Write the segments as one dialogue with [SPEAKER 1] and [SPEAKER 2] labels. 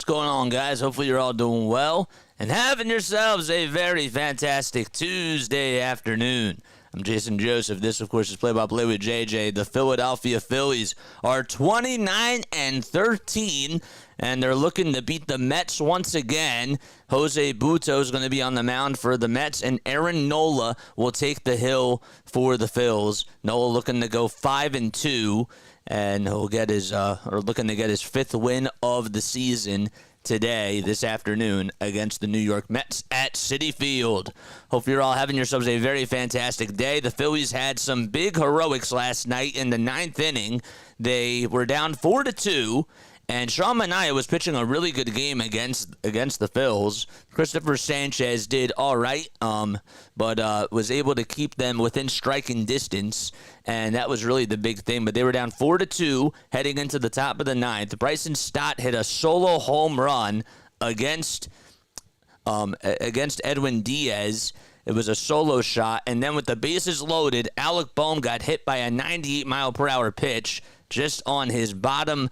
[SPEAKER 1] going on, guys? Hopefully you're all doing well and having yourselves a very fantastic Tuesday afternoon. I'm Jason Joseph. This, of course, is Play-by-Play with JJ. The Philadelphia Phillies are 29-13, and they're looking to beat the Mets once again. Jose Butto is going to be on the mound for the Mets, and Aaron Nola will take the hill for the Phils. Nola looking to go 5-2, and he'll get his looking to get his fifth win of the season today, this afternoon, against the New York Mets at Citi Field. Hope you're all having yourselves a very fantastic day. The Phillies had some big heroics last night in the ninth inning. They were down 4-2, and Sean Manaea was pitching a really good game against the Phils. Christopher Sanchez did all right, but was able to keep them within striking distance, and that was really the big thing. But they were down 4-2 heading into the top of the ninth. Bryson Stott hit a solo home run against Edwin Diaz. It was a solo shot, and then with the bases loaded, Alec Bohm got hit by a 98-mile-per-hour pitch just on his bottom.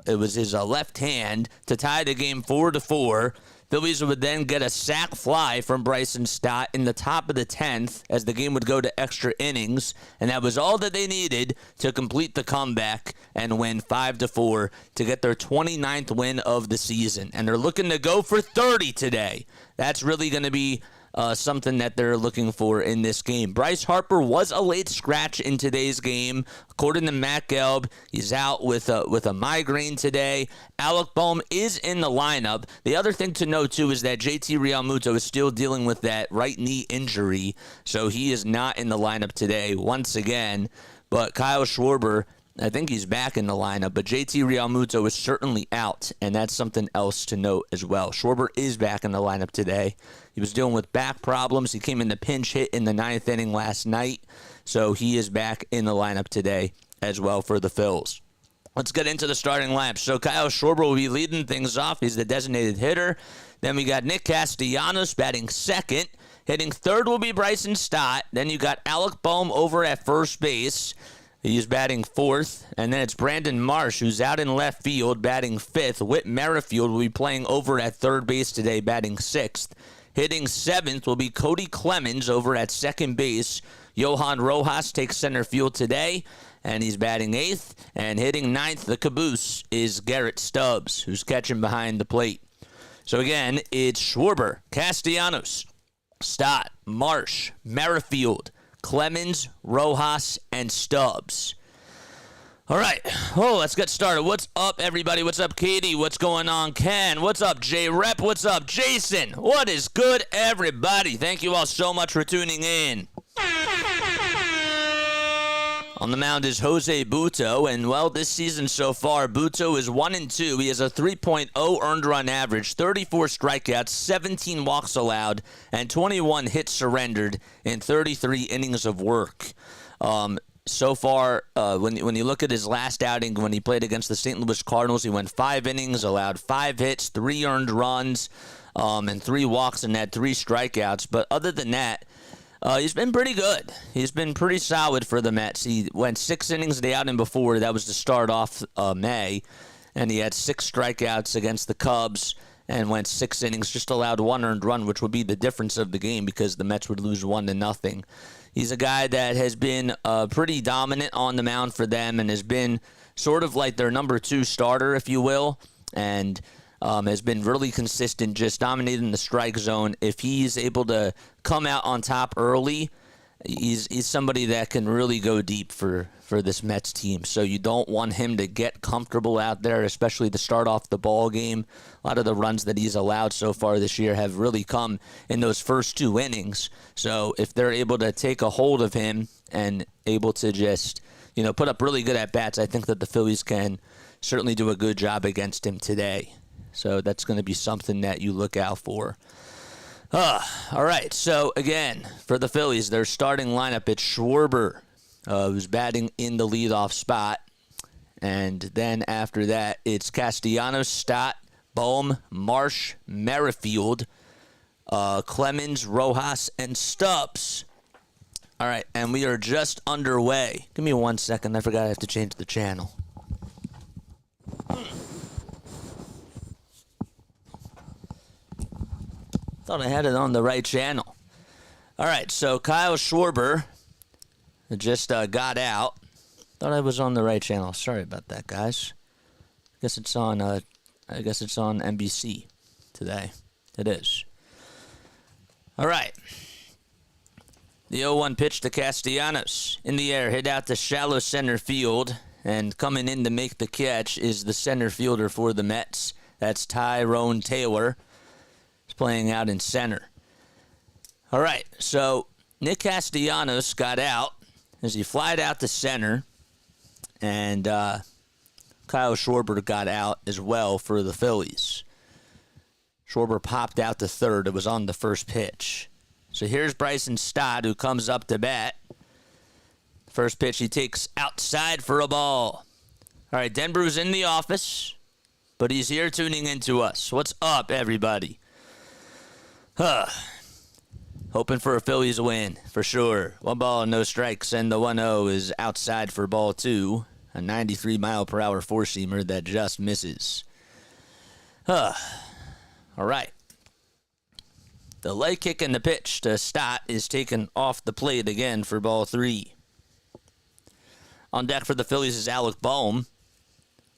[SPEAKER 1] It was his left hand to tie the game 4-4. Phillies would then get a sac fly from Bryson Stott in the top of the 10th as the game would go to extra innings, and that was all that they needed to complete the comeback and win 5-4 to get their 29th win of the season. And they're looking to go for 30 today. That's really going to be something that they're looking for in this game. Bryce Harper was a late scratch in today's game. According to Matt Gelb, he's out with a migraine today. Alec Bohm is in the lineup. The other thing to note, too, is that JT Realmuto is still dealing with that right knee injury, so he is not in the lineup today once again. But Kyle Schwarber, I think he's back in the lineup, but JT Realmuto is certainly out, and that's something else to note as well. Schwarber is back in the lineup today. He was dealing with back problems. He came in the pinch hit in the ninth inning last night, so he is back in the lineup today as well for the Phils. Let's get into the starting lineup. So Kyle Schwarber will be leading things off. He's the designated hitter. Then we got Nick Castellanos batting second. Hitting third will be Bryson Stott. Then you got Alec Bohm over at first base. He's batting fourth, and then it's Brandon Marsh, who's out in left field, batting fifth. Whit Merrifield will be playing over at third base today, batting sixth. Hitting seventh will be Cody Clemens over at second base. Johan Rojas takes center field today, and he's batting eighth. And hitting ninth, the caboose, is Garrett Stubbs, who's catching behind the plate. So again, it's Schwarber, Castellanos, Stott, Marsh, Merrifield, Clemens, Rojas, and Stubbs. All right. Oh, let's get started. What's up, everybody? What's up, Katie? What's going on, Ken? What's up, J-Rep? What's up, Jason? What is good, everybody? Thank you all so much for tuning in. On the mound is Jose Butto, and, well, this season so far, Butto is 1-2. He has a 3.0 earned run average, 34 strikeouts, 17 walks allowed, and 21 hits surrendered in 33 innings of work. So far, when you look at his last outing, when he played against the St. Louis Cardinals, he went 5 innings, allowed 5 hits, 3 earned runs, and 3 walks, and had 3 strikeouts. But other than that, he's been pretty good. He's been pretty solid for the Mets. He went 6 innings the outing before. That was to start off May, and he had 6 strikeouts against the Cubs and went 6 innings, just allowed 1 earned run, which would be the difference of the game because the Mets would lose 1-0. He's a guy that has been pretty dominant on the mound for them and has been sort of like their number 2 starter, if you will, and has been really consistent, just dominating the strike zone. If he's able to come out on top early, he's somebody that can really go deep for this Mets team. So you don't want him to get comfortable out there, especially to start off the ball game. A lot of the runs that he's allowed so far this year have really come in those first 2 innings. So if they're able to take a hold of him and able to just, put up really good at-bats, I think that the Phillies can certainly do a good job against him today. So that's going to be something that you look out for. All right, so again, for the Phillies, their starting lineup, it's Schwarber, who's batting in the leadoff spot. And then after that, it's Castellanos, Stott, Bohm, Marsh, Merrifield, Clemens, Rojas, and Stubbs. All right, and we are just underway. Give me 1 second. I forgot I have to change the channel. Thought I had it on the right channel. All right, so Kyle Schwarber just got out. Thought I was on the right channel. Sorry about that, guys. I guess it's on NBC today. It is. All right. The 0-1 pitch to Castellanos. In the air, hit out to shallow center field. And coming in to make the catch is the center fielder for the Mets. That's Tyrone Taylor. He's playing out in center. All right, so Nick Castellanos got out as he flied out to center. And Kyle Schwarber got out as well for the Phillies. Schwarber popped out to third. It was on the first pitch. So here's Bryson Stott, who comes up to bat. First pitch he takes outside for a ball. All right, Denbru's in the office, but he's here tuning in to us. What's up, everybody? Hoping for a Phillies win, for sure. 1 ball, no strikes, and the 1-0 is outside for ball 2. A 93-mile-per-hour four-seamer that just misses. All right. The leg kick in the pitch to Stott is taken off the plate again for ball 3. On deck for the Phillies is Alec Bohm.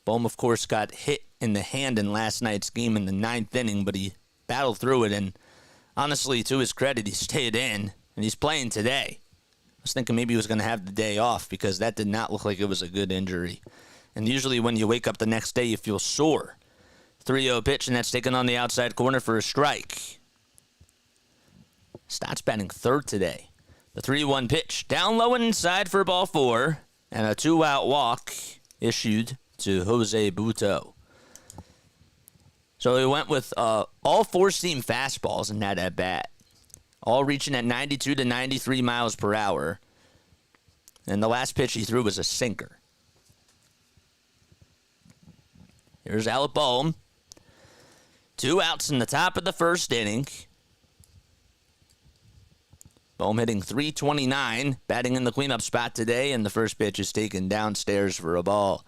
[SPEAKER 1] Bohm, of course, got hit in the hand in last night's game in the 9th inning, but he battled through it, and honestly, to his credit, he stayed in, and he's playing today. I was thinking maybe he was going to have the day off because that did not look like it was a good injury. And usually when you wake up the next day, you feel sore. 3-0 pitch, and that's taken on the outside corner for a strike. Stott's batting third today. The 3-1 pitch, down low and inside for ball 4, and a 2-out walk issued to Jose Butto. So he went with all four-seam fastballs in that at-bat, all reaching at 92 to 93 miles per hour. And the last pitch he threw was a sinker. Here's Alec Bohm. 2 outs in the top of the first inning. Bohm hitting .329, batting in the cleanup spot today, and the first pitch is taken downstairs for a ball.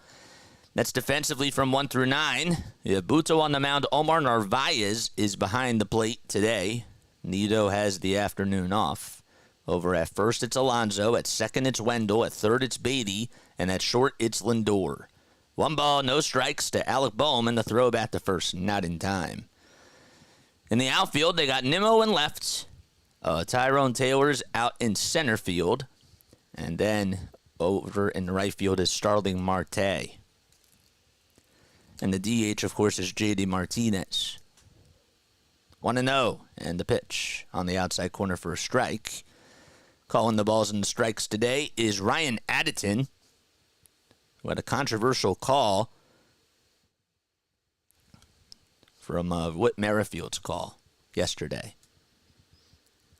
[SPEAKER 1] That's defensively from 1 through 9. You have Butto on the mound. Omar Narvaez is behind the plate today. Nido has the afternoon off. Over at first, it's Alonso. At second, it's Wendell. At third, it's Beatty. And at short, it's Lindor. 1 ball, no strikes to Alec Bohm, and the throw back to first, not in time. In the outfield, they got Nimmo in left. Tyrone Taylor's out in center field. And then over in the right field is Starling Marte. And the DH, of course, is J.D. Martinez. 1-0, and the pitch on the outside corner for a strike. Calling the balls and the strikes today is Ryan Addington, who had a controversial call from Whit Merrifield's call yesterday.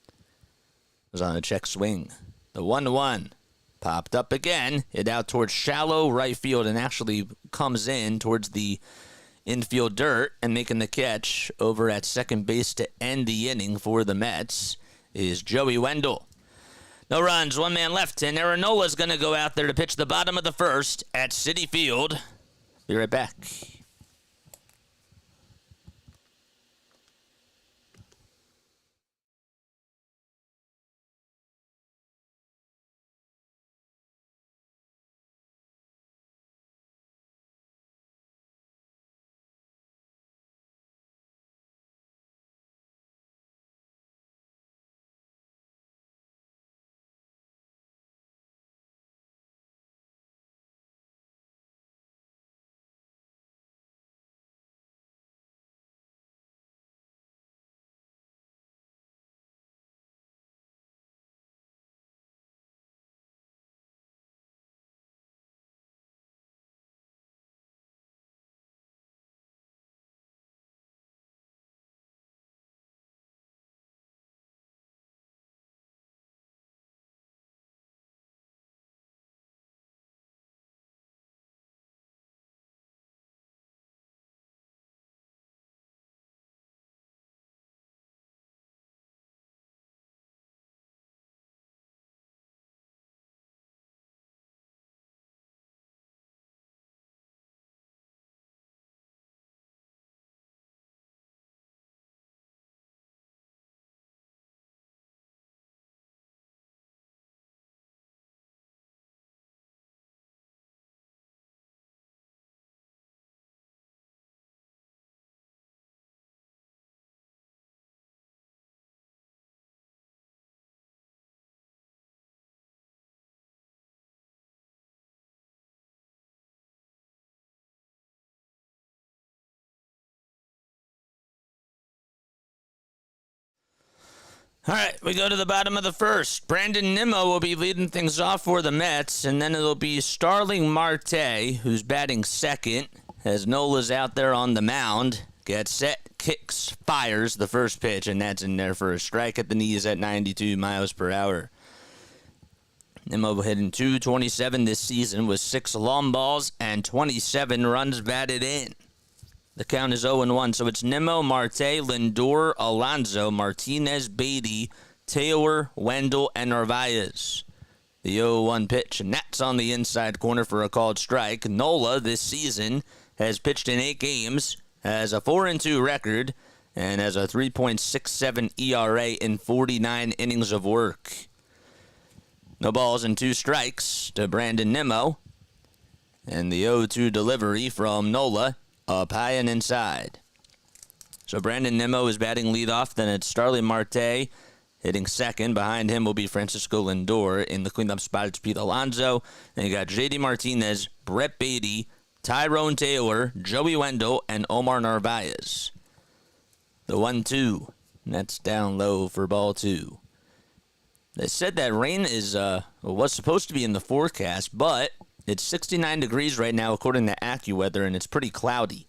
[SPEAKER 1] It was on a check swing. The 1-1 popped up again, hit out towards shallow right field, and actually comes in towards the infield dirt, and making the catch over at second base to end the inning for the Mets is Joey Wendell. No runs, 1 man left, and Nola's going to go out there to pitch the bottom of the first at Citi Field. Be right back. All right, we go to the bottom of the first. Brandon Nimmo will be leading things off for the Mets, and then it'll be Starling Marte, who's batting second, as Nola's out there on the mound. Gets set, kicks, fires the first pitch, and that's in there for a strike at the knees at 92 miles per hour. Nimmo hitting .227 this season with 6 long balls and 27 runs batted in. The count is 0-1, so it's Nimmo, Marte, Lindor, Alonso, Martinez, Beatty, Taylor, Wendell, and Narvaez. The 0-1 pitch, and that's on the inside corner for a called strike. Nola this season has pitched in 8 games, has a 4-2 record, and has a 3.67 ERA in 49 innings of work. No balls and 2 strikes to Brandon Nimmo, and the 0-2 delivery from Nola. Up high and inside. So Brandon Nimmo is batting leadoff. Then it's Starling Marte hitting second. Behind him will be Francisco Lindor. In the cleanup spot, it's Pete Alonso. Then you got J.D. Martinez, Brett Beatty, Tyrone Taylor, Joey Wendell, and Omar Narvaez. The 1-2. That's down low for ball 2. They said that rain was supposed to be in the forecast, but it's 69 degrees right now according to AccuWeather, and it's pretty cloudy.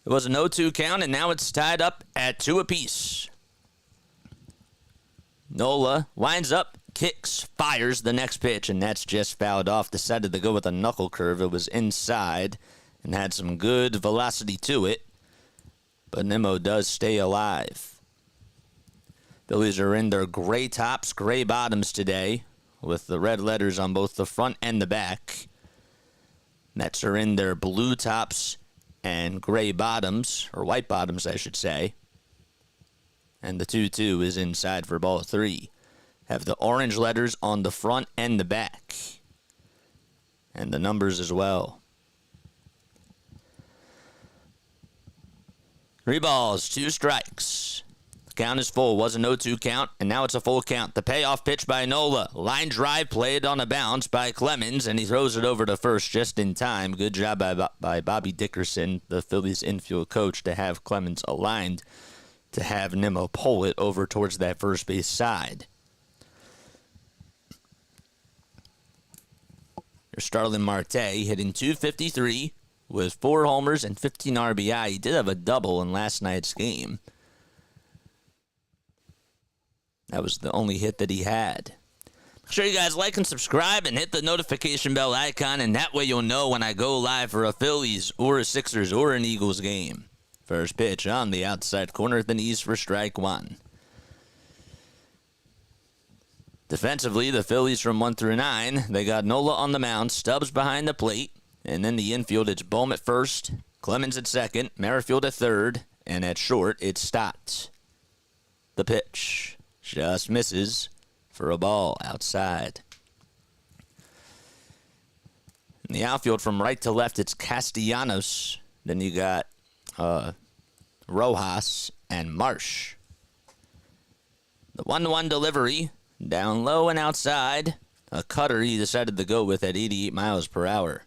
[SPEAKER 1] It was an 0-2 count, and now it's tied up at 2 apiece. Nola winds up, kicks, fires the next pitch, and that's just fouled off. Decided to go with a knuckle curve. It was inside and had some good velocity to it, but Nimmo does stay alive. Phillies are in their gray tops, gray bottoms today, with the red letters on both the front and the back. Mets are in their blue tops and gray bottoms, or white bottoms, I should say. And the 2-2 is inside for ball 3. Have the orange letters on the front and the back. And the numbers as well. 3 balls, 2 strikes. Count is full. Was an 0-2 count, and now it's a full count. The payoff pitch by Nola. Line drive played on a bounce by Clemens, and he throws it over to first just in time. Good job by Bobby Dickerson, the Phillies infield coach, to have Clemens aligned to have Nimmo pull it over towards that first base side. Here's Starling Marte hitting .253 with 4 homers and 15 RBI. He did have a double in last night's game. That was the only hit that he had. Make sure you guys like and subscribe and hit the notification bell icon, and that way you'll know when I go live for a Phillies or a Sixers or an Eagles game. First pitch on the outside corner at the knees for strike 1. Defensively, the Phillies from 1 through 9, they got Nola on the mound, Stubbs behind the plate, and then the infield, it's Bohm at first, Clemens at second, Merrifield at third, and at short, it's Stott. The pitch just misses for a ball outside. In the outfield from right to left, it's Castellanos. Then you got Rojas and Marsh. The 1-1 delivery, down low and outside. A cutter he decided to go with at 88 miles per hour.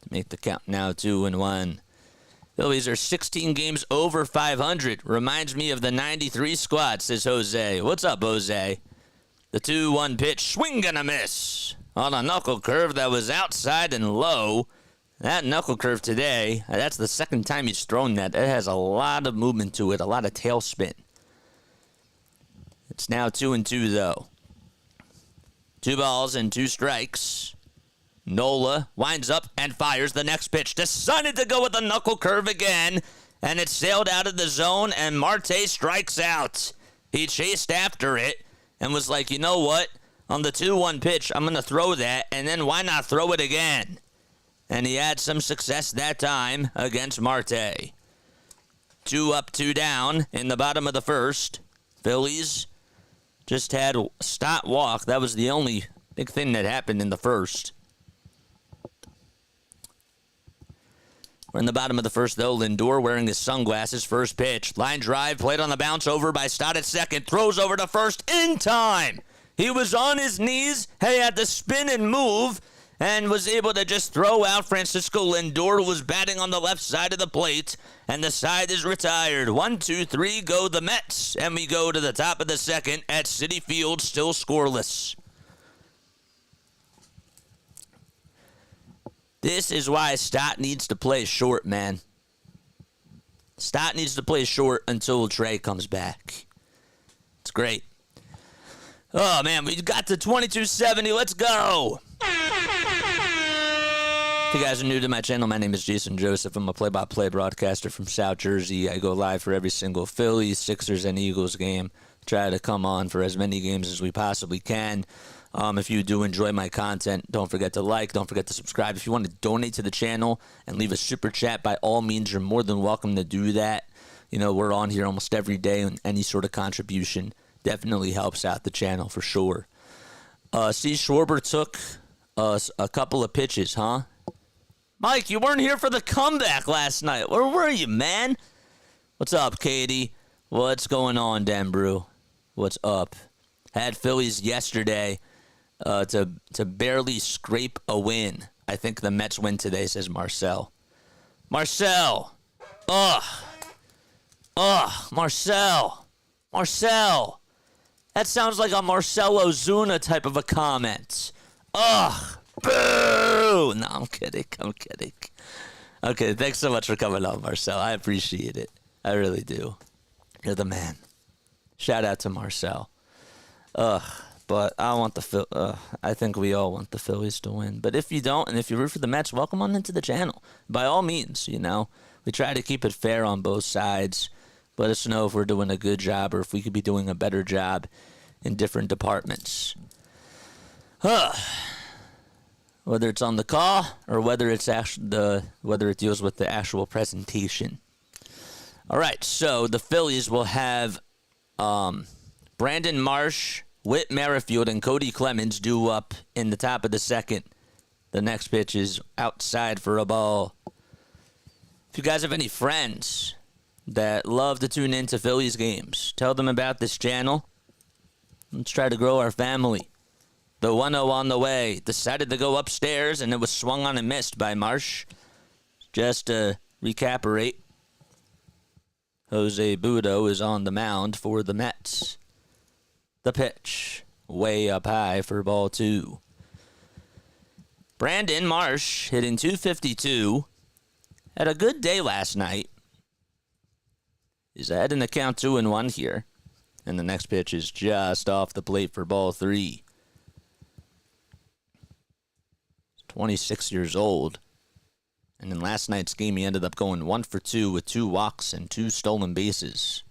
[SPEAKER 1] To make the count now 2-1. Phillies are 16 games over 500. Reminds me of the 93 squad, says Jose. What's up, Jose? The 2-1 pitch, swing and a miss. On a knuckle curve that was outside and low. That knuckle curve today, that's the second time he's thrown that. It has a lot of movement to it, a lot of tail spin. It's now 2-2, though. 2 balls and 2 strikes. Nola winds up and fires the next pitch. Decided to go with the knuckle curve again, and it sailed out of the zone, and Marte strikes out. He chased after it and was like, you know what? On the 2-1 pitch, I'm going to throw that, and then why not throw it again? And he had some success that time against Marte. 2 up, 2 down in the bottom of the first. Phillies just had Stott walk. That was the only big thing that happened in the first. We're in the bottom of the first, though. Lindor wearing his sunglasses. First pitch. Line drive. Played on the bounce over by Stott at second. Throws over to first in time. He was on his knees. He had to spin and move. and was able to just throw out Francisco Lindor, who was batting on the left side of the plate, and the side is retired. 1, 2, 3, go the Mets, and we go to the top of the second at Citi Field, still scoreless. This is why Stott needs to play short, man. Stott needs to play short until Trey comes back. It's great. Oh, man, we got to 2270. Let's go. If you guys are new to my channel, my name is Jason Joseph. I'm a play-by-play broadcaster from South Jersey. I go live for every single Phillies, Sixers, and Eagles game. Try to come on for as many games as we possibly can. If you do enjoy my content, don't forget to like, don't forget to subscribe. If you want to donate to the channel and leave a super chat, by all means, you're more than welcome to do that. You know, we're on here almost every day, and any sort of contribution definitely helps out the channel for sure. Schwarber took a couple of pitches, huh? Mike, you weren't here for the comeback last night. Where were you, man? What's up, Katie? What's going on, Denbrew? What's up? Had Phillies yesterday to barely scrape a win. I think the Mets win today, says Marcel. Marcel! Marcel! Marcel! That sounds like a Marcelo Ozuna type of a comment. Ugh! Boo! No, I'm kidding. Okay, thanks so much for coming on, Marcel. I appreciate it. I really do. You're the man. Shout out to Marcel. But I think we all want the Phillies to win. But if you don't, and if you root for the Mets, welcome on into the channel. By all means, you know. We try to keep it fair on both sides. Let us know if we're doing a good job or if we could be doing a better job in different departments. Whether it's on the call or whether it deals with the actual presentation. All right, so the Phillies will have Brandon Marsh, Whit Merrifield, and Cody Clemens due up in the top of the second. The next pitch is outside for a ball. If you guys have any friends that love to tune into Phillies games, tell them about this channel. Let's try to grow our family. The 1-0 on the way. Decided to go upstairs, and it was swung on and missed by Marsh. Just to recaporate, Jose Butto is on the mound for the Mets. The pitch, way up high for ball 2. Brandon Marsh hitting .252. Had a good day last night. He's ahead in the count 2-1 here. And the next pitch is just off the plate for ball 3. 26 years old. And in last night's game, he ended up going 1 for 2 with 2 walks and 2 stolen bases.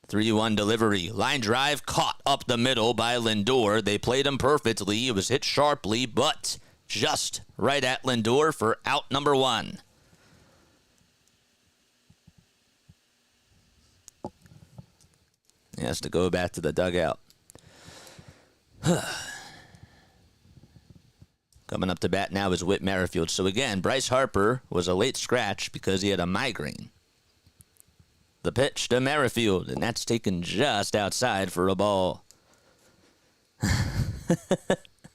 [SPEAKER 1] 3-1 delivery. Line drive caught up the middle by Lindor. They played him perfectly. It was hit sharply, but just right at Lindor for out number 1. He has to go back to the dugout. Coming up to bat now is Whit Merrifield. So again, Bryce Harper was a late scratch because he had a migraine. The pitch to Merrifield, and that's taken just outside for a ball.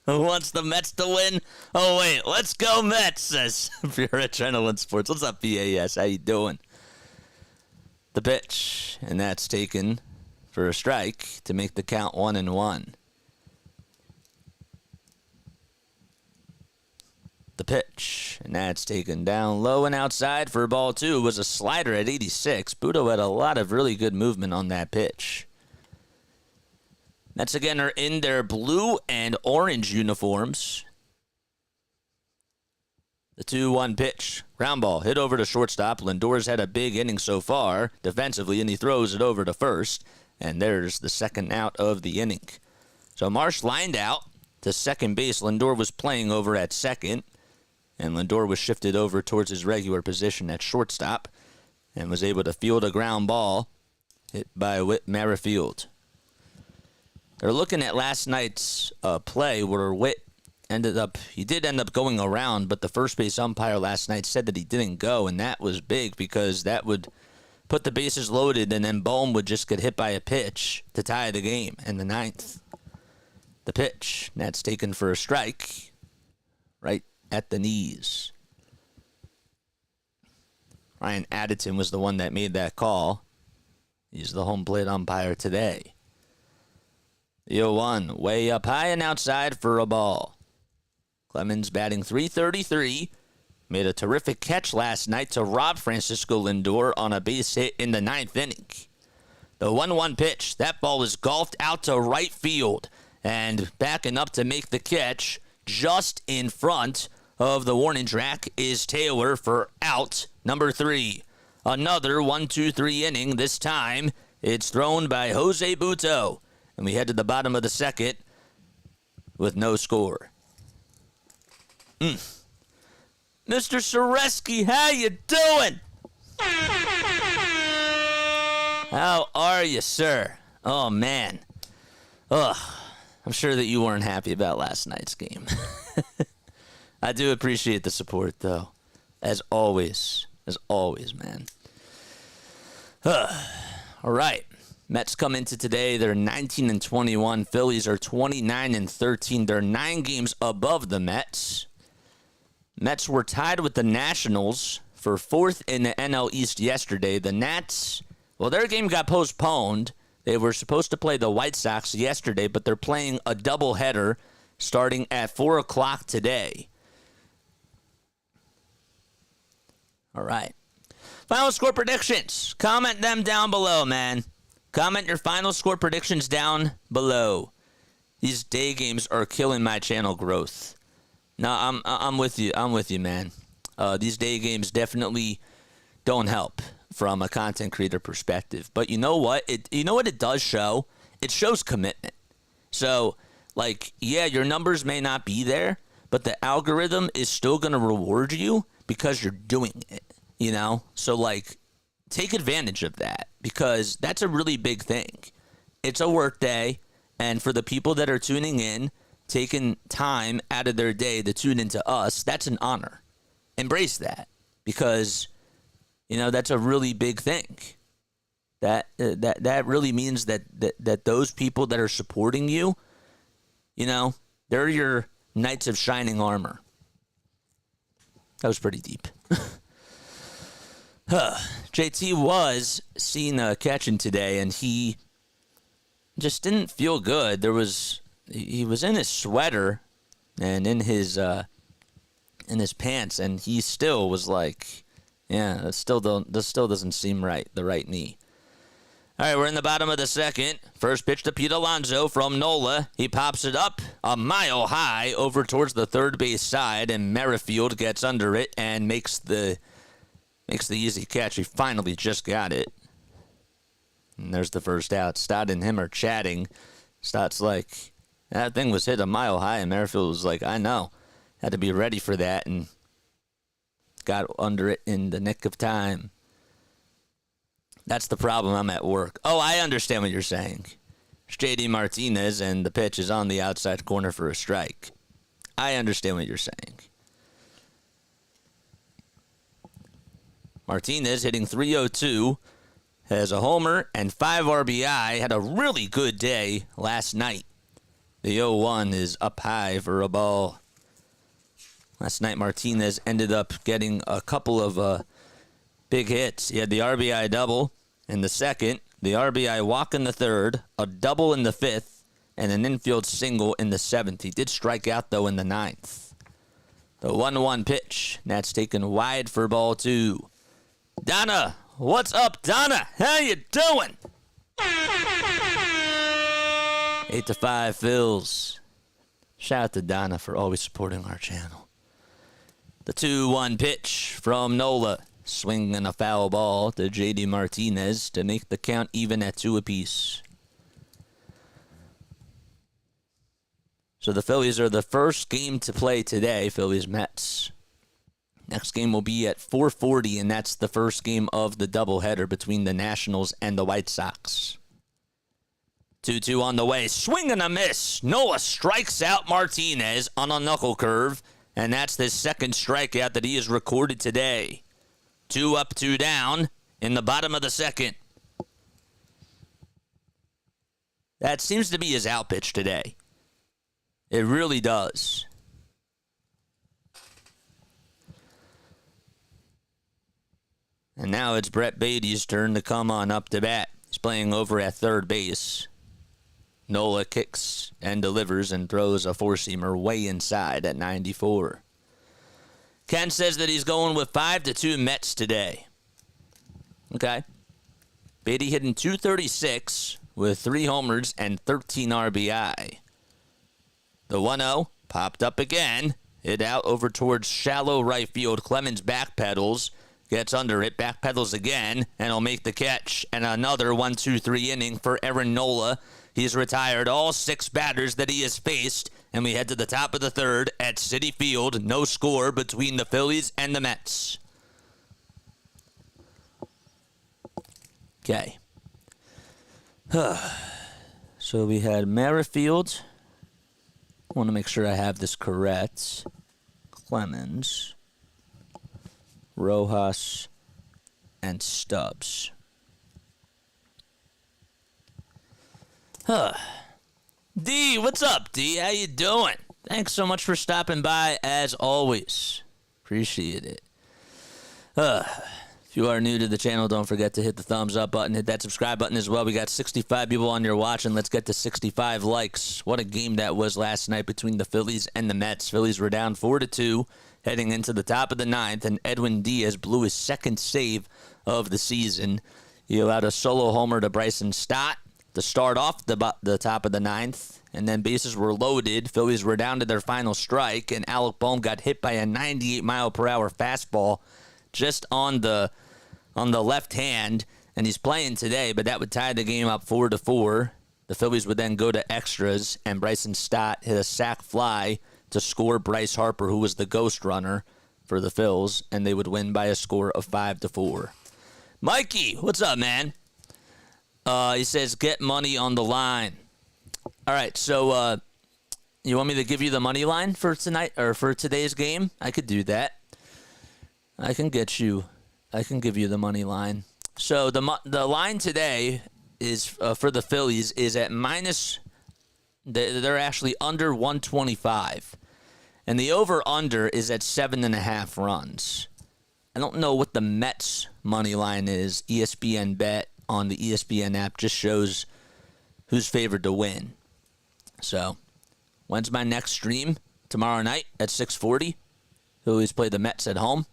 [SPEAKER 1] Who wants the Mets to win? Oh, wait, let's go Mets, says Pure Adrenaline Sports. What's up, PAS? How you doing? The pitch, and that's taken for a strike to make the count 1-1. The pitch, and that's taken down low and outside for ball 2. It was a slider at 86. Butto had a lot of really good movement on that pitch. Mets again are in their blue and orange uniforms. The 2-1 pitch. Ground ball hit over to shortstop. Lindor's had a big inning so far defensively, and he throws it over to first. And there's the second out of the inning. So Marsh lined out to second base. Lindor was playing over at second. And Lindor was shifted over towards his regular position at shortstop and was able to field a ground ball hit by Whit Merrifield. They're looking at last night's play where Whit did end up going around, but the first base umpire last night said that he didn't go, and that was big because that would put the bases loaded, and then Bohm would just get hit by a pitch to tie the game in the 9th. The pitch, that's taken for a strike. at the knees. Ryan Addington was the one that made that call. He's the home plate umpire today. The 0-1, way up high and outside for a ball. Clemens batting .333. Made a terrific catch last night to rob Francisco Lindor on a base hit in the 9th inning. The 1-1 pitch. That ball was golfed out to right field. And backing up to make the catch, just in front of the warning track, is Taylor for out number 3. Another 1-2-3 inning. This time, it's thrown by Jose Butto. And we head to the bottom of the second with no score. Mr. Sureski, how you doing? How are you, sir? Oh, man. Ugh. I'm sure that you weren't happy about last night's game. I do appreciate the support, though. As always. As always, man. All right. Mets come into today. They're 19-21. Phillies are 29-13. They're 9 games above the Mets. Mets were tied with the Nationals for 4th in the NL East yesterday. The Nats, well, their game got postponed. They were supposed to play the White Sox yesterday, but they're playing a doubleheader starting at 4 o'clock today. All right. Final score predictions. Comment them down below, man. Comment your final score predictions down below. These day games are killing my channel growth. No, I'm with you. I'm with you, man. These day games definitely don't help from a content creator perspective. But you know what? It does show? It shows commitment. So, like, yeah, your numbers may not be there, but the algorithm is still going to reward you because you're doing it, you know? So, like, take advantage of that because that's a really big thing. It's a work day, and for the people that are tuning in, taking time out of their day to tune into us, that's an honor. Embrace that because, you know, that's a really big thing. That really means that those people that are supporting you, you know, they're your knights of shining armor. That was pretty deep. JT was seen catching today, and he just didn't feel good. He was in his sweater and in his pants, and he still was like, yeah, this still doesn't seem right, the right knee. All right, we're in the bottom of the second. First pitch to Pete Alonso from Nola. He pops it up a mile high over towards the third base side, and Merrifield gets under it and makes the easy catch. He finally just got it. And there's the first out. Stott and him are chatting. Stott's like, that thing was hit a mile high, and Merrifield was like, I know. Had to be ready for that, and got under it in the nick of time. That's the problem. I'm at work. Oh, I understand what you're saying. It's J.D. Martinez, and the pitch is on the outside corner for a strike. I understand what you're saying. Martinez hitting .302, has a homer and 5 RBI. Had a really good day last night. The 0-1 is up high for a ball. Last night, Martinez ended up getting a couple of big hits. He had the RBI double in the second, the RBI walk in the third, a double in the fifth, and an infield single in the seventh. He did strike out, though, in the ninth. The 1-1 pitch. That's taken wide for ball 2. Donna, what's up, Donna? How you doing? 8-5 Phils. Shout out to Donna for always supporting our channel. The 2-1 pitch from Nola. Swinging a foul ball to J.D. Martinez to make the count even at 2 apiece. So the Phillies are the first game to play today, Phillies Mets. Next game will be at 4:40, and that's the first game of the doubleheader between the Nationals and the White Sox. 2-2 on the way. Swing and a miss. Nola strikes out Martinez on a knuckle curve, and that's the second strikeout that he has recorded today. 2 up, 2 down in the bottom of the second. That seems to be his out pitch today. It really does. And now it's Brett Beatty's turn to come on up to bat. He's playing over at third base. Nola kicks and delivers and throws a four-seamer way inside at 94. Ken says that he's going with 5-2 Mets today. Okay. Beatty hitting .236 with 3 homers and 13 RBI. The 1-0 popped up again. Hit out over towards shallow right field. Clemens backpedals. Gets under it, backpedals again, and he'll make the catch. And another 1-2-3 inning for Aaron Nola. He's retired all 6 batters that he has faced, and we head to the top of the third at Citi Field. No score between the Phillies and the Mets. Okay. So we had Merrifield. I want to make sure I have this correct. Clemens, Rojas, and Stubbs. D, what's up, D? How you doing? Thanks so much for stopping by, as always. Appreciate it. If you are new to the channel, don't forget to hit the thumbs up button. Hit that subscribe button as well. We got 65 people on here watching. Let's get to 65 likes. What a game that was last night between the Phillies and the Mets. Phillies were down 4-2 heading into the top of the ninth, and Edwin Diaz blew his second save of the season. He allowed a solo homer to Bryson Stott to start off the top of the ninth, and then bases were loaded. Phillies were down to their final strike, and Alec Bohm got hit by a 98-mile-per-hour fastball just on the left hand, and he's playing today, but that would tie the game up 4-4. The Phillies would then go to extras, and Bryson Stott hit a sac fly to score Bryce Harper, who was the ghost runner for the Phils, and they would win by a score of 5-4. Mikey, what's up, man? He says, get money on the line. All right, so you want me to give you the money line for tonight or for today's game? I could do that. I can give you the money line. So the line today is for the Phillies is at minus. They're actually under 125, and the over/under is at 7.5 runs. I don't know what the Mets money line is. ESPN Bet on the ESPN app just shows who's favored to win. So, when's my next stream? Tomorrow night at 6:40. Phillies play the Mets at home.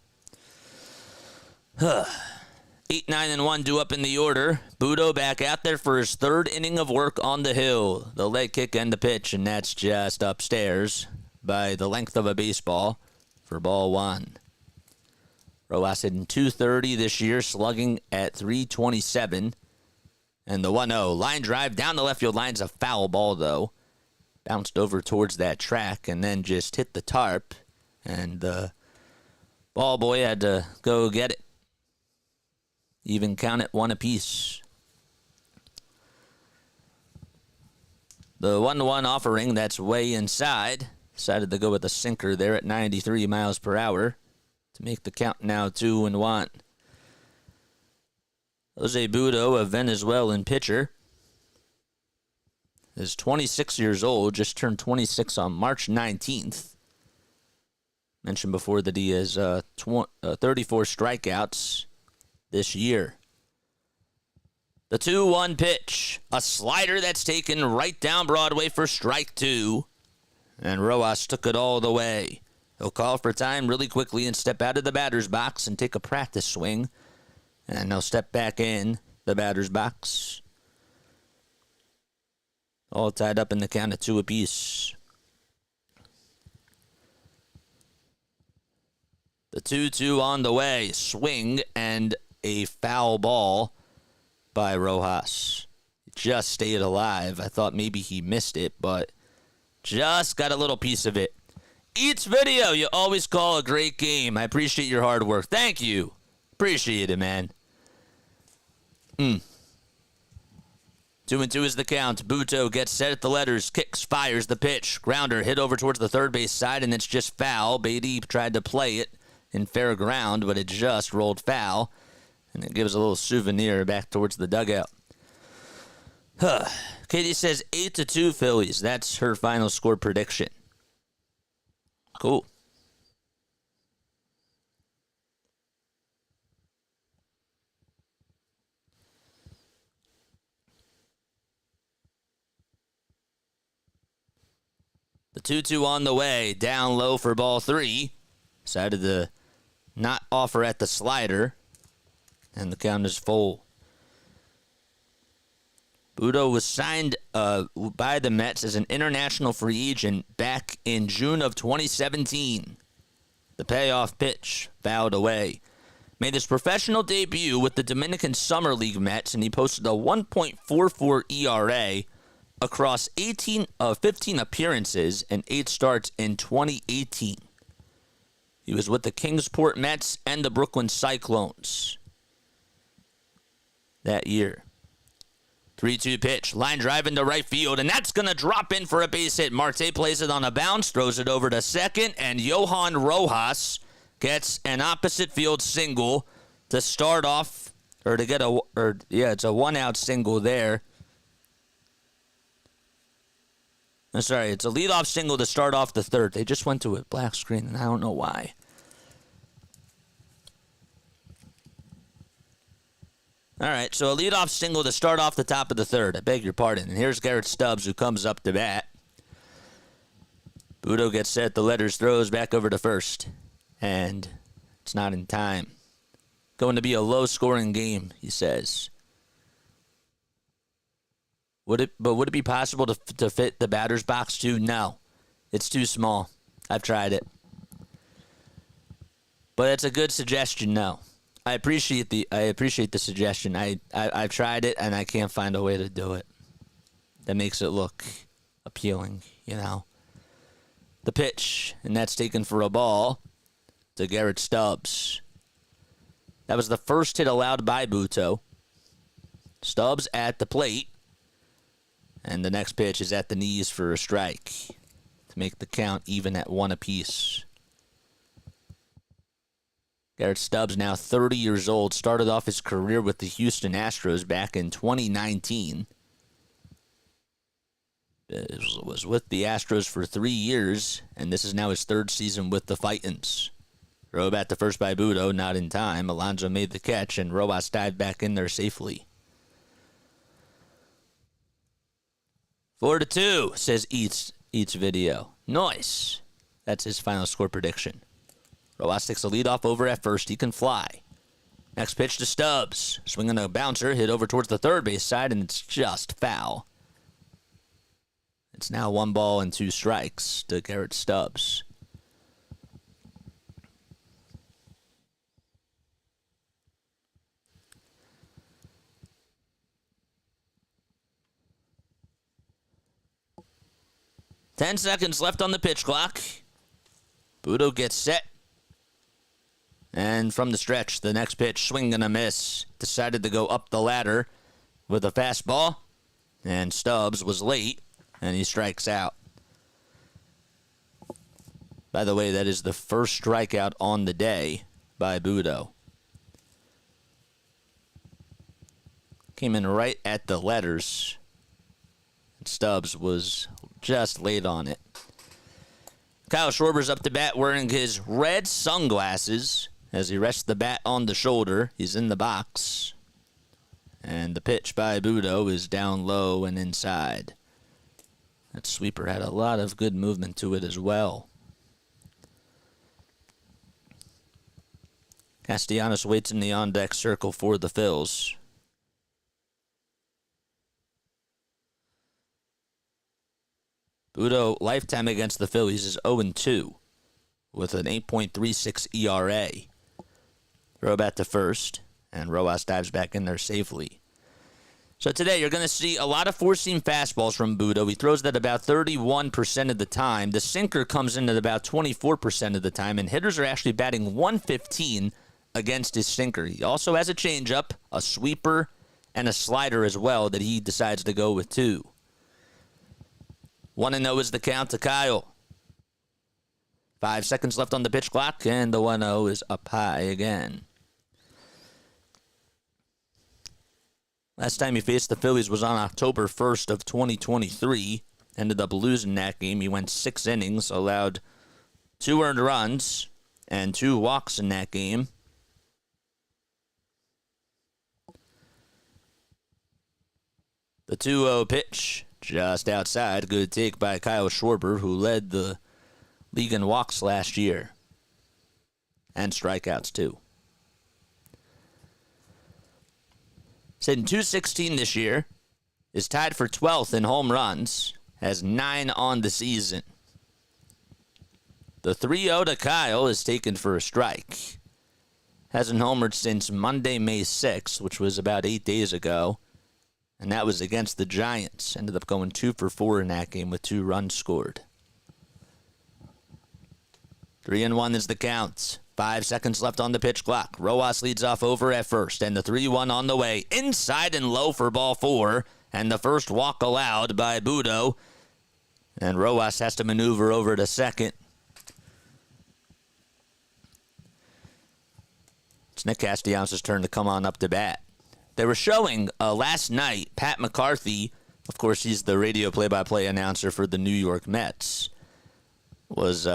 [SPEAKER 1] 8, 9, and 1 due up in the order. Butto back out there for his third inning of work on the hill. The leg kick and the pitch, and that's just upstairs by the length of a baseball for ball 1. Rojas hitting .230 this year, slugging at .327. And the 1-0 line drive down the left field line's a foul ball, though. Bounced over towards that track and then just hit the tarp. And the ball boy had to go get it. Even count it 1 apiece. The 1-1 offering that's way inside. Decided to go with a sinker there at 93 miles per hour to make the count now 2-1. Jose Butto, a Venezuelan pitcher, is 26 years old, just turned 26 on March 19th. Mentioned before that he has 34 strikeouts this year. The 2-1 pitch, a slider that's taken right down Broadway for strike 2, and Rojas took it all the way. He'll call for time really quickly and step out of the batter's box and take a practice swing, and he'll step back in the batter's box. All tied up in the count of 2 apiece. The 2-2 on the way, swing and a foul ball by Rojas. Just stayed alive. I thought maybe he missed it, but just got a little piece of it. Eats Video, you always call a great game. I appreciate your hard work. Thank you. Appreciate it, man. 2-2 is the count. Butto gets set at the letters, kicks, fires the pitch. Grounder hit over towards the third base side, and it's just foul. Beatty tried to play it in fair ground, but it just rolled foul. And it gives a little souvenir back towards the dugout. Katie says 8-2 Phillies. That's her final score prediction. Cool. 2-2 on the way. Down low for ball 3. Decided to not offer at the slider. And the count is full. Butto was signed by the Mets as an international free agent back in June of 2017. The payoff pitch fouled away. Made his professional debut with the Dominican Summer League Mets, and he posted a 1.44 ERA across 15 appearances and 8 starts in 2018. He was with the Kingsport Mets and the Brooklyn Cyclones that year. 3-2 pitch, line drive into right field, and that's going to drop in for a base hit. Marte plays it on a bounce, throws it over to second, and Johan Rojas gets an opposite field single to start off, it's a one-out single there. I'm sorry, it's a leadoff single to start off the third. They just went to a black screen, and I don't know why. All right, so a leadoff single to start off the top of the third. I beg your pardon. And here's Garrett Stubbs, who comes up to bat. Butto gets set. The letters throws back over to first. And it's not in time. Going to be a low-scoring game, he says. Would it be possible to fit the batter's box too? No. It's too small. I've tried it. But it's a good suggestion, no. I appreciate the suggestion. I've tried it, and I can't find a way to do it that makes it look appealing, you know. The pitch, and that's taken for a ball to Garrett Stubbs. That was the first hit allowed by Butto. Stubbs at the plate. And the next pitch is at the knees for a strike to make the count even at 1 apiece. Garrett Stubbs, now 30 years old, started off his career with the Houston Astros back in 2019. Was with the Astros for 3 years, and this is now his 3rd season with the Titans. Throw back to first by Butto, not in time. Alonso made the catch, and Rojas dived back in there safely. 4-2, says Eats video. Nice. That's his final score prediction. Rojas takes a leadoff over at first. He can fly. Next pitch to Stubbs. Swinging a bouncer, hit over towards the third base side, and it's just foul. It's now 1 ball and 2 strikes to Garrett Stubbs. Ten seconds left on the pitch clock. Butto gets set. And from the stretch, the next pitch, swing and a miss. Decided to go up the ladder with a fastball. And Stubbs was late, and he strikes out. By the way, that is the first strikeout on the day by Butto. Came in right at the letters. And Stubbs was just late on it. Kyle Schwarber's up to bat wearing his red sunglasses as he rests the bat on the shoulder. He's in the box. And the pitch by Butto is down low and inside. That sweeper had a lot of good movement to it as well. Castellanos waits in the on-deck circle for the Phils. Butto, lifetime against the Phillies, is 0-2 with an 8.36 ERA. Throw back to first, and Rojas dives back in there safely. So today you're going to see a lot of four-seam fastballs from Butto. He throws that about 31% of the time. The sinker comes in at about 24% of the time, and hitters are actually batting 115 against his sinker. He also has a changeup, a sweeper, and a slider as well that he decides to go with too. 1-0 is the count to Kyle. 5 seconds left on the pitch clock, and the 1-0 is up high again. Last time he faced the Phillies was on October 1st of 2023. Ended up losing that game. He went 6 innings, allowed 2 earned runs and 2 walks in that game. The 2-0 pitch Just outside. Good take by Kyle Schwarber, who led the league in walks last year. And strikeouts, too. Hitting .216 this year. Is tied for 12th in home runs. Has 9 on the season. The 3-0 to Kyle is taken for a strike. Hasn't homered since Monday, May 6th, which was about 8 days ago. And that was against the Giants. Ended up going 2 for 4 in that game with 2 runs scored. 3-1 is the count. 5 seconds left on the pitch clock. Rojas leads off over at first, and the 3-1 on the way. Inside and low for ball 4, and the first walk allowed by Butto. And Rojas has to maneuver over to second. It's Nick Castellanos' turn to come on up to bat. They were showing last night, Pat McCarthy, of course he's the radio play-by-play announcer for the New York Mets, was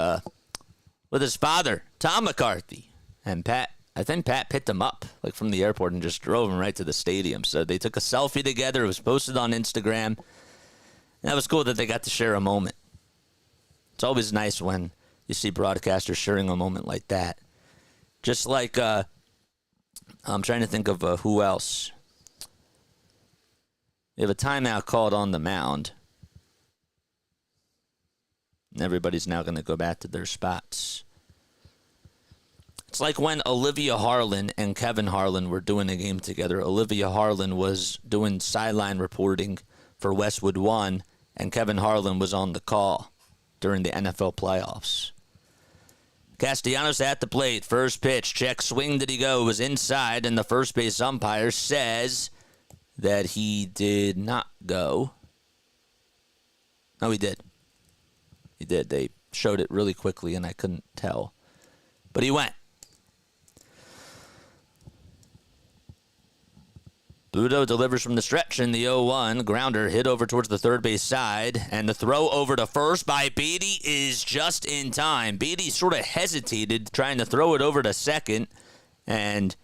[SPEAKER 1] with his father, Tom McCarthy. And I think Pat picked him up from the airport and just drove him right to the stadium. So they took a selfie together. It was posted on Instagram. And that was cool that they got to share a moment. It's always nice when you see broadcasters sharing a moment like that. Just like, I'm trying to think of who else. We have a timeout called on the mound. And everybody's now going to go back to their spots. It's like when Olivia Harlan and Kevin Harlan were doing a game together. Olivia Harlan was doing sideline reporting for Westwood One, and Kevin Harlan was on the call during the NFL playoffs. Castellanos at the plate. First pitch. Check swing. Did he go? It was inside, and the first base umpire says that he did not go. No, he did. He did. They showed it really quickly, and I couldn't tell. But he went. Butto delivers from the stretch in the 0-1. Grounder hit over towards the third base side. And the throw over to first by Beatty is just in time. Beatty sort of hesitated trying to throw it over to second. And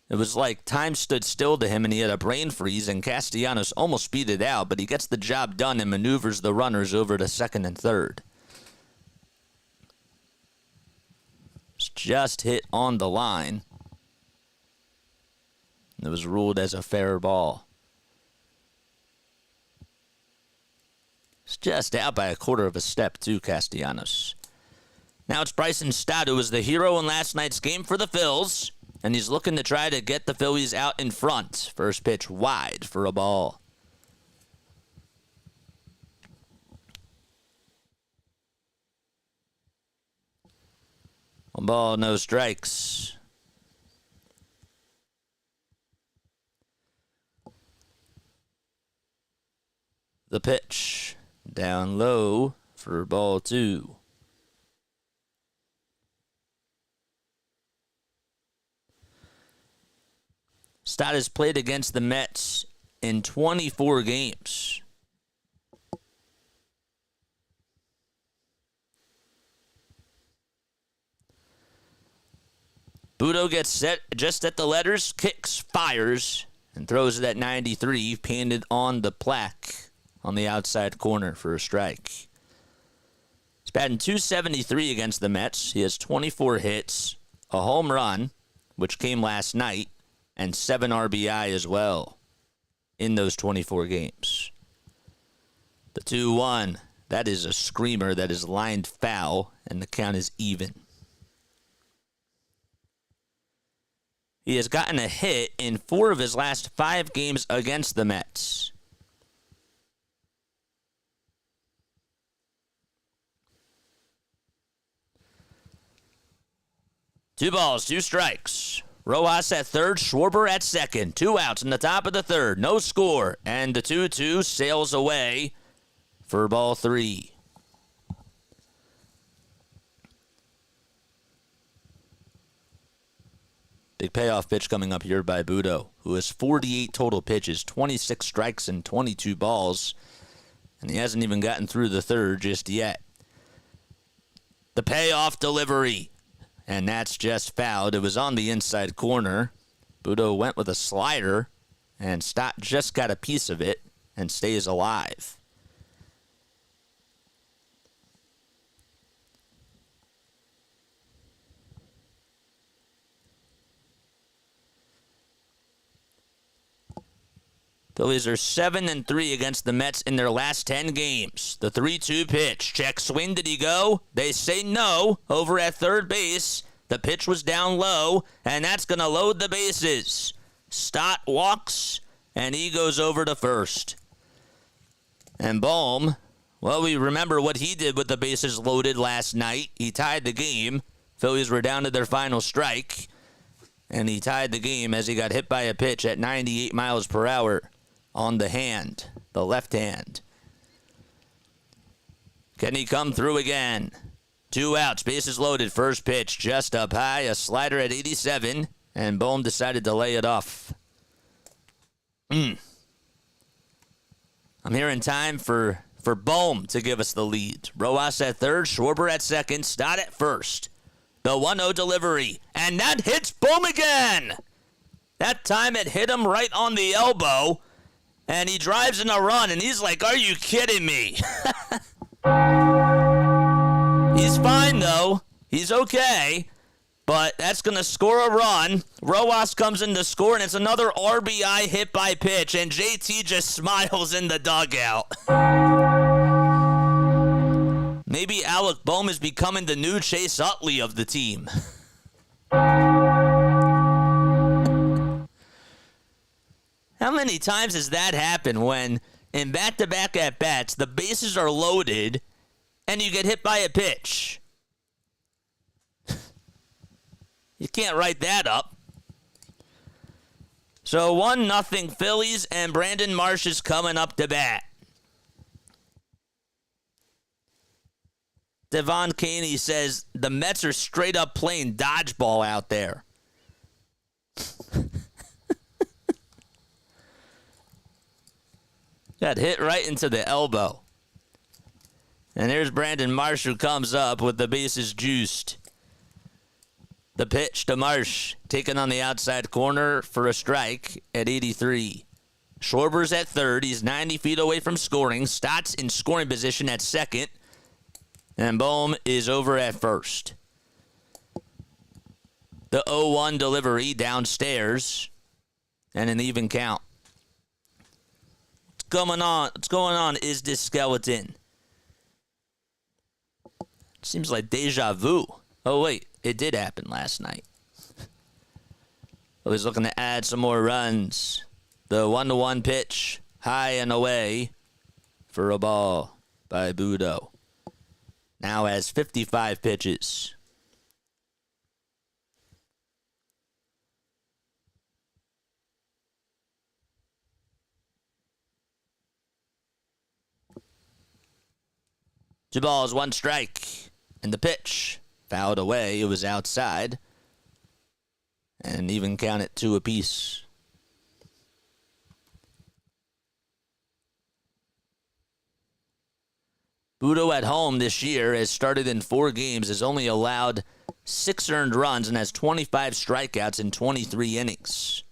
[SPEAKER 1] it was like time stood still to him and he had a brain freeze. And Castellanos almost beat it out. But he gets the job done and maneuvers the runners over to second and third. It's just hit on the line. It was ruled as a fair ball. It's just out by a quarter of a step, too, Castellanos. Now it's Bryson Stott, who was the hero in last night's game for the Phils, and he's looking to try to get the Phillies out in front. First pitch wide for a ball. One ball, no strikes. The pitch down low for ball 2. Stott has played against the Mets in 24 games. Butto gets set just at the letters, kicks, fires, and throws it at 93, painted on the plaque on the outside corner for a strike. He's batting .273 against the Mets. He has 24 hits, a home run, which came last night, and 7 RBI as well in those 24 games. The 2-1, that is a screamer that is lined foul, and the count is even. He has gotten a hit in 4 of his last 5 games against the Mets. Two balls, 2 strikes. Rojas at third, Schwarber at second. 2 outs in the top of the third. No score. And the 2-2 sails away for ball 3. Big payoff pitch coming up here by Butto, who has 48 total pitches, 26 strikes and 22 balls. And he hasn't even gotten through the third just yet. The payoff delivery. And that's just fouled. It was on the inside corner. Butto went with a slider, and Stott just got a piece of it and stays alive. Phillies are 7-3 against the Mets in their last 10 games. The 3-2 pitch. Check swing. Did he go? They say no. Over at third base. The pitch was down low, and that's going to load the bases. Stott walks, and he goes over to first. And Bohm, well, we remember what he did with the bases loaded last night. He tied the game. Phillies were down to their final strike, and he tied the game as he got hit by a pitch at 98 miles per hour on the hand, the left hand. Can he come through again? 2 outs, bases loaded, first pitch, just up high, a slider at 87, and Bohm decided to lay it off. I'm here in time for Bohm to give us the lead. Rojas at third, Schwarber at second, Stott at first. The 1-0 delivery, and that hits Bohm again. That time it hit him right on the elbow, and he drives in a run, and he's like, are you kidding me? He's fine, though. He's okay. But that's going to score a run. Rojas comes in to score, and it's another RBI hit by pitch, and JT just smiles in the dugout. Maybe Alec Bohm is becoming the new Chase Utley of the team. How many times has that happened when in back-to-back at-bats, the bases are loaded, and you get hit by a pitch? You can't write that up. So 1-0 Phillies, and Brandon Marsh is coming up to bat. Devon Caney says the Mets are straight up playing dodgeball out there. Got hit right into the elbow. And there's Brandon Marsh, who comes up with the bases juiced. The pitch to Marsh, taken on the outside corner for a strike at 83. Schwarber's at third. He's 90 feet away from scoring. Stott's in scoring position at second. And Bohm is over at first. The 0-1 delivery downstairs. And an even count. What's going on is this skeleton? Seems like deja vu. Oh, wait. It did happen last night. I was looking to add some more runs. The 1-1 pitch. High and away for a ball by Butto. Now has 55 pitches. Two balls, one strike. And the pitch. Fouled away. It was outside. And even count it 2 apiece. Butto at home this year has started in 4 games, has only allowed 6 earned runs, and has 25 strikeouts in 23 innings.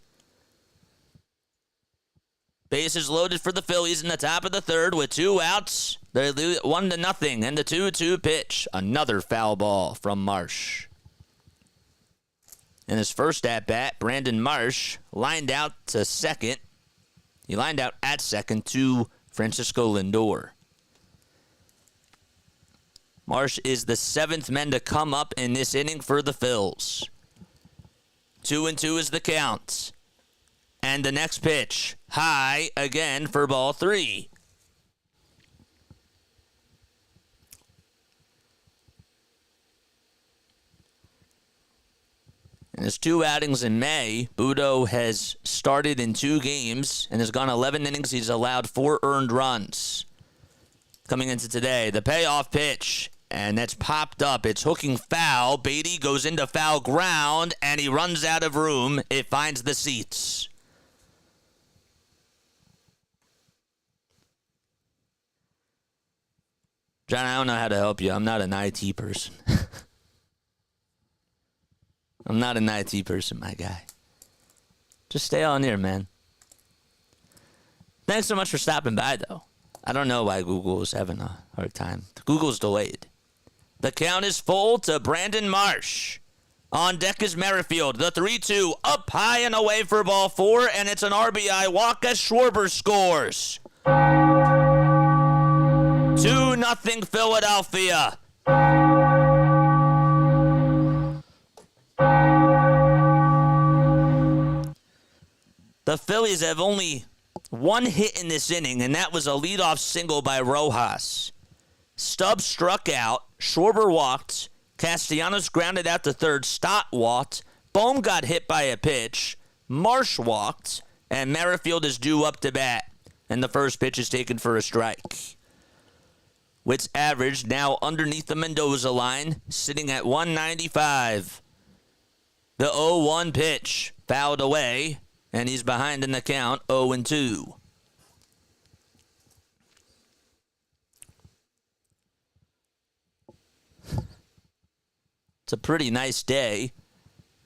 [SPEAKER 1] Bases loaded for the Phillies in the top of the third with 2 outs. They lead 1-0, and the 2-2 pitch. Another foul ball from Marsh. In his first at-bat, Brandon Marsh lined out to second. He lined out at second to Francisco Lindor. Marsh is the 7th man to come up in this inning for the Phils. 2-2 is the count. And the next pitch, high again for ball 3. In his 2 outings in May, Butto has started in 2 games and has gone 11 innings. He's allowed 4 earned runs. Coming into today, the payoff pitch, and that's popped up. It's hooking foul. Beatty goes into foul ground, and he runs out of room. It finds the seats. John, I don't know how to help you. I'm not an IT person. I'm not an IT person, my guy. Just stay on here, man. Thanks so much for stopping by, though. I don't know why Google is having a hard time. Google's delayed. The count is full to Brandon Marsh. On deck is Merrifield. The 3-2 up high and away for ball 4, and it's an RBI walk as Schwarber scores. 2-0 Philadelphia. The Phillies have only one hit in this inning, and that was a leadoff single by Rojas. Stubbs struck out. Schwarber walked. Castellanos grounded out to third. Stott walked. Bohm got hit by a pitch. Marsh walked. And Merrifield is due up to bat. And the first pitch is taken for a strike. Witt's average now underneath the Mendoza line, sitting at 195. The 0-1 pitch fouled away, and he's behind in the count, 0-2. It's a pretty nice day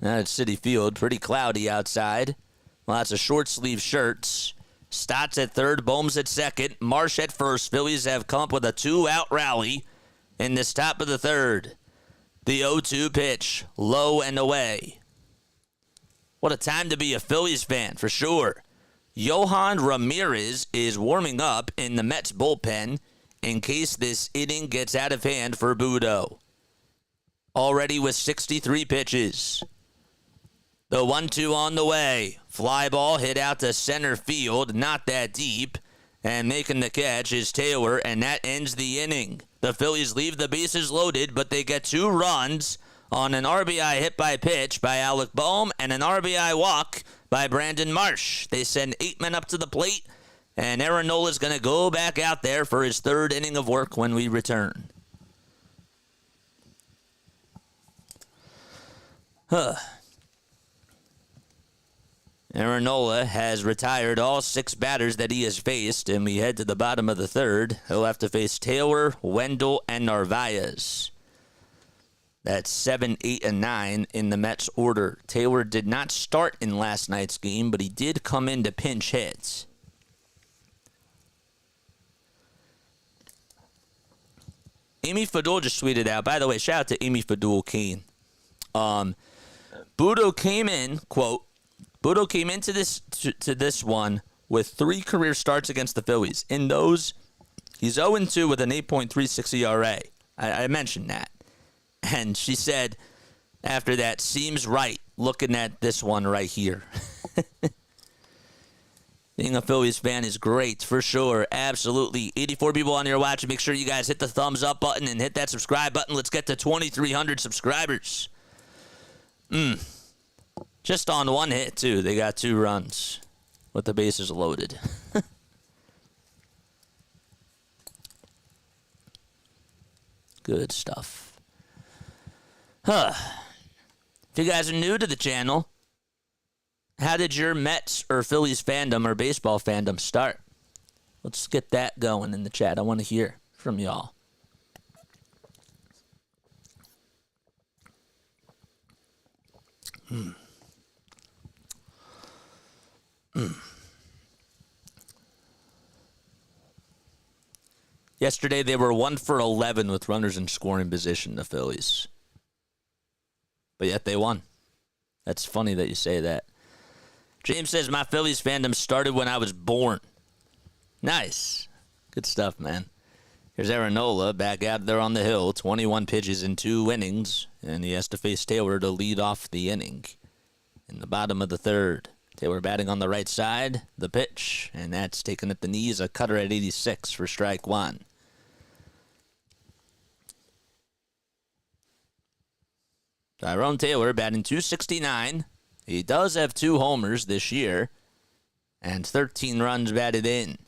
[SPEAKER 1] at Citi Field. Pretty cloudy outside. Lots of short sleeve shirts. Stott's at third, Bohm's at second, Marsh at first. Phillies have come up with a 2-out rally in this top of the third. The 0-2 pitch, low and away. What a time to be a Phillies fan, for sure. Yohan Ramirez is warming up in the Mets bullpen in case this inning gets out of hand for Butto. Already with 63 pitches. The 1-2 on the way. Fly ball hit out to center field, not that deep. And making the catch is Taylor, and that ends the inning. The Phillies leave the bases loaded, but they get 2 runs on an RBI hit by pitch by Alec Bohm and an RBI walk by Brandon Marsh. They send 8 men up to the plate, and Aaron Nola is going to go back out there for his 3rd inning of work when we return. Aaron Nola has retired all 6 batters that he has faced, and we head to the bottom of the 3rd. He'll have to face Taylor, Wendell, and Narvaez. That's 7, 8, and 9 in the Mets order. Taylor did not start in last night's game, but he did come in to pinch hits. Amy Fadul just tweeted out, by the way, shout out to Amy Fadul Kane. Butto came in, quote, Butto came into this one with 3 career starts against the Phillies. In those, he's 0-2 with an 8.36 ERA. I mentioned that. And she said, after that, seems right looking at this one right here. Being a Phillies fan is great, for sure. Absolutely. 84 people on here watching. Make sure you guys hit the thumbs up button and hit that subscribe button. Let's get to 2,300 subscribers. Just on one hit, too. They got 2 runs with the bases loaded. Good stuff. If you guys are new to the channel, how did your Mets or Phillies fandom or baseball fandom start? Let's get that going in the chat. I want to hear from y'all. Yesterday, they were 1 for 11 with runners in scoring position, the Phillies. But yet they won. That's funny that you say that. James says, my Phillies fandom started when I was born. Nice. Good stuff, man. Here's Aaron Nola back out there on the hill. 21 pitches in 2 innings. And he has to face Taylor to lead off the inning in the bottom of the 3rd. Taylor batting on the right side. The pitch. And that's taken at the knees. A cutter at 86 for strike 1. Tyrone Taylor batting .269. He does have 2 homers this year and 13 runs batted in.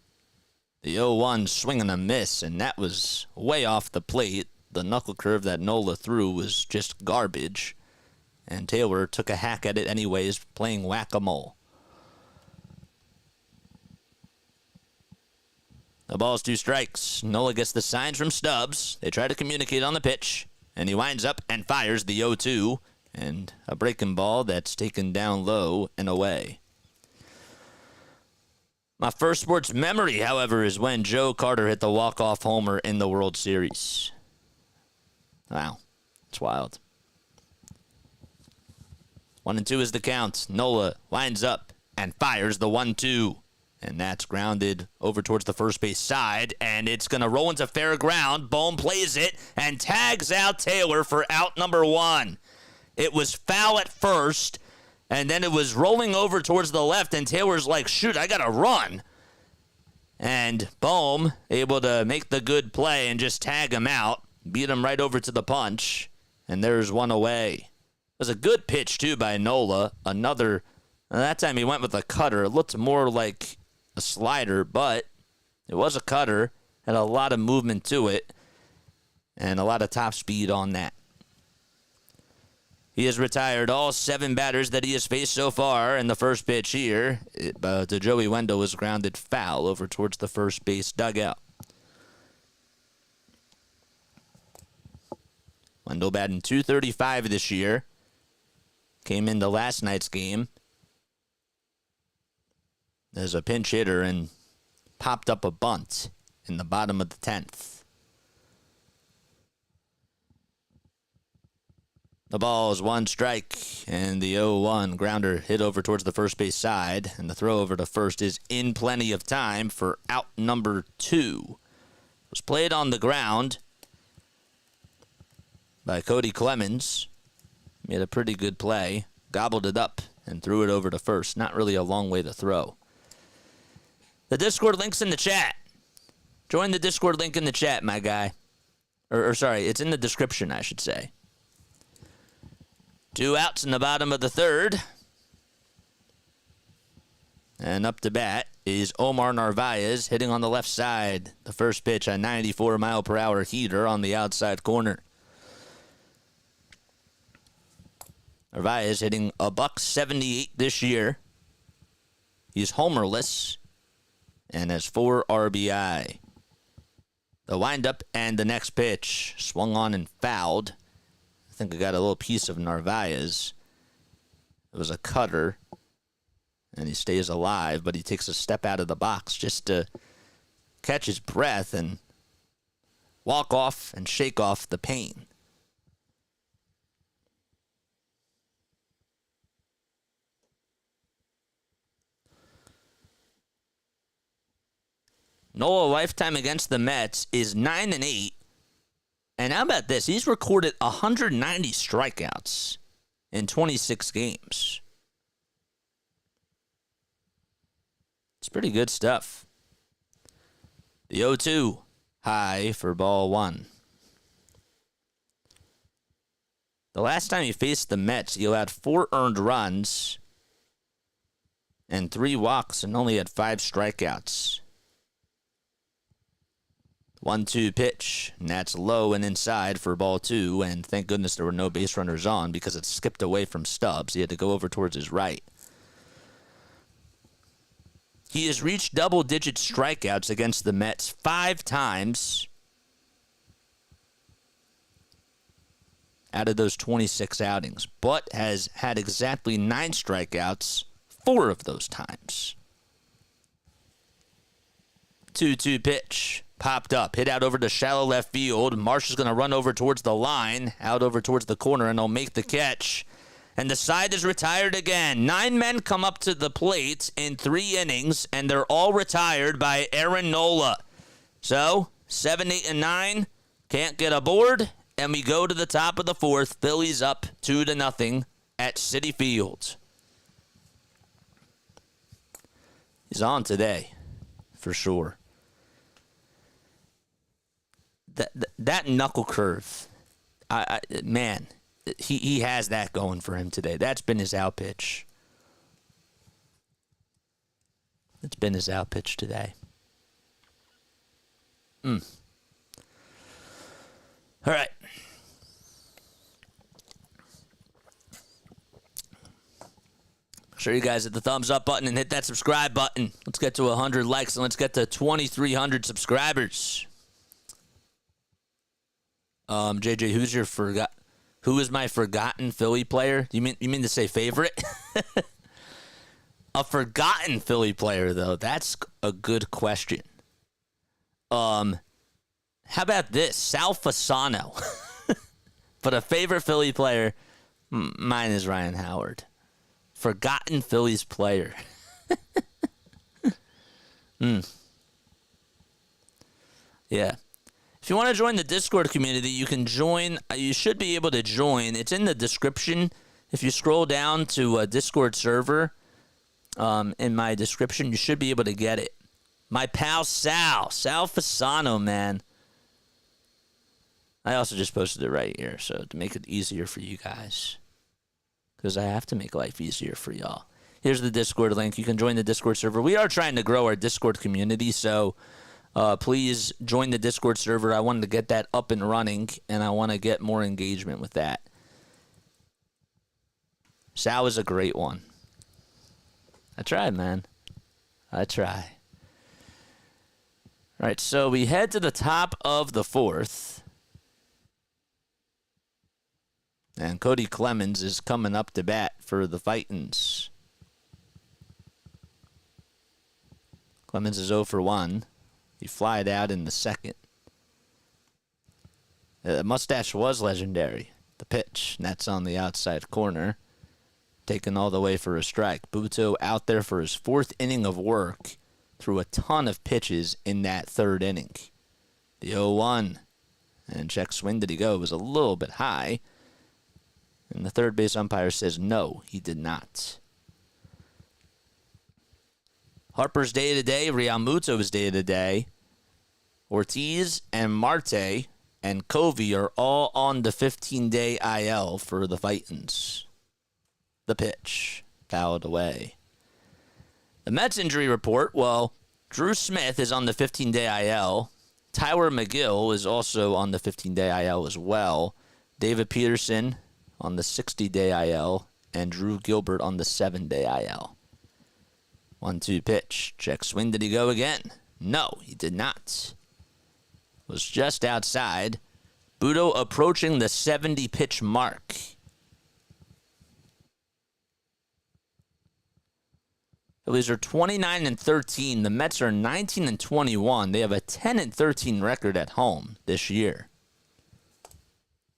[SPEAKER 1] The 0-1 swing and a miss, and that was way off the plate. The knuckle curve that Nola threw was just garbage, and Taylor took a hack at it anyways, playing whack-a-mole. The ball's 2 strikes. Nola gets the signs from Stubbs. They try to communicate on the pitch. And he winds up and fires the 0-2. And a breaking ball that's taken down low and away. My first sports memory, however, is when Joe Carter hit the walk-off homer in the World Series. Wow. It's wild. 1-2 is the count. Nola lines up and fires the 1-2. And that's grounded over towards the first base side. And it's going to roll into fair ground. Bohm plays it and tags out Taylor for out number 1. It was foul at first. And then it was rolling over towards the left. And Taylor's like, shoot, I got to run. And Bohm able to make the good play and just tag him out. Beat him right over to the punch. And there's one away. It was a good pitch, too, by Nola. That time he went with a cutter. It looked more like a slider, but it was a cutter. Had a lot of movement to it. And a lot of top speed on that. He has retired all 7 batters that he has faced so far in the first pitch here. To Joey Wendell was grounded foul over towards the first base dugout. Wendell batting .235 this year. Came into last night's game as a pinch hitter and popped up a bunt in the bottom of the 10th. The ball is 1 strike, and the 0-1 grounder hit over towards the first base side, and the throw over to first is in plenty of time for out number 2. It was played on the ground by Cody Clemens. Made a pretty good play, gobbled it up, and threw it over to first. Not really a long way to throw. The Discord link's in the chat. Join the Discord link in the chat, my guy. Or sorry, it's in the description, I should say. 2 outs in the bottom of the 3rd. And up to bat is Omar Narvaez hitting on the left side. The first pitch, a 94-mile-per-hour heater on the outside corner. Narvaez hitting a $178 this year. He's homerless and has 4 RBI. The windup and the next pitch swung on and fouled. I think I got a little piece of Narvaez. It was a cutter, and he stays alive, but he takes a step out of the box just to catch his breath and walk off and shake off the pain. Nola lifetime against the Mets is 9-8. And how about this? He's recorded 190 strikeouts in 26 games. It's pretty good stuff. The 0-2 high for ball 1. The last time he faced the Mets, he allowed 4 earned runs and 3 walks and only had 5 strikeouts. 1-2 pitch, and that's low and inside for ball 2, and thank goodness there were no base runners on because it skipped away from Stubbs. He had to go over towards his right. He has reached double-digit strikeouts against the Mets 5 times out of those 26 outings, but has had exactly 9 strikeouts 4 of those times. 2-2 pitch. Popped up, hit out over to shallow left field. Marsh is going to run over towards the line, out over towards the corner, and he'll make the catch. And the side is retired again. 9 men come up to the plate in 3 innings, and they're all retired by Aaron Nola. So, 7, 8, and 9 can't get aboard, and we go to the top of the 4th. Phillies up 2-0 at Citi Field. He's on today, for sure. That knuckle curve, man, he has that going for him today. That's been his out pitch. It's been his out pitch today. All right. Sure you guys hit the thumbs up button and hit that subscribe button. Let's get to 100 likes and let's get to 2,300 subscribers. JJ, who is my forgotten Philly player? You mean to say favorite? A forgotten Philly player, though. That's a good question. How about this? Sal Fasano. But a favorite Philly player, mine is Ryan Howard. Forgotten Phillies player. Yeah. If you want to join the Discord community, you can join. You should be able to join. It's in the description. If you scroll down to a Discord server, in my description, you should be able to get it. My pal Sal Fasano, man. I also just posted it right here, so to make it easier for you guys, because I have to make life easier for y'all. Here's the Discord link. You can join the Discord server. We are trying to grow our Discord community, so please join the Discord server. I wanted to get that up and running, and I want to get more engagement with that. Sal is a great one. I tried, man. I try. All right, so we head to the top of the fourth. And Cody Clemens is coming up to bat for the Fightins. Clemens is 0 for 1. He flied out in the second. The mustache was legendary. The pitch, and that's on the outside corner. Taken all the way for a strike. Butto out there for his fourth inning of work. Threw a ton of pitches in that third inning. The 0-1. And check swing, did he go? It was a little bit high. And the third base umpire says no, he did not. Harper's day to day, realmuto's day to day. Ortiz and Marte and Covey are all on the 15-day IL for the Fightins. The pitch, fouled away. The Mets injury report, well, Drew Smith is on the 15-day IL. Tyler McGill is also on the 15-day IL as well. David Peterson on the 60-day IL, and Drew Gilbert on the 7-day IL. 1-2 pitch. Check swing. Did he go again? No, he did not. Was just outside. Butto approaching the 70-pitch mark. Phillies are 29-13. The Mets are 19-21. They have a 10-13 record at home this year.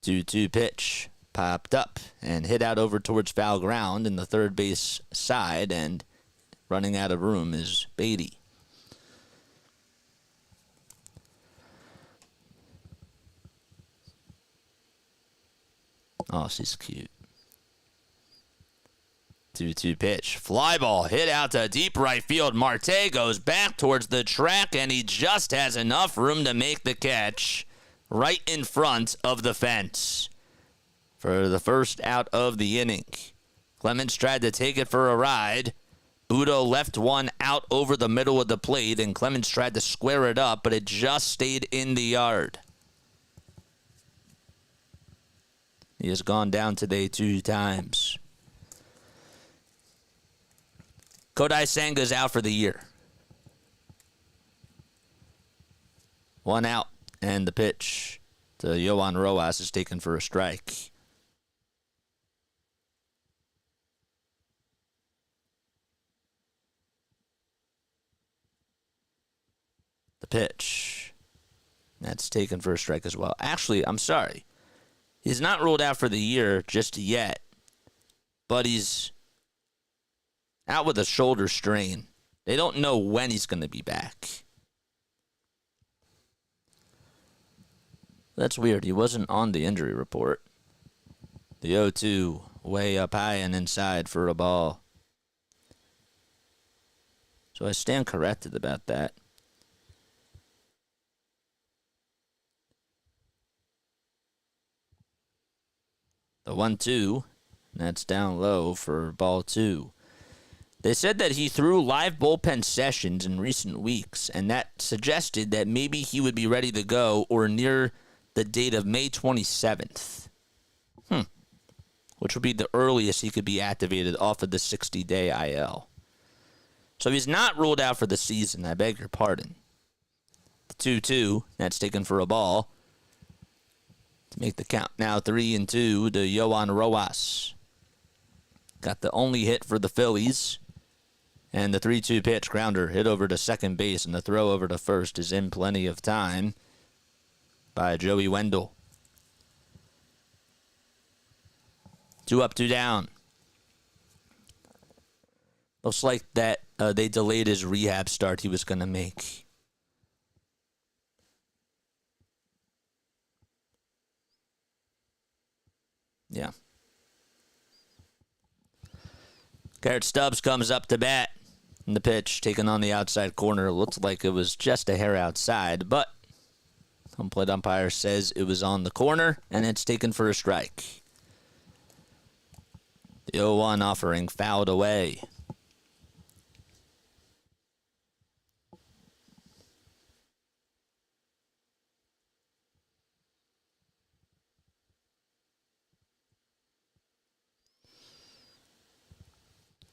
[SPEAKER 1] 2-2 pitch. Popped up and hit out over towards foul ground in the third base side, and running out of room is Beatty. Oh, she's cute. 2-2 pitch. Fly ball hit out to deep right field. Marte goes back towards the track, and he just has enough room to make the catch right in front of the fence. For the first out of the inning. Clemens tried to take it for a ride. Butto left one out over the middle of the plate, and Clemens tried to square it up, but it just stayed in the yard. He has gone down today 2 times. Kodai Senga's out for the year. 1 out, and the pitch to Yohan Rojas is taken for a strike. The pitch. That's taken for a strike as well. Actually, I'm sorry. He's not ruled out for the year just yet, but he's out with a shoulder strain. They don't know when he's going to be back. That's weird. He wasn't on the injury report. The 0-2 way up high and inside for a ball. So I stand corrected about that. The 1-2, that's down low for ball 2. They said that he threw live bullpen sessions in recent weeks, and that suggested that maybe he would be ready to go or near the date of May 27th. Which would be the earliest he could be activated off of the 60-day IL. So he's not ruled out for the season, I beg your pardon. The 2-2, that's taken for a ball. To make the count now 3-2 to Yohan Rojas. Got the only hit for the Phillies. And the 3-2 pitch, grounder, hit over to second base, and the throw over to first is in plenty of time by Joey Wendell. 2 up, 2 down. Looks like that they delayed his rehab start he was going to make. Yeah. Garrett Stubbs comes up to bat in the pitch, taking on the outside corner. Looks like it was just a hair outside, but home plate umpire says it was on the corner, and it's taken for a strike. The 0-1 offering fouled away.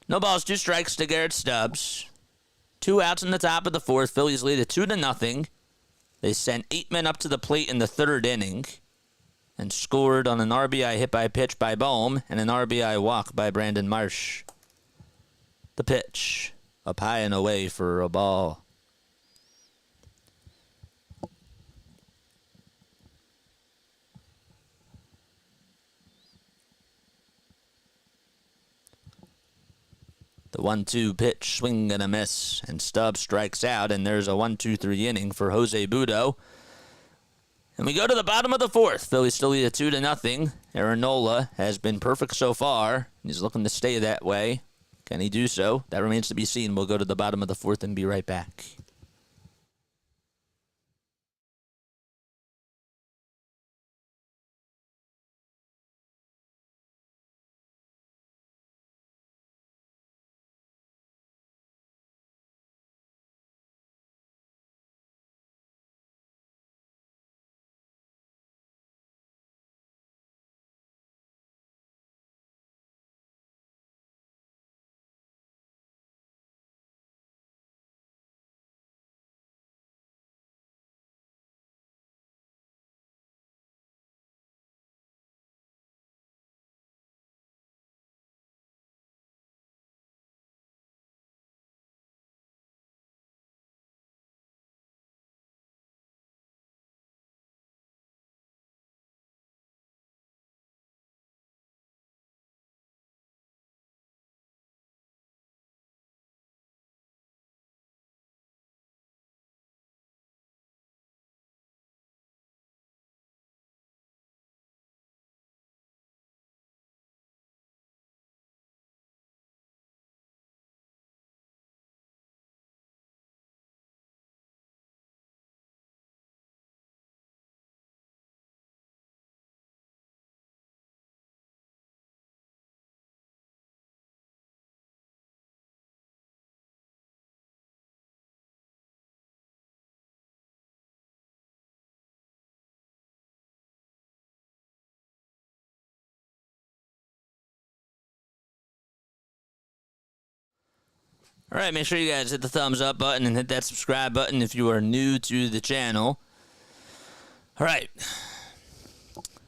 [SPEAKER 1] No balls, 2 strikes to Garrett Stubbs. 2 outs in the top of the 4th. Phillies lead it 2-0. They sent 8 men up to the plate in the 3rd inning and scored on an RBI hit by pitch by Bohm and an RBI walk by Brandon Marsh. The pitch, up high and away for a ball. The 1-2 pitch, swing and a miss, and Stubbs strikes out, and there's a 1-2-3 inning for Jose Butto. And we go to the bottom of the 4th. Phillies still lead it 2-0. Aaron Nola has been perfect so far. He's looking to stay that way. Can he do so? That remains to be seen. We'll go to the bottom of the 4th and be right back. All right, make sure you guys hit the thumbs up button and hit that subscribe button if you are new to the channel. All right.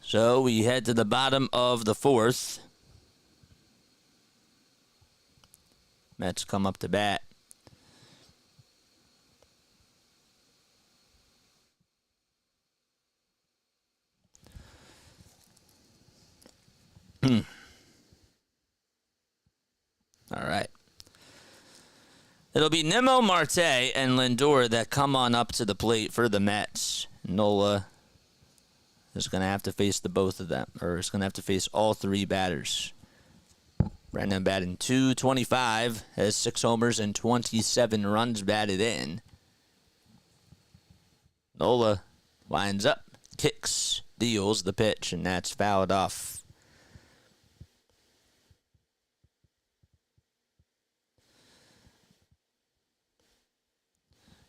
[SPEAKER 1] So we head to the bottom of the 4th. Mets come up to bat. All right. It'll be Nimmo, Marte, and Lindor that come on up to the plate for the Mets. Nola is going to have to face the both of them, or is going to have to face all 3 batters. Brandon batting .225, has 6 homers and 27 runs batted in. Nola lines up, kicks, deals the pitch, and that's fouled off.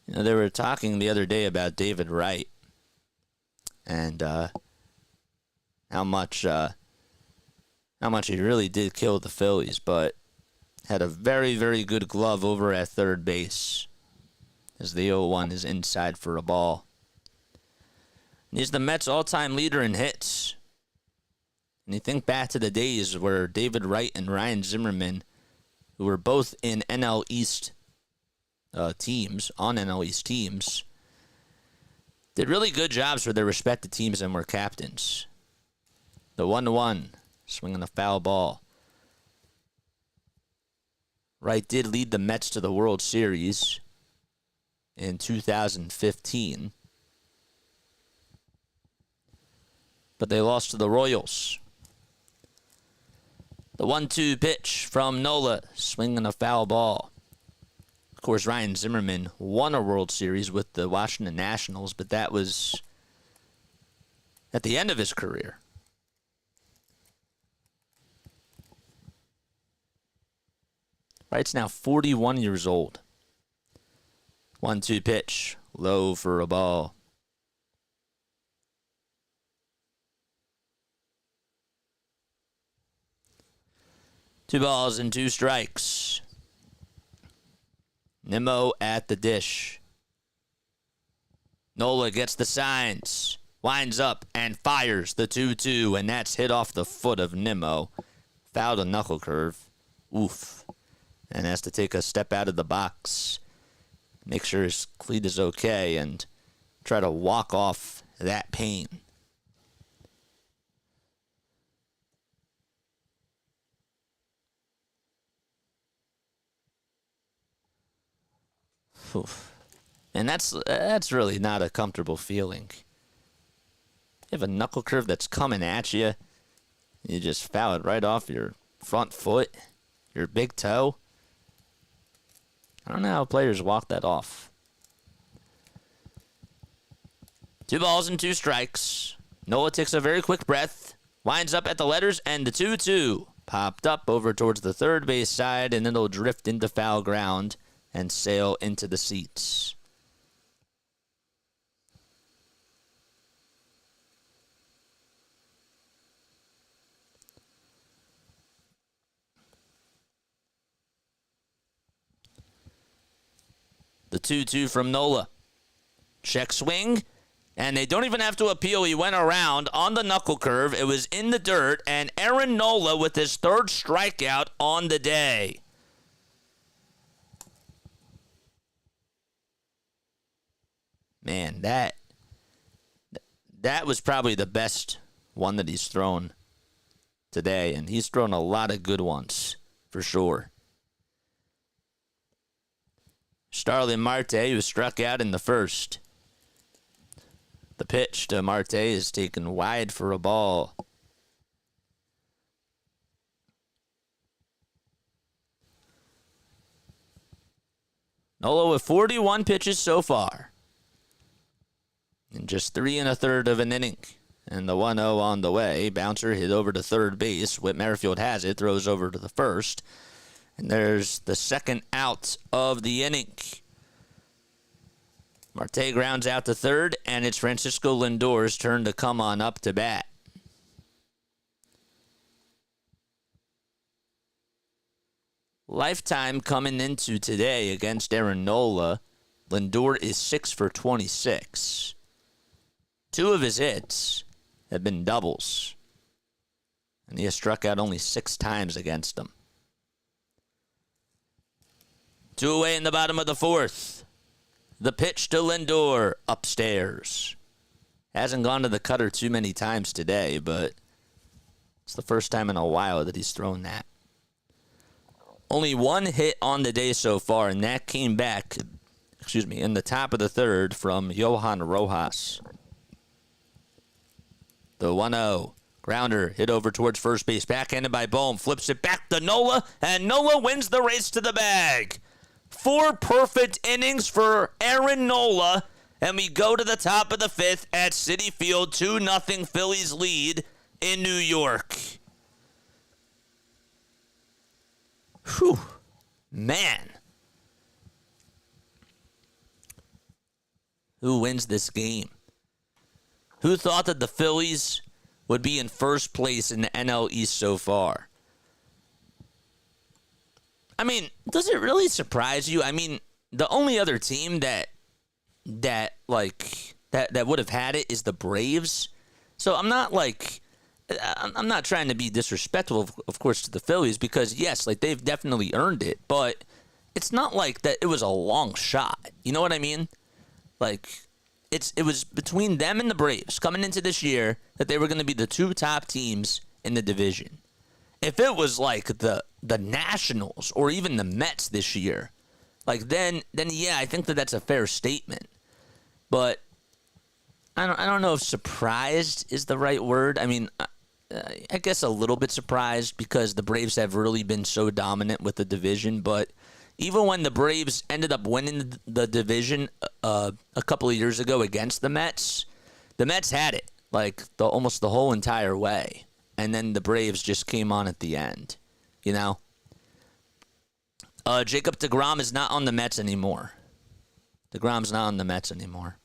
[SPEAKER 1] You know, they were talking the other day about David Wright and how much he really did kill the Phillies, but had a very, very good glove over at third base as the 0-1 is inside for a ball. And he's the Mets' all-time leader in hits. And you think back to the days where David Wright and Ryan Zimmerman, who were both in NL East teams, on NL East teams, did really good jobs for their respective teams and were captains. The 1-1, swinging a foul ball. Wright did lead the Mets to the World Series in 2015. But they lost to the Royals. The 1-2 pitch from Nola, swinging a foul ball. Of course, Ryan Zimmerman won a World Series with the Washington Nationals, but that was at the end of his career. Wright's now 41 years old. 1-2 pitch, low for a ball. Two balls and two strikes. Nimmo at the dish. Nola gets the signs, winds up and fires the 2-2, and that's hit off the foot of Nimmo. Fouled a knuckle curve. Oof. And has to take a step out of the box, make sure his cleat is okay, and try to walk off that pain. Oof. And that's really not a comfortable feeling. You have a knuckle curve that's coming at you. You just foul it right off your front foot, your big toe. I don't know how players walk that off. 2 balls and 2 strikes. Nola takes a very quick breath, winds up at the letters, and the 2-2 popped up over towards the third base side, and then it'll drift into foul ground and sail into the seats. The 2-2 from Nola. Check swing, and they don't even have to appeal. He went around on the knuckle curve. It was in the dirt, and Aaron Nola with his 3rd strikeout on the day. Man, that was probably the best one that he's thrown today, and he's thrown a lot of good ones, for sure. Starlin Marte, who struck out in the first. The pitch to Marte is taken wide for a ball. Nola with 41 pitches so far. In just 3 1/3 of an inning. And the 1-0 on the way. Bouncer hit over to third base. Whit Merrifield has it. Throws over to the first. And there's the second out of the inning. Marte grounds out to third, and it's Francisco Lindor's turn to come on up to bat. Lifetime coming into today against Aaron Nola. Lindor is 6 for 26. 2 of his hits have been doubles. And he has struck out only 6 times against them. 2 away in the bottom of the 4th. The pitch to Lindor upstairs. Hasn't gone to the cutter too many times today, but it's the first time in a while that he's thrown that. Only 1 hit on the day so far, and that came back, in the top of the 3rd from Johan Rojas. The 1-0. Grounder hit over towards first base. Backhanded by Bohm. Flips it back to Nola, and Nola wins the race to the bag. 4 perfect innings for Aaron Nola, and we go to the top of the 5th at Citi Field. 2-0 Phillies lead in New York. Whew. Man. Who wins this game? Who thought that the Phillies would be in first place in the NL East so far? I mean, does it really surprise you? I mean, the only other team that would have had it is the Braves. So I'm not trying to be disrespectful, of course, to the Phillies, because yes, they've definitely earned it, but it's not like that it was a long shot. You know what I mean? It was between them and the Braves coming into this year that they were going to be the 2 top teams in the division. If it was like the the Nationals or even the Mets this year, like then yeah, I think that's a fair statement. But I don't know if surprised is the right word. I mean, I guess a little bit surprised because the Braves have really been so dominant with the division. But even when the Braves ended up winning the division a couple of years ago against the Mets had it like almost the whole entire way. And then the Braves just came on at the end, you know? Jacob deGrom is not on the Mets anymore. deGrom's not on the Mets anymore.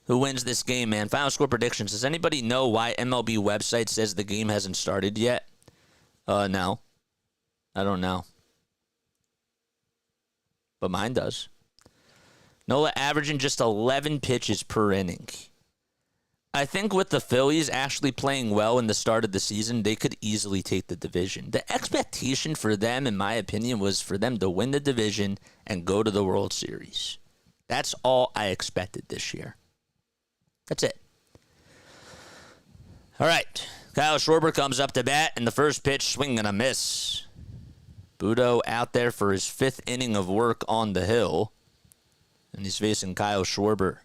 [SPEAKER 1] Who wins this game, man? Final score predictions. Does anybody know why MLB website says the game hasn't started yet? No. I don't know. But mine does. Nola averaging just 11 pitches per inning. I think with the Phillies actually playing well in the start of the season, they could easily take the division. The expectation for them, in my opinion, was for them to win the division and go to the World Series. That's all I expected this year. That's it. All right. Kyle Schwarber comes up to bat, and the first pitch, swing and a miss. Butto out there for his 5th inning of work on the hill, and he's facing Kyle Schwarber.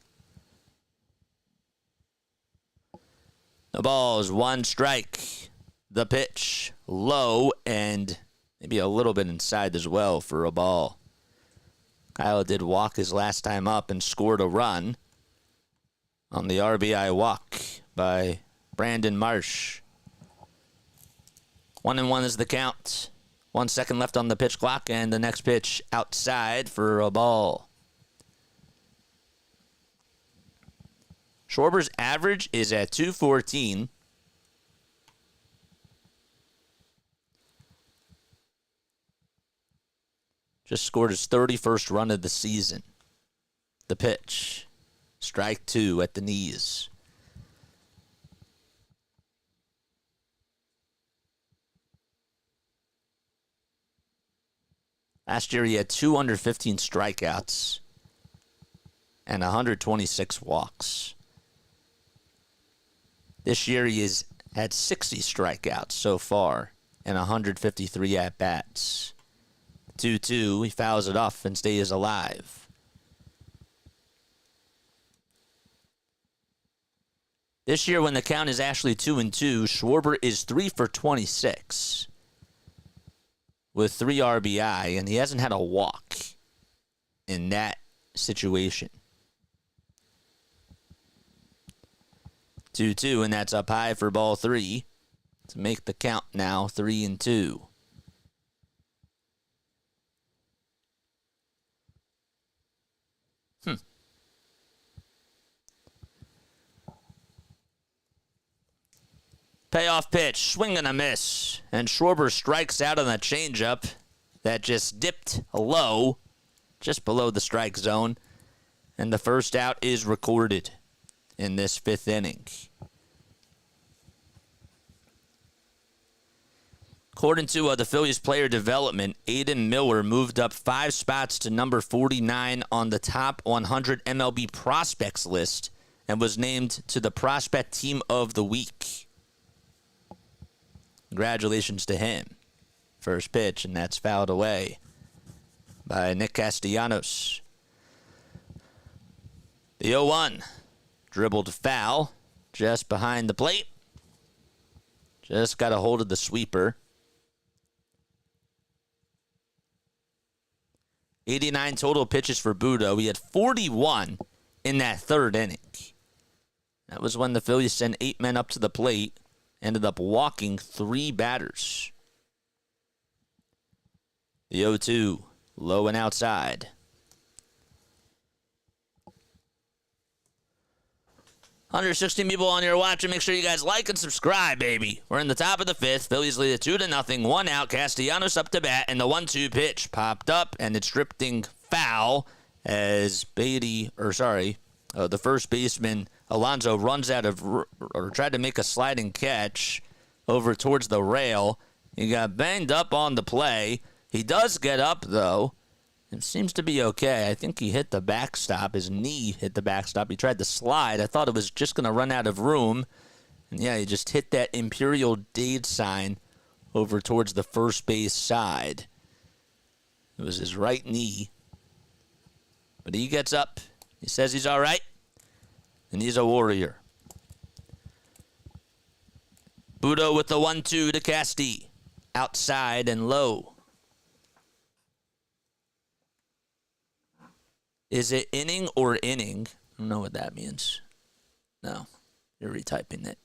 [SPEAKER 1] The ball is 1 strike. The pitch, low, and maybe a little bit inside as well for a ball. Kyle did walk his last time up and scored a run on the RBI walk by Brandon Marsh. 1-1 is the count. 1 second left on the pitch clock, and the next pitch outside for a ball. Schwarber's average is at 214. Just scored his 31st run of the season. The pitch. Strike 2 at the knees. Last year he had 215 strikeouts and 126 walks. This year he has had 60 strikeouts so far and 153 at-bats. 2-2, he fouls it off and stays alive. This year when the count is actually 2-2, Schwarber is 3 for 26 with 3 RBI, and he hasn't had a walk in that situation. 2-2, and that's up high for ball 3 to make the count now 3-2. Payoff pitch, swing and a miss, and Schwarber strikes out on a changeup that just dipped low, just below the strike zone, and the first out is recorded in this 5th inning. According to the Phillies player development, Aiden Miller moved up 5 spots to number 49 on the top 100 MLB prospects list and was named to the Prospect Team of the Week. Congratulations to him. First pitch, and that's fouled away by Nick Castellanos. The 0-1. Dribbled foul just behind the plate. Just got a hold of the sweeper. 89 total pitches for Butto. He had 41 in that 3rd inning. That was when the Phillies sent 8 men up to the plate. Ended up walking 3 batters. The 0-2, low and outside. 116 people on here watching. Make sure you guys like and subscribe, baby. We're in the top of the 5th. Phillies lead it 2-0. 1 out. Castellanos up to bat, and the 1-2 pitch popped up, and it's drifting foul as the first baseman Alonso runs out of, or tried to make a sliding catch over towards the rail. He got banged up on the play. He does get up, though. It seems to be okay. I think he hit the backstop. His knee hit the backstop. He tried to slide. I thought it was just going to run out of room. And, yeah, he just hit that Imperial Dade sign over towards the first base side. It was his right knee. But he gets up. He says he's all right. And he's a warrior. Butto with the 1-2 to Casti. Outside and low. Is it inning or inning? I don't know what that means. No, you're retyping it.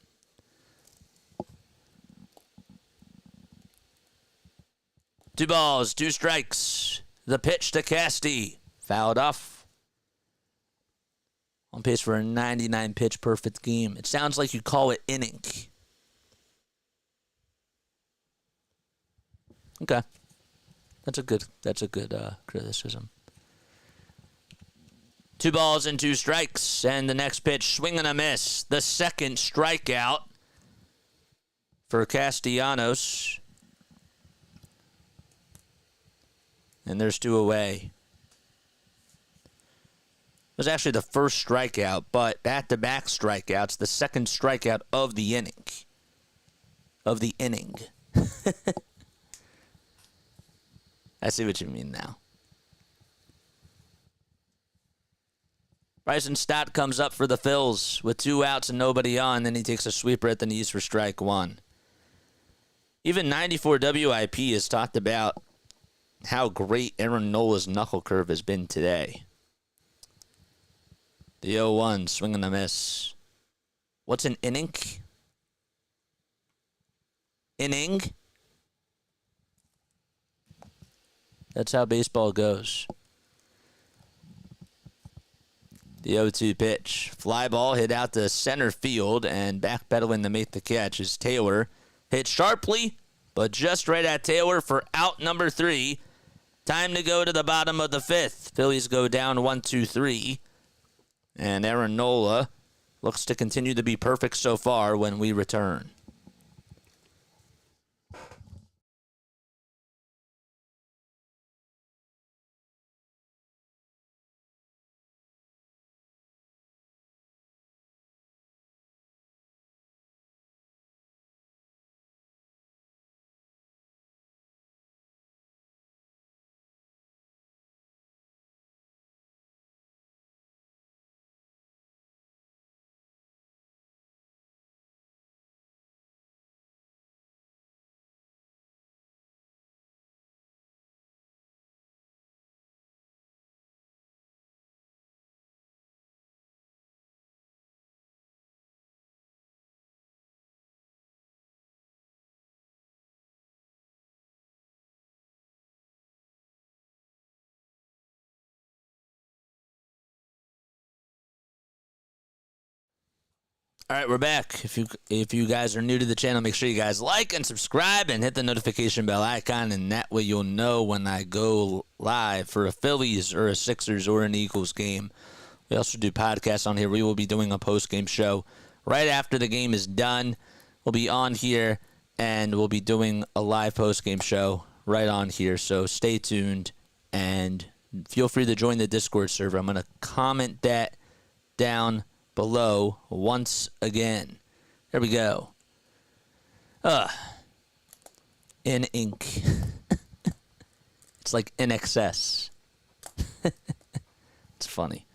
[SPEAKER 1] Two balls, two strikes. The pitch to Casti. Fouled off. On pace for a 99 pitch perfect game. It sounds like you call it inning. Okay. That's a good criticism. 2 balls and 2 strikes. And the next pitch, swing and a miss. The second strikeout for Castellanos. And there's 2 away. It was actually the first strikeout, but back-to-back strikeouts, the second strikeout of the inning. I see what you mean now. Bryson Stott comes up for the Phils with 2 outs and nobody on. Then he takes a sweeper at the knees for strike 1. Even 94 WIP has talked about how great Aaron Nola's knuckle curve has been today. The 0-1, swing and a miss. What's an inning? Inning? That's how baseball goes. The 0-2 pitch. Fly ball hit out to center field, and backpedaling to make the catch is Taylor. Hit sharply, but just right at Taylor for out number 3. Time to go to the bottom of the 5th. Phillies go down 1-2-3. And Aaron Nola looks to continue to be perfect so far when we return. All right, we're back. If you guys are new to the channel, make sure you guys like and subscribe and hit the notification bell icon, and that way you'll know when I go live for a Phillies or a Sixers or an Eagles game. We also do podcasts on here. We will be doing a post-game show right after the game is done. We'll be on here, and we'll be doing a live post-game show right on here. So stay tuned, and feel free to join the Discord server. I'm going to comment that down below once again. There we go. In ink. It's like in excess. It's funny.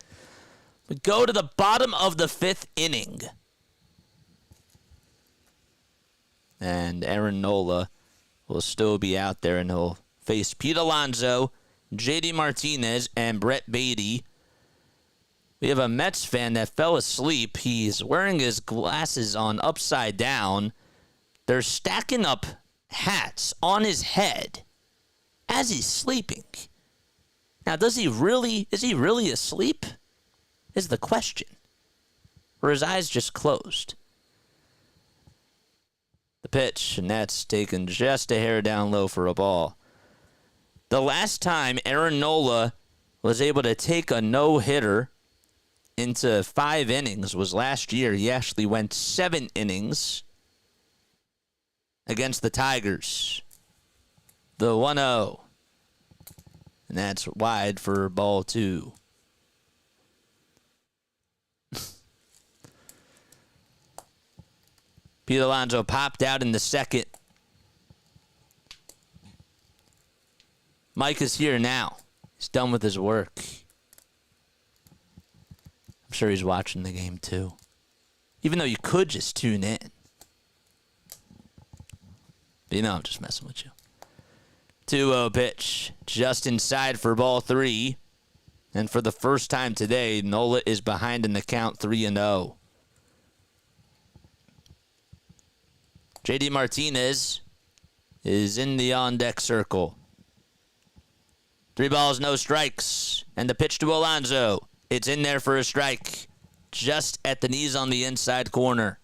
[SPEAKER 1] We go to the bottom of the 5th inning. And Aaron Nola will still be out there, and he'll face Pete Alonso, JD Martinez, and Brett Beatty. We have a Mets fan that fell asleep. He's wearing his glasses on upside down. They're stacking up hats on his head as he's sleeping. Now, is he really asleep? Is the question. Or his eyes just closed? The pitch, and that's taken just a hair down low for a ball. The last time Aaron Nola was able to take a no-hitter into 5 innings was last year. He actually went 7 innings against the Tigers. The 1-0. And that's wide for ball 2. Pete Alonso popped out in the second. Mike is here now. He's done with his work. I'm sure he's watching the game too. Even though you could just tune in. But I'm just messing with you. 2-0 pitch. Just inside for ball 3. And for the first time today, Nola is behind in the count 3-0. JD Martinez is in the on-deck circle. 3 balls, no strikes. And the pitch to Alonso. It's in there for a strike. Just at the knees on the inside corner.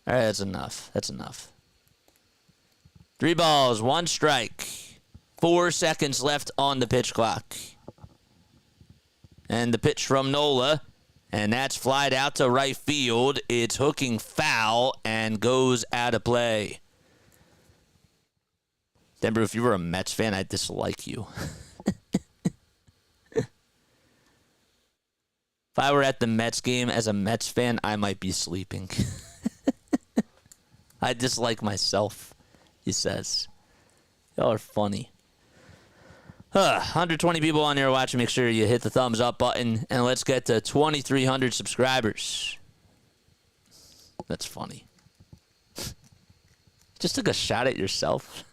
[SPEAKER 1] All right, that's enough. That's enough. 3 balls, 1 strike. 4 seconds left on the pitch clock. And the pitch from Nola. And that's flied out to right field. It's hooking foul and goes out of play. Denver, if you were a Mets fan, I'd dislike you. If I were at the Mets game as a Mets fan, I might be sleeping. I dislike myself, he says. Y'all are funny. 120 people on here watching. Make sure you hit the thumbs up button. And let's get to 2,300 subscribers. That's funny. Just took a shot at yourself.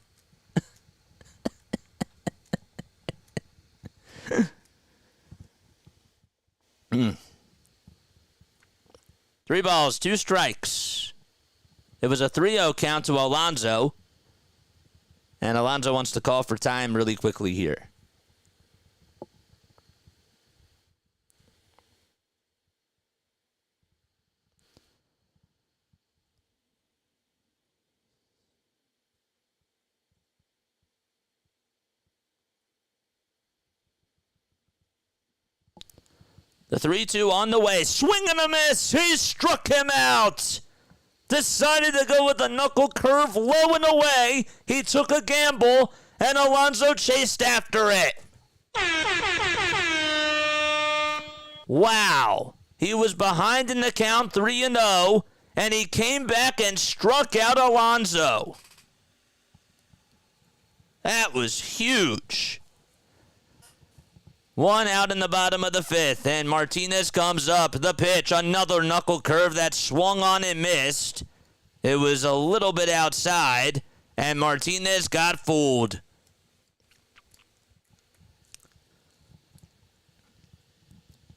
[SPEAKER 1] Three balls, 2 strikes. It was a 3-0 count to Alonso. And Alonso wants to call for time really quickly here. The 3-2 on the way. Swing and a miss. He struck him out. Decided to go with a knuckle curve low and away. He took a gamble, and Alonso chased after it. Wow. He was behind in the count 3-0, and he came back and struck out Alonso. That was huge. 1 out in the bottom of the 5th, and Martinez comes up. The pitch, another knuckle curve that swung on and missed. It was a little bit outside, and Martinez got fooled.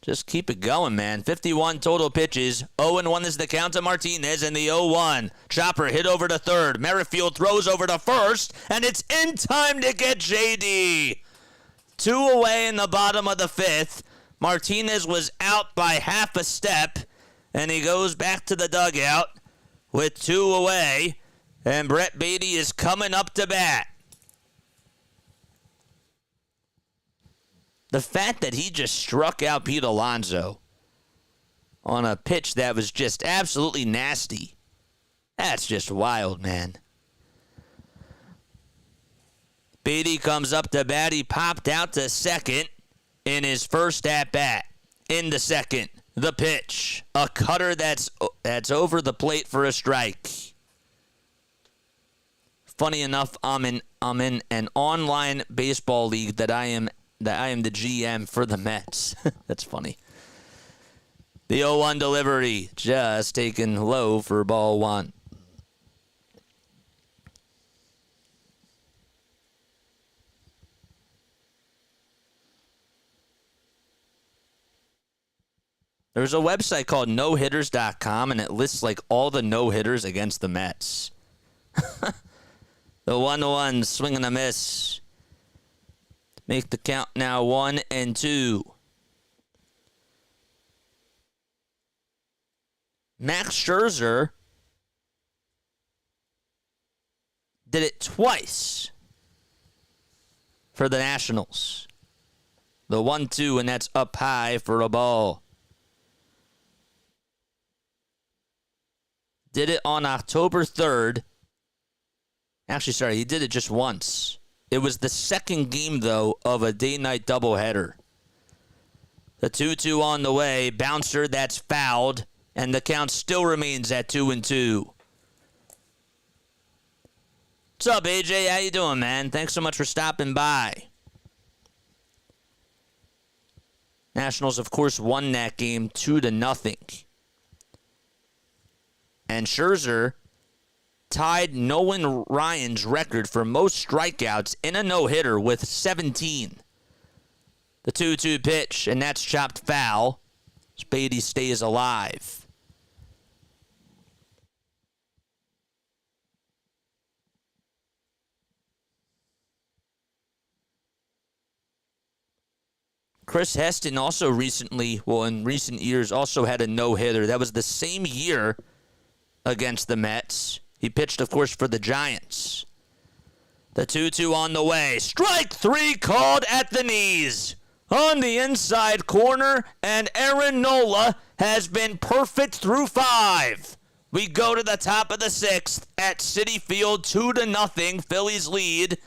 [SPEAKER 1] Just keep it going, man. 51 total pitches. 0-1 is the count to Martinez, and the 0-1. Chopper hit over to third. Merrifield throws over to first, and it's in time to get JD. 2 away in the bottom of the 5th. Martinez was out by half a step, and he goes back to the dugout with 2 away, and Brett Beatty is coming up to bat. The fact that he just struck out Pete Alonso on a pitch that was just absolutely nasty, that's just wild, man. Beatty comes up to bat. He popped out to second in his first at-bat. In the second, the pitch. A cutter that's over the plate for a strike. Funny enough, I'm in an online baseball league that I am the GM for the Mets. That's funny. The 0-1 delivery just taken low for ball 1. There's a website called nohitters.com, and it lists like all the no-hitters against the Mets. The 1-1 swing and a miss. Make the count now 1-2. Max Scherzer did it twice for the Nationals. The 1-2, and that's up high for a ball. Did it on October 3rd. Actually, sorry, he did it just once. It was the second game, though, of a day-night doubleheader. The 2-2 on the way. Bouncer that's fouled, and the count still remains at 2-2. What's up, AJ? How you doing, man? Thanks so much for stopping by. Nationals, of course, won that game 2-0. And Scherzer tied Nolan Ryan's record for most strikeouts in a no-hitter with 17. The 2-2 pitch, and that's chopped foul. Spady stays alive. Chris Heston also in recent years, also had a no-hitter. That was the same year against the Mets. He pitched, of course, for the Giants. The 2-2 on the way. Strike 3 called at the knees. On the inside corner, and Aaron Nola has been perfect through 5. We go to the top of the 6th at Citi Field, 2-0. Phillies lead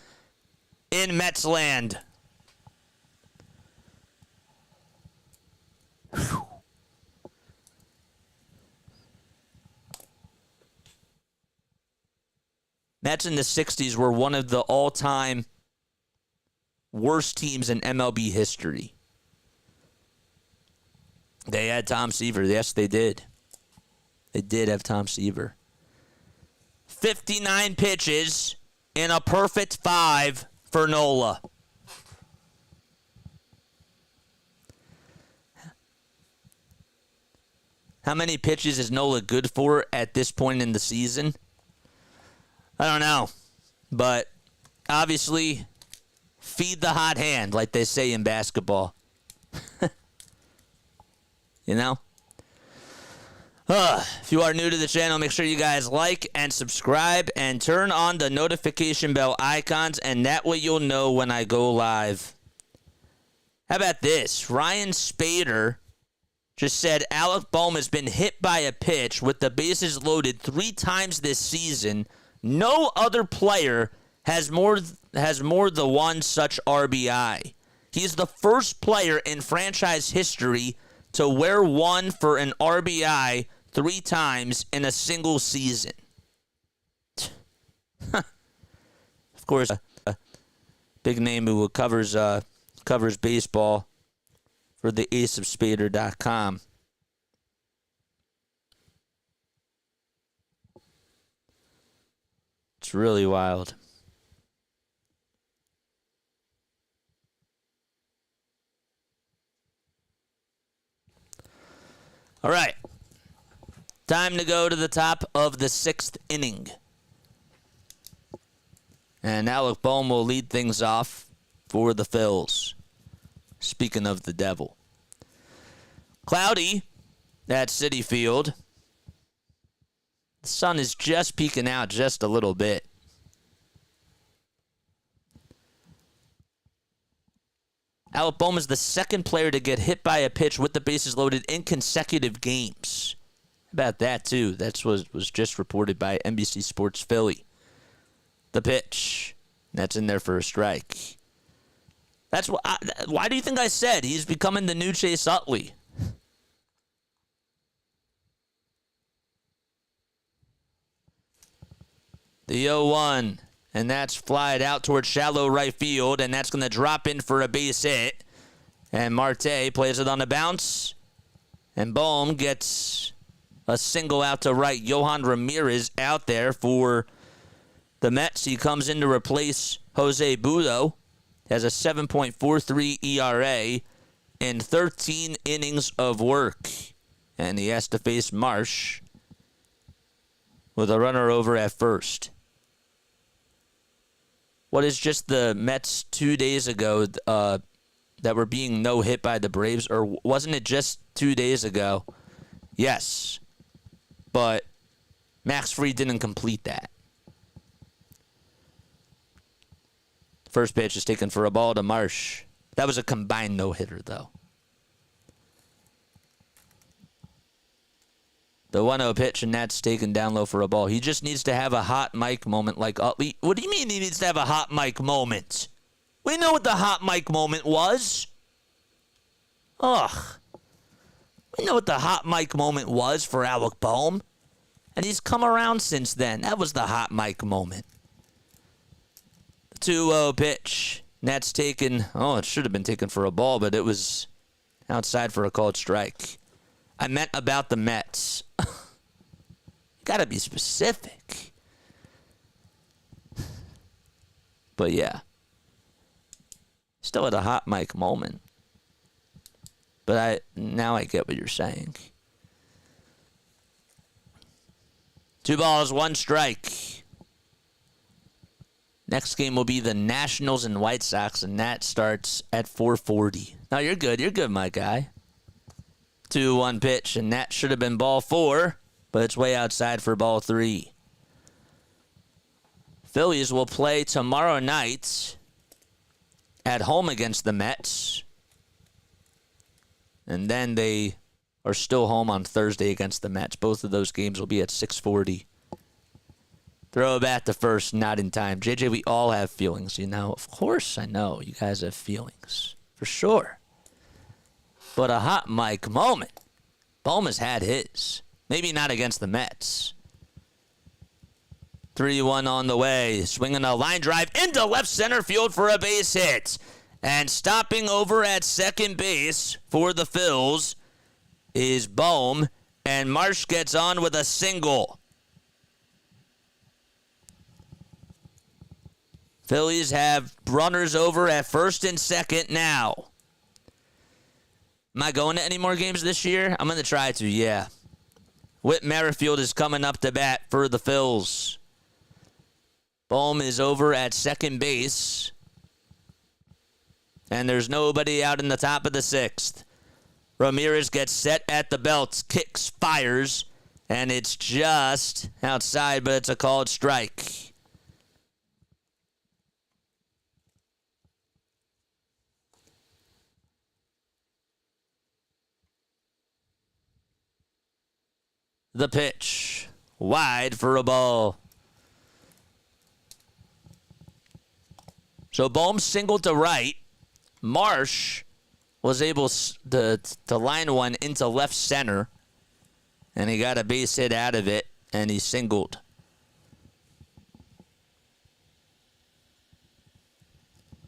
[SPEAKER 1] in Mets land. Whew. Mets in the 60s were one of the all-time worst teams in MLB history. They had Tom Seaver. Yes, they did. They did have Tom Seaver. 59 pitches in a perfect 5 for Nola. How many pitches is Nola good for at this point in the season? I don't know. But obviously, feed the hot hand, like they say in basketball. You know? If you are new to the channel, make sure you guys like and subscribe and turn on the notification bell icons, and that way you'll know when I go live. How about this? Ryan Spader just said Alec Bohm has been hit by a pitch with the bases loaded 3 times this season. No other player has more than one such RBI. He's the first player in franchise history to wear one for an RBI 3 times in a single season. Of course, a big name who covers baseball for the aceofspader.com. It's really wild. All right. Time to go to the top of the 6th inning. And Alec Bohm will lead things off for the Phils. Speaking of the devil. Cloudy at Citi Field. The sun is just peeking out just a little bit. Alec Bohm is the second player to get hit by a pitch with the bases loaded in consecutive games. How about that, too? That was just reported by NBC Sports Philly. The pitch. That's in there for a strike. That's why do you think I said he's becoming the new Chase Utley? The 0-1. And that's flied out towards shallow right field, and that's going to drop in for a base hit. And Marte plays it on the bounce. And Bohm gets a single out to right. Johan Ramirez out there for the Mets. He comes in to replace Jose Butto. Has a 7.43 ERA in 13 innings of work. And he has to face Marsh with a runner over at first. What is just the Mets 2 days ago that were being no-hit by the Braves? Or wasn't it just 2 days ago? Yes. But Max Fried didn't complete that. First pitch is taken for a ball to Marsh. That was a combined no-hitter, though. The 1-0 pitch, and that's taken down low for a ball. He just needs to have a hot mic moment like Utley. What do you mean he needs to have a hot mic moment? We know what the hot mic moment was. Ugh. We know what the hot mic moment was for Alec Bohm. And he's come around since then. That was the hot mic moment. 2-0 pitch. That's taken. Oh, it should have been taken for a ball, but it was outside for a called strike. I meant about the Mets. You gotta be specific. But yeah. Still at a hot mic moment. But now I get what you're saying. 2 balls, 1 strike. Next game will be the Nationals and White Sox, and that starts at 4:40. No, you're good. You're good, my guy. 2-1 pitch, and that should have been ball 4, but it's way outside for ball 3. Phillies will play tomorrow night at home against the Mets, and then they are still home on Thursday against the Mets. Both of those games will be at 6:40. Throw a bat to first, not in time. JJ, we all have feelings, you know. Of course I know you guys have feelings, for sure. But a hot mic moment. Bohm has had his. Maybe not against the Mets. 3-1 on the way. Swinging a line drive into left center field for a base hit. And stopping over at second base for the Phils is Bohm. And Marsh gets on with a single. Phillies have runners over at first and second now. Am I going to any more games this year? I'm going to try to, yeah. Whit Merrifield is coming up to bat for the Phils. Bohm is over at second base. And there's nobody out in the top of the 6th. Ramirez gets set at the belt, kicks, fires, and it's just outside, but it's a called strike. The pitch. Wide for a ball. So Bohm singled to right. Marsh was able to line one into left center. And he got a base hit out of it. And he singled.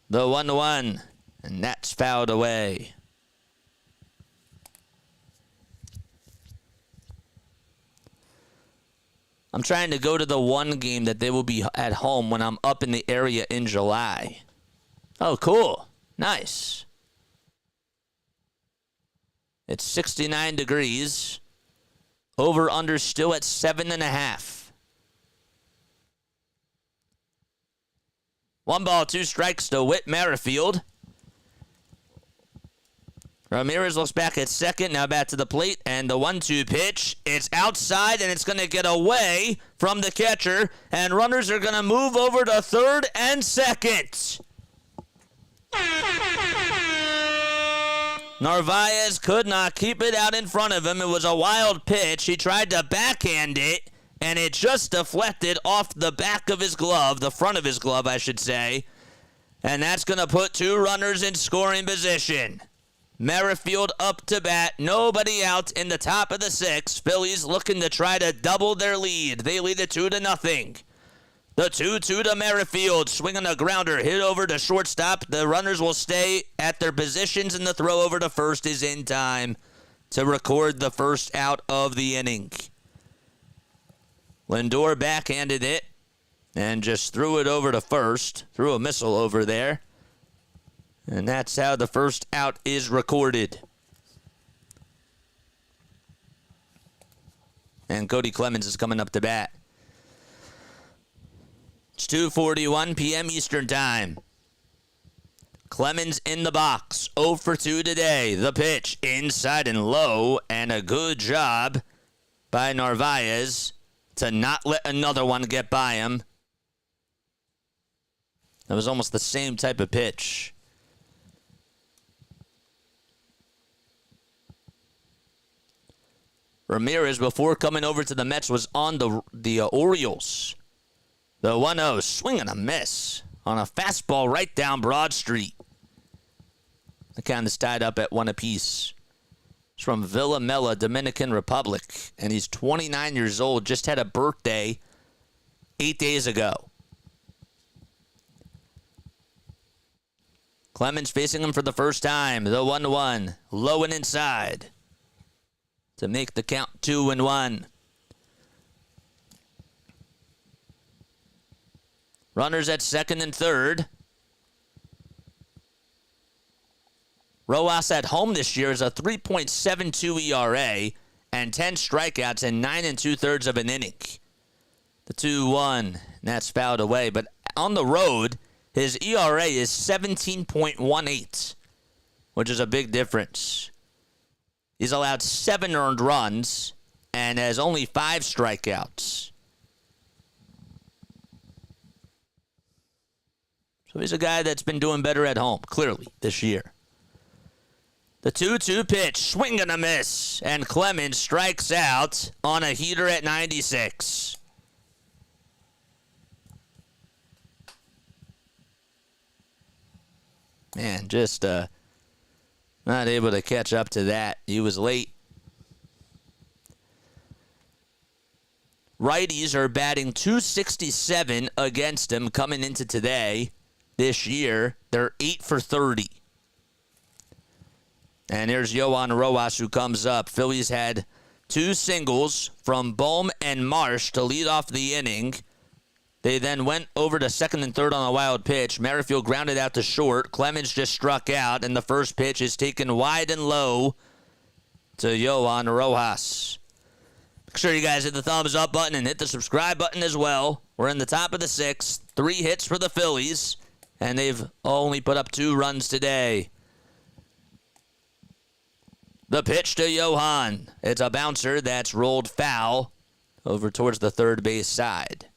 [SPEAKER 1] The 1-1. And that's fouled away. I'm trying to go to the one game that they will be at home when I'm up in the area in July. Oh, cool. Nice. It's 69 degrees. Over under still at 7.5. 1 ball, 2 strikes to Whit Merrifield. Ramirez looks back at second, now back to the plate, and the 1-2 pitch. It's outside, and it's going to get away from the catcher, and runners are going to move over to third and second. Narvaez could not keep it out in front of him. It was a wild pitch. He tried to backhand it, and it just deflected off the back of his glove, the front of his glove, I should say, and that's going to put 2 runners in scoring position. Merrifield up to bat. Nobody out in the top of the 6th. Phillies looking to try to double their lead. They lead it 2-0. The 2-2 to Merrifield. Swinging a grounder. Hit over to shortstop. The runners will stay at their positions, and the throw over to first is in time to record the first out of the inning. Lindor backhanded it and just threw it over to first. Threw a missile over there. And that's how the first out is recorded. And Cody Clemens is coming up to bat. It's 2:41 p.m. Eastern Time. Clemens in the box. 0 for 2 today. The pitch inside and low. And a good job by Narvaez to not let another one get by him. That was almost the same type of pitch. Ramirez, before coming over to the Mets, was on the Orioles. The 1-0, swing and a miss on a fastball right down Broad Street. The count is tied up at 1 apiece. It's from Villamella, Dominican Republic, and he's 29 years old, just had a birthday 8 days ago. Clemens facing him for the first time. The 1-1. Low and inside to make the count 2-1. Runners at second and third. Rojas at home this year is a 3.72 ERA and 10 strikeouts in 9 2/3 of an inning. The 2-1, and that's fouled away. But on the road, his ERA is 17.18, which is a big difference. He's allowed 7 earned runs and has only 5 strikeouts. So he's a guy that's been doing better at home, clearly, this year. The 2-2 pitch, swing and a miss, and Clemens strikes out on a heater at 96. Man, just not able to catch up to that. He was late. Righties are batting .267 against him coming into today. This year, they're 8 for 30. And here's Johan Rojas who comes up. Phillies had 2 singles from Bohm and Marsh to lead off the inning. They then went over to second and third on a wild pitch. Merrifield grounded out to short. Clemens just struck out, and the first pitch is taken wide and low to Johan Rojas. Make sure you guys hit the thumbs up button and hit the subscribe button as well. We're in the top of the 6th. 3 hits for the Phillies, and they've only put up 2 runs today. The pitch to Johan. It's a bouncer that's rolled foul over towards the third base side.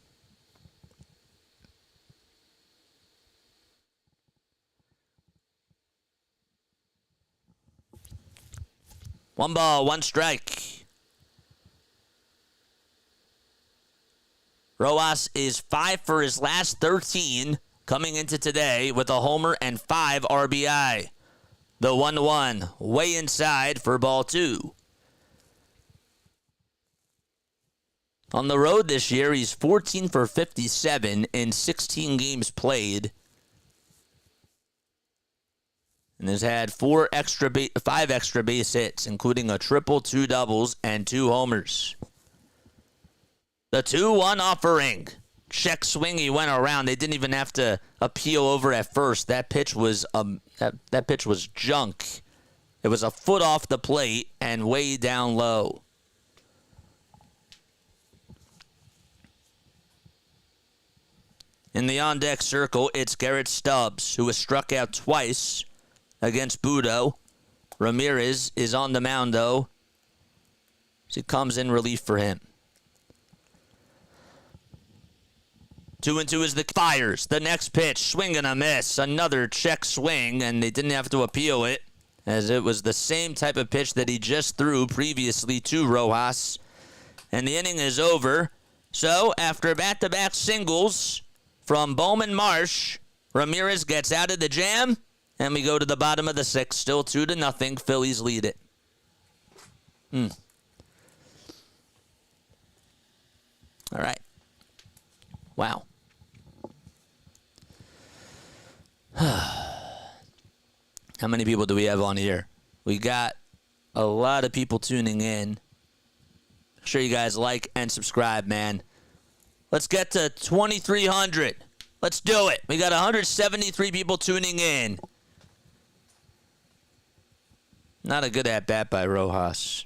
[SPEAKER 1] 1 ball, 1 strike. Rojas is 5 for his last 13 coming into today with a homer and 5 RBI. The 1-1 way inside for ball 2. On the road this year, he's 14 for 57 in 16 games played. And has had 5 extra base hits, including a triple, 2 doubles, and 2 homers. The 2-1 offering. Check swing, he went around. They didn't even have to appeal over at first. That pitch was that pitch was junk. It was a foot off the plate and way down low. In the on-deck circle, it's Garrett Stubbs, who was struck out twice against Butto. Ramirez is on the mound, though, as he comes in relief for him. 2-2 is the fires. The next pitch, swing and a miss. Another check swing, and they didn't have to appeal it, as it was the same type of pitch that he just threw previously to Rojas. And the inning is over. So, after back-to-back singles from Bowman Marsh, Ramirez gets out of the jam, and we go to the bottom of the 6th. Still 2-0. Phillies lead it. All right. Wow. How many people do we have on here? We got a lot of people tuning in. Make sure you guys like and subscribe, man. Let's get to 2,300. Let's do it. We got 173 people tuning in. Not a good at-bat by Rojas.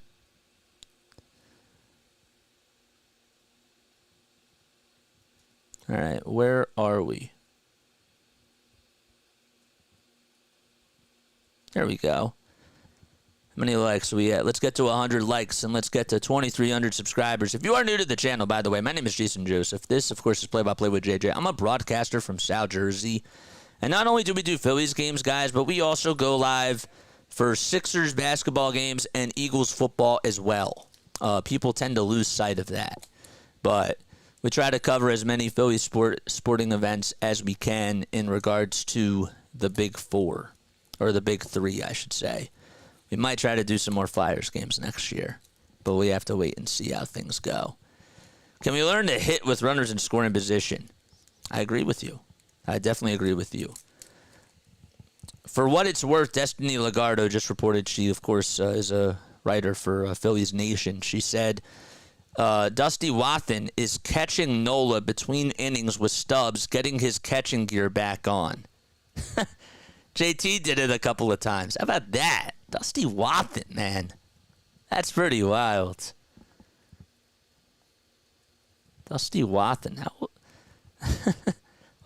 [SPEAKER 1] All right, where are we? There we go. How many likes are we at? Let's get to 100 likes, and let's get to 2,300 subscribers. If you are new to the channel, by the way, my name is Jason Joseph. This, of course, is Play-by-Play with JJ. I'm a broadcaster from South Jersey. And not only do we do Phillies games, guys, but we also go live for Sixers basketball games and Eagles football as well. People tend to lose sight of that. But we try to cover as many Phillies sporting events as we can in regards to the Big Four. Or the Big Three, I should say. We might try to do some more Flyers games next year, but we have to wait and see how things go. Can we learn to hit with runners in scoring position? I agree with you. I definitely agree with you. For what it's worth, Destiny Legardo just reported, she, of course, is a writer for Phillies Nation. She said, Dusty Wathan is catching Nola between innings with Stubbs, getting his catching gear back on. JT did it a couple of times. How about that? Dusty Wathan, man. That's pretty wild. Dusty Wathan.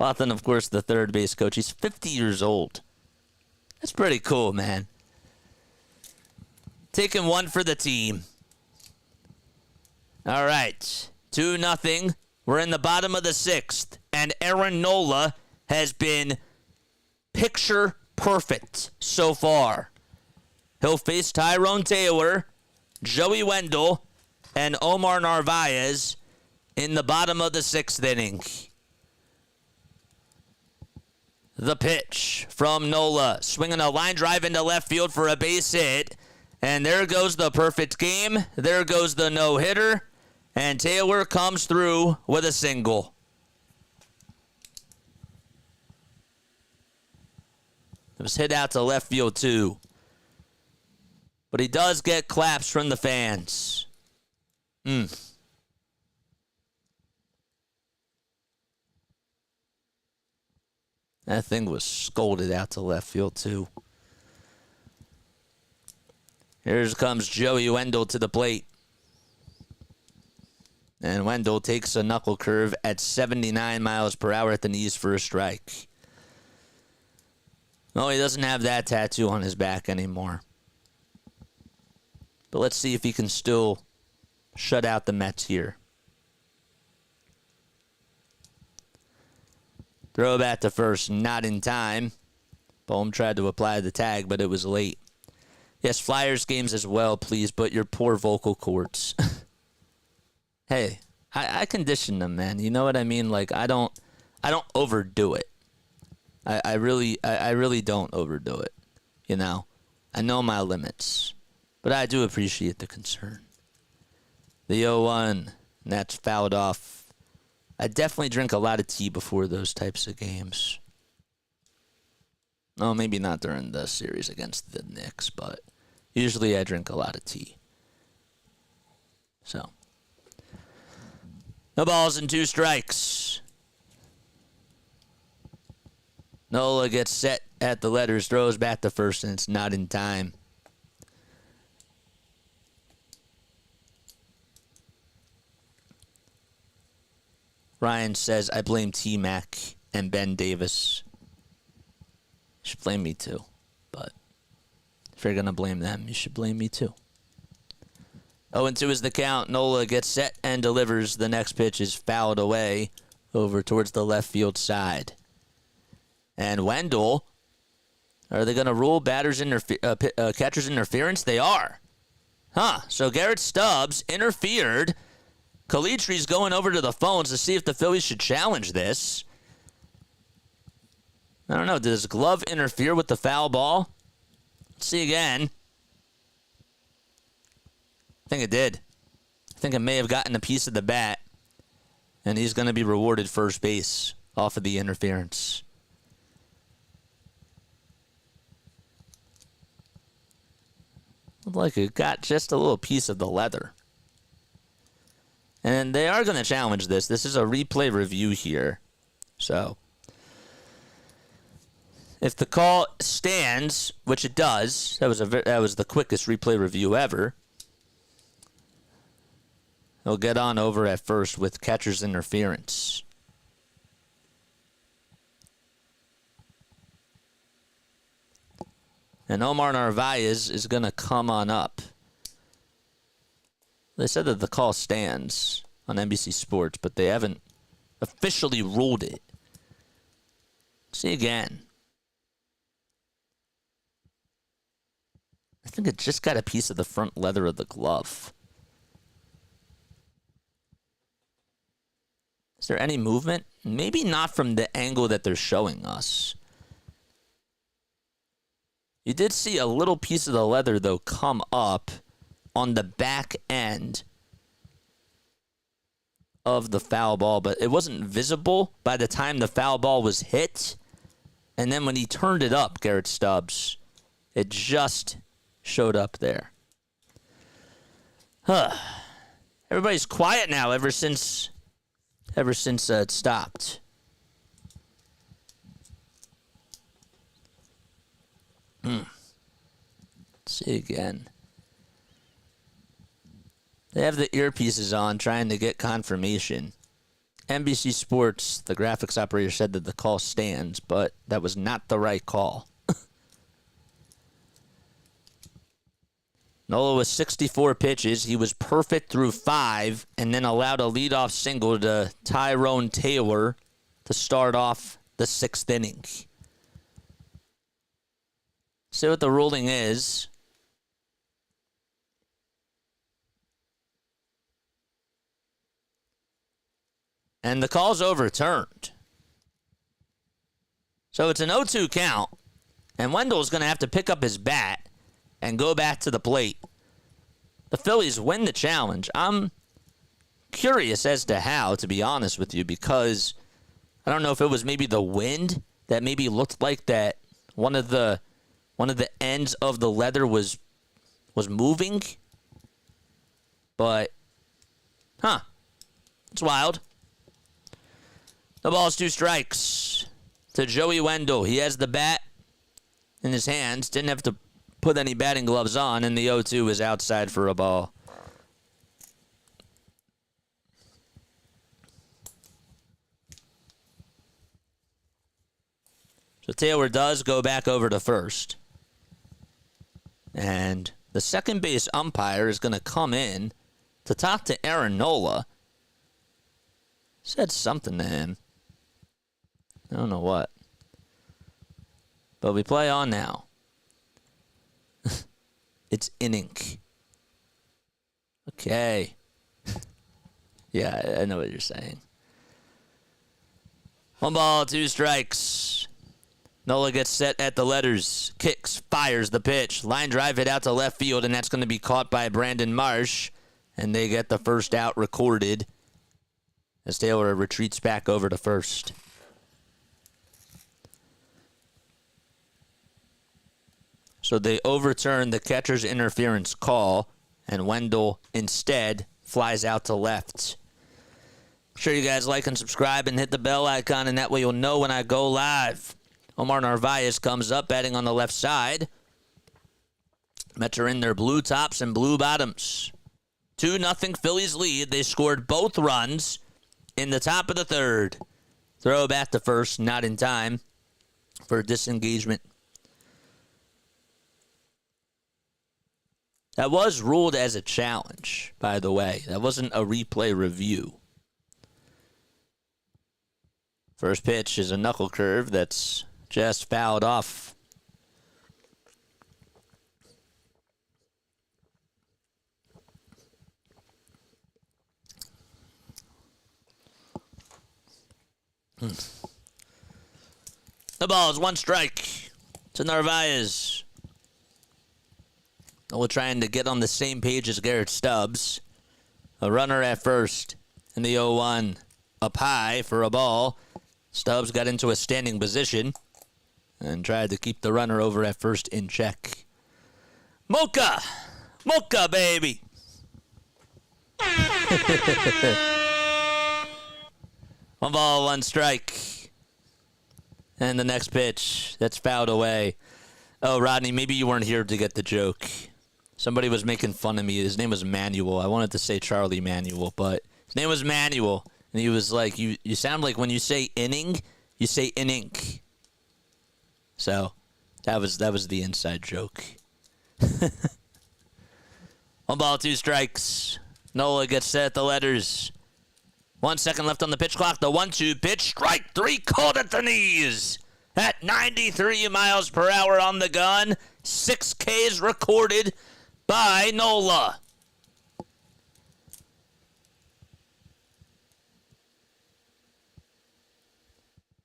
[SPEAKER 1] Wathan, of course, the third base coach. He's 50 years old. That's pretty cool, man. Taking one for the team. All right. 2-0. We're in the bottom of the sixth. And Aaron Nola has been picture perfect so far. He'll face Tyrone Taylor, Joey Wendell, and Omar Narvaez in the bottom of the sixth inning. The pitch from Nola, swinging a line drive into left field for a base hit. And there goes the perfect game. There goes the no-hitter. And Taylor comes through with a single. It was hit out to left field, too. But he does get claps from the fans. That thing was scolded out to left field, too. Here comes Joey Wendell to the plate. And Wendell takes a knuckle curve at 79 miles per hour at the knees for a strike. No, he doesn't have that tattoo on his back anymore. But let's see if he can still shut out the Mets here. Throw back to first, not in time. Bohm tried to apply the tag, but it was late. Yes, Flyers games as well, please, but your poor vocal cords. Hey, I condition them, man. You know what I mean? Like, I don't overdo it. I really don't overdo it. You know? I know my limits. But I do appreciate the concern. The 0-1, and that's fouled off. I definitely drink a lot of tea before those types of games. No, maybe not during the series against the Knicks, but usually I drink a lot of tea. So, no balls and 2 strikes. Nola gets set at the letters, throws back to first, and it's not in time. Ryan says, I blame T-Mac and Ben Davis. You should blame me too. But if you're going to blame them, you should blame me too. 0-2 is the count. Nola gets set and delivers. The next pitch is fouled away over towards the left field side. And Wendell, are they going to rule catcher's interference? They are. So Garrett Stubbs interfered. Calitree's going over to the phones to see if the Phillies should challenge this. I don't know. Did his glove interfere with the foul ball? Let's see again. I think it did. I think it may have gotten a piece of the bat. And he's going to be rewarded first base off of the interference. Looked like it got just a little piece of the leather. And they are going to challenge this. This is a replay review here. So, if the call stands, which it does, that was the quickest replay review ever. He'll get on over at first with catcher's interference. And Omar Narvaez is going to come on up. They said that the call stands on NBC Sports, but they haven't officially ruled it. See again. I think it just got a piece of the front leather of the glove. Is there any movement? Maybe not from the angle that they're showing us. You did see a little piece of the leather, though, come up on the back end of the foul ball, but it wasn't visible by the time the foul ball was hit. And then when he turned it up, Garrett Stubbs, it just showed up there. Everybody's quiet now ever since it stopped. Let's see again. They have the earpieces on trying to get confirmation. NBC Sports, the graphics operator, said that the call stands, but that was not the right call. Nola was 64 pitches. He was perfect through 5 and then allowed a leadoff single to Tyrone Taylor to start off the 6th inning. See what the ruling is. And the call's overturned. So it's an 0-2 count. And Wendell's going to have to pick up his bat and go back to the plate. The Phillies win the challenge. I'm curious as to how, to be honest with you, because I don't know if it was maybe the wind that maybe looked like that one of the ends of the leather was moving. But, it's wild. The ball's 2 strikes to Joey Wendell. He has the bat in his hands. Didn't have to put any batting gloves on, and the 0-2 is outside for a ball. So Taylor does go back over to first. And the second base umpire is going to come in to talk to Aaron Nola. Said something to him. I don't know what. But we play on now. It's inning. Okay. Yeah, I know what you're saying. 1 ball, 2 strikes. Nola gets set at the letters. Kicks, fires the pitch. Line drive hit out to left field, and that's going to be caught by Brandon Marsh. And they get the first out recorded as Taylor retreats back over to first. So they overturn the catcher's interference call, and Wendell instead flies out to left. I'm sure you guys like and subscribe and hit the bell icon, and that way you'll know when I go live. Omar Narvaez comes up, batting on the left side. Mets are in their blue tops and blue bottoms. 2-0 Phillies lead. They scored both runs in the top of the 3rd. Throw back to first, not in time for disengagement. That was ruled as a challenge, by the way. That wasn't a replay review. First pitch is a knuckle curve that's just fouled off. The ball is 1 strike to Narvaez. We're trying to get on the same page as Garrett Stubbs. A runner at first in the 0-1. Up high for a ball. Stubbs got into a standing position and tried to keep the runner over at first in check. Mocha! Mocha, baby! 1 ball, 1 strike. And the next pitch, that's fouled away. Oh, Rodney, maybe you weren't here to get the joke. Somebody was making fun of me. His name was Manuel. I wanted to say Charlie Manuel, but his name was Manuel. And he was like, you sound like when you say inning, you say inning. So that was the inside joke. 1 ball, 2 strikes. Nola gets set at the letters. 1 second left on the pitch clock. The 1-2 pitch. Strike 3 called at the knees. At 93 miles per hour on the gun. 6 Ks recorded by Nola.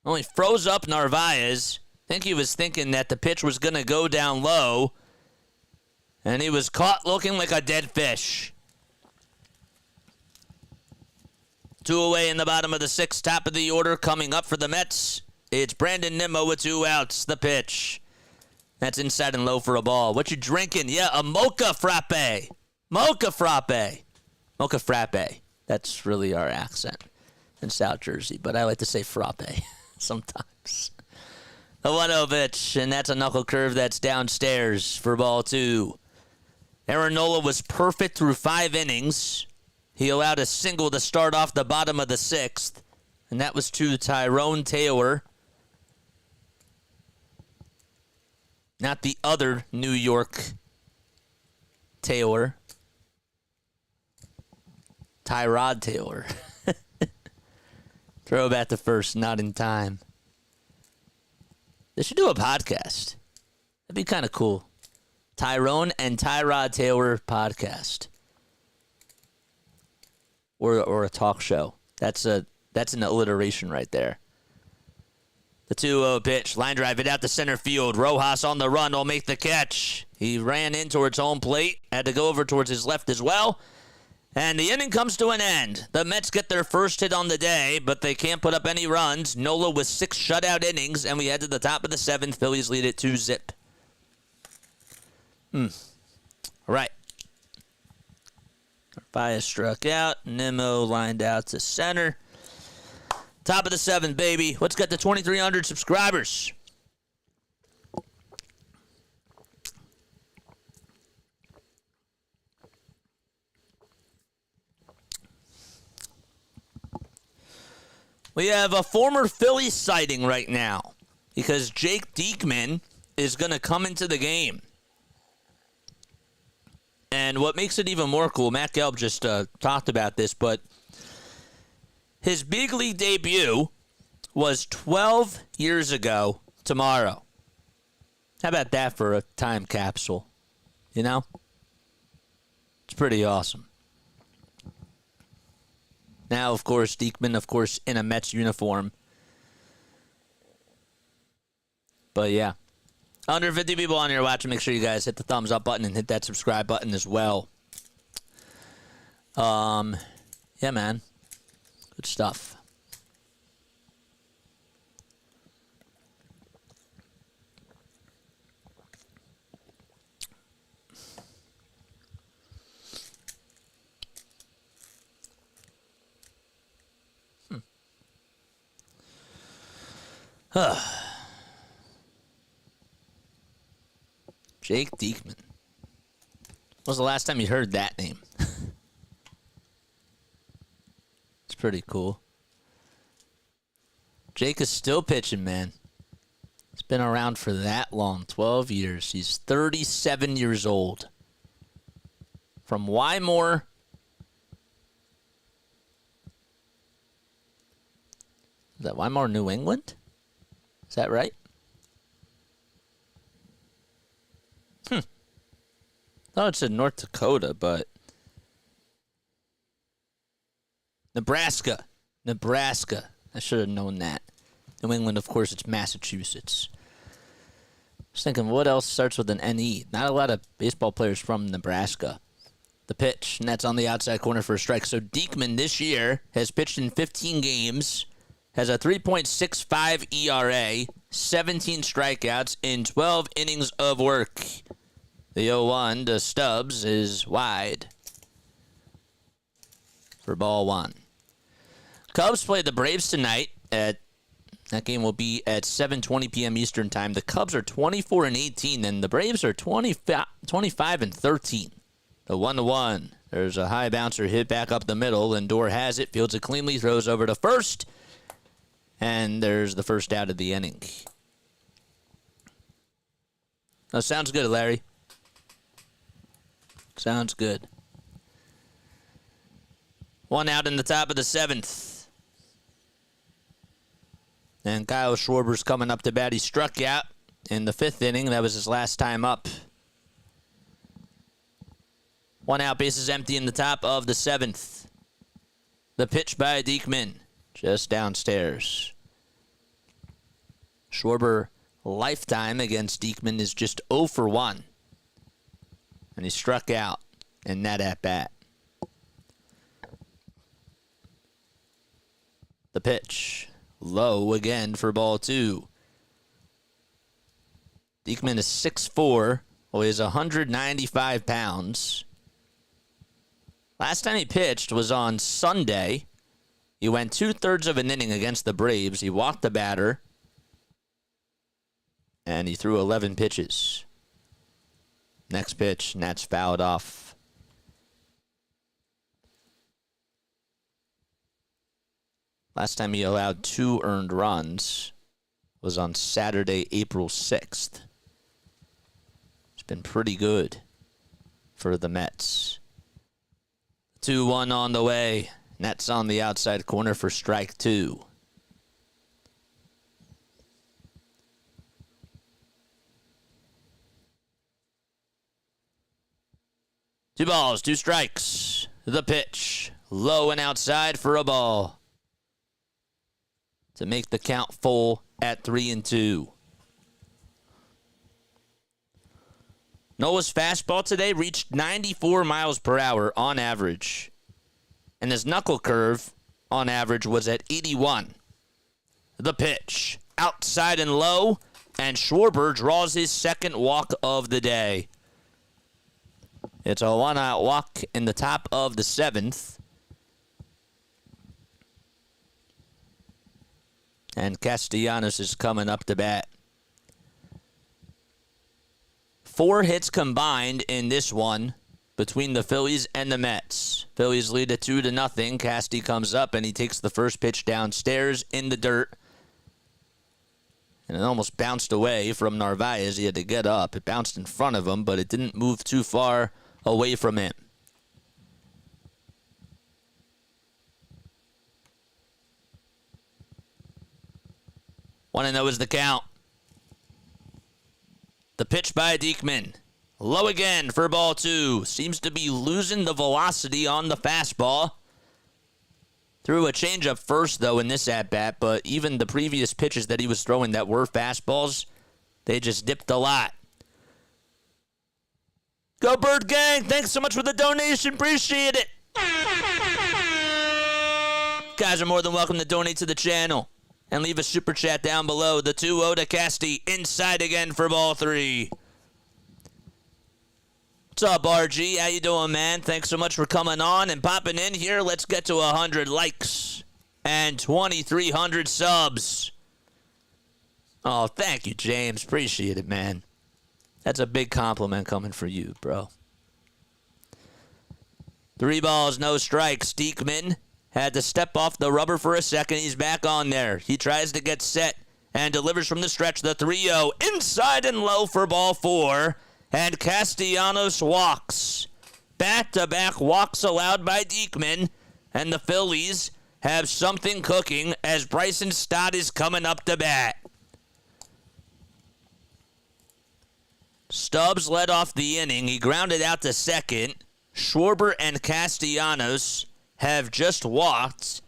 [SPEAKER 1] Only froze up Narvaez. I think he was thinking that the pitch was going to go down low. And he was caught looking like a dead fish. 2 away in the bottom of the 6th, top of the order. Coming up for the Mets It's Brandon Nimmo with 2 outs. The pitch. That's inside and low for a ball. What you drinking? Yeah, a mocha frappe. Mocha frappe. Mocha frappe. That's really our accent in South Jersey, but I like to say frappe sometimes. A 1-0 pitch, and that's a knuckle curve that's downstairs for ball 2. Aaron Nola was perfect through 5 innings. He allowed a single to start off the bottom of the 6th, and that was to Tyrone Taylor. Not the other New York Taylor. Tyrod Taylor. Throw back to first, not in time. They should do a podcast. That'd be kind of cool. Tyrone and Tyrod Taylor podcast. Or a talk show. That's an alliteration right there. The 2-0 pitch. Line drive it out to center field. Rojas on the run will make the catch. He ran in towards home plate. Had to go over towards his left as well. And the inning comes to an end. The Mets get their first hit on the day, but they can't put up any runs. Nola with 6 shutout innings, and we head to the top of the 7th. Phillies lead it 2-zip. All right. Bias struck out. Nimmo lined out to center. Top of the 7th, baby. Let's get to 2,300 subscribers. We have a former Phillies sighting right now because Jake Diekman is going to come into the game. And what makes it even more cool, Matt Gelb just talked about this, but his big league debut was 12 years ago tomorrow. How about that for a time capsule? You know? It's pretty awesome. Now, of course, Diekman, in a Mets uniform. But, yeah. Under 50 people on here watching. Make sure you guys hit the thumbs up button and hit that subscribe button as well. Yeah, man. Good stuff. Jake Diekman. When was the last time you heard that name? It's pretty cool. Jake is still pitching, man. He's been around for that long, 12 years. He's 37 years old. From Wymore. Is that Wymore, New England? Is that right? Thought it said North Dakota, but Nebraska. I should have known that. New England, of course, it's Massachusetts. I was thinking, what else starts with an N-E? Not a lot of baseball players from Nebraska. The pitch, and that's on the outside corner for a strike. So Diekman this year has pitched in 15 games, has a 3.65 ERA, 17 strikeouts in 12 innings of work. The 0-1 to Stubbs is wide for ball 1. Cubs play the Braves tonight. That game will be at 7:20 p.m. Eastern Time. The Cubs are 24-18, and the Braves are 25-13. The 1-1. There's a high bouncer hit back up the middle. Lindor has it, fields it cleanly, throws over to first, and there's the first out of the inning. That sounds good, Larry. Sounds good. 1 out in the top of the 7th. And Kyle Schwarber's coming up to bat. He struck out in the 5th inning. That was his last time up. 1 out, bases empty in the top of the 7th. The pitch by Diekman, just downstairs. Schwarber lifetime against Diekman is just 0 for 1. And he struck out in that at-bat. The pitch. Low again for ball 2. Diekman is 6'4", weighs 195 pounds. Last time he pitched was on Sunday. He went 2/3 of an inning against the Braves. He walked the batter, and he threw 11 pitches. Next pitch, and that's fouled off. Last time he allowed 2 earned runs was on Saturday, April 6th. It's been pretty good for the Mets. 2-1 on the way. And that's on the outside corner for strike 2. Two balls, 2 strikes. The pitch. Low and outside for a ball. To make the count full at 3-2. Nola's fastball today reached 94 miles per hour on average. And his knuckle curve on average was at 81. The pitch. Outside and low. And Schwarber draws his second walk of the day. It's a 1-out walk in the top of the 7th. And Castellanos is coming up to bat. 4 hits combined in this one between the Phillies and the Mets. Phillies lead it 2-0. Casty comes up and he takes the first pitch downstairs in the dirt. And it almost bounced away from Narvaez. He had to get up. It bounced in front of him, but it didn't move too far away from him. Want to know is the count. The pitch by Diekman. Low again for ball 2. Seems to be losing the velocity on the fastball. Threw a changeup first, though, in this at-bat, but even the previous pitches that he was throwing that were fastballs, they just dipped a lot. Go Bird Gang! Thanks so much for the donation. Appreciate it. Guys are more than welcome to donate to the channel. And leave a super chat down below. The 2-0 to Casty. Inside again for ball 3. What's up, RG? How you doing, man? Thanks so much for coming on and popping in here. Let's get to 100 likes and 2,300 subs. Oh, thank you, James. Appreciate it, man. That's a big compliment coming for you, bro. 3 balls, no strikes. Diekman had to step off the rubber for a second. He's back on there. He tries to get set and delivers from the stretch. The 3-0 inside and low for ball 4. And Castellanos walks. Back-to-back walks allowed by Diekman. And the Phillies have something cooking as Bryson Stott is coming up to bat. Stubbs led off the inning. He grounded out to second. Schwarber and Castellanos have just walked.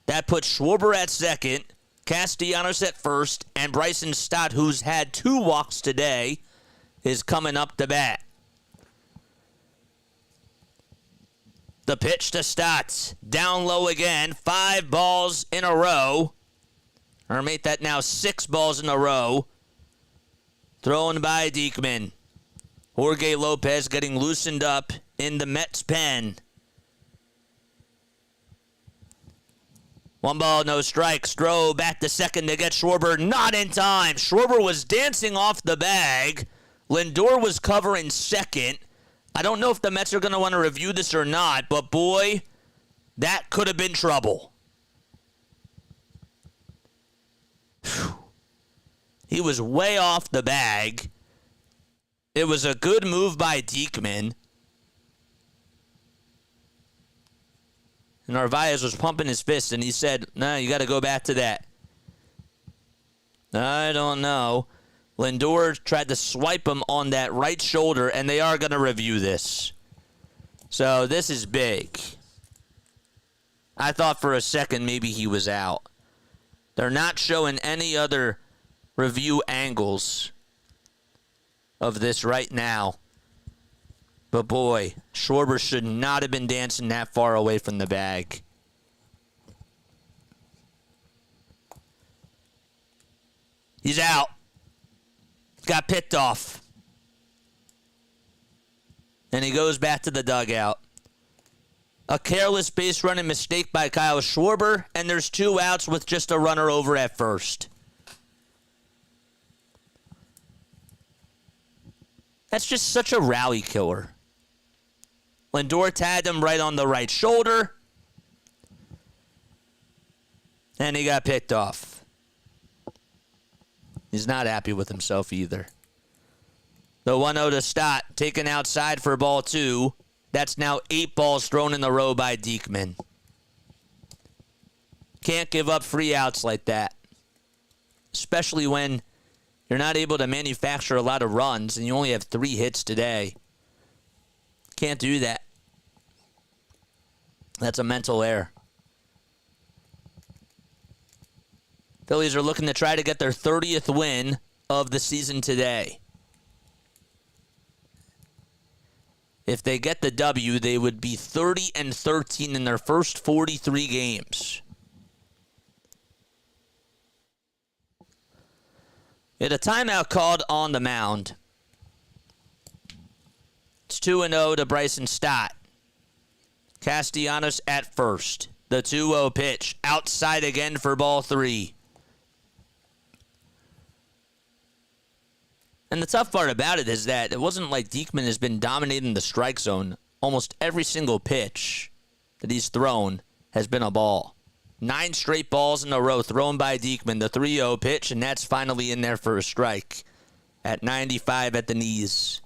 [SPEAKER 1] That puts Schwarber at second, Castellanos at first, and Bryson Stott, who's had 2 walks today, is coming up to bat. The pitch to Stott. Down low again. 5 balls in a row. Or make that now 6 balls in a row. Thrown by Diekman. Jorge Lopez getting loosened up in the Mets pen. 1 ball, no strikes. Throw back to second to get Schwarber. Not in time. Schwarber was dancing off the bag. Lindor was covering second. I don't know if the Mets are going to want to review this or not, but boy, that could have been trouble. Whew. He was way off the bag. It was a good move by Diekman. And Narvaez was pumping his fist, and he said, "Nah, you got to go back to that." I don't know. Lindor tried to swipe him on that right shoulder, and they are going to review this. So this is big. I thought for a second maybe he was out. They're not showing any other review angles of this right now. But boy, Schwarber should not have been dancing that far away from the bag. He's out. Got picked off. And he goes back to the dugout. A careless base running mistake by Kyle Schwarber, and there's 2 outs with just a runner over at first. That's just such a rally killer. Lindor tagged him right on the right shoulder, and he got picked off. He's not happy with himself either. The 1-0 to Stott, taken outside for ball 2. That's now 8 balls thrown in a row by Diekman. Can't give up free outs like that. Especially when you're not able to manufacture a lot of runs and you only have 3 hits today. Can't do that. That's a mental error. Phillies are looking to try to get their 30th win of the season today. If they get the W, they would be 30-13 in their first 43 games. We had a timeout called on the mound. It's 2-0 to Bryson Stott. Castellanos at first. The 2-0 pitch. Outside again for ball 3. And the tough part about it is that it wasn't like Diekman has been dominating the strike zone. Almost every single pitch that he's thrown has been a ball. 9 straight balls in a row thrown by Diekman. The 3-0 pitch, and that's finally in there for a strike. At 95 at the knees.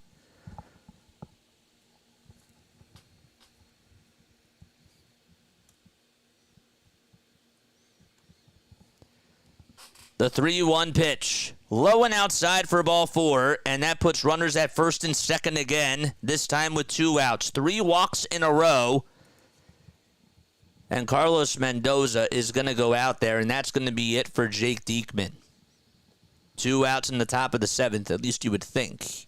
[SPEAKER 1] The 3-1 pitch. Low and outside for ball 4, and that puts runners at first and second again, this time with 2 outs. 3 walks in a row. And Carlos Mendoza is going to go out there, and that's going to be it for Jake Diekman. 2 outs in the top of the 7th, at least you would think.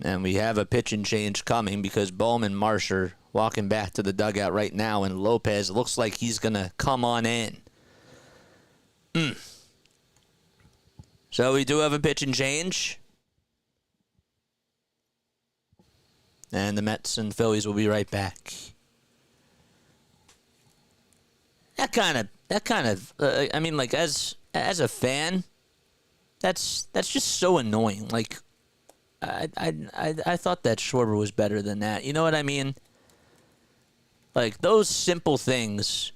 [SPEAKER 1] And we have a pitching change coming because Bohm and Marsh are walking back to the dugout right now, and Lopez looks like he's going to come on in. So we do have a pitching change. And the Mets and Phillies will be right back. That kind of, I mean, like, as a fan, that's just so annoying. Like, I thought that Schwarber was better than that. You know what I mean? Like, those simple things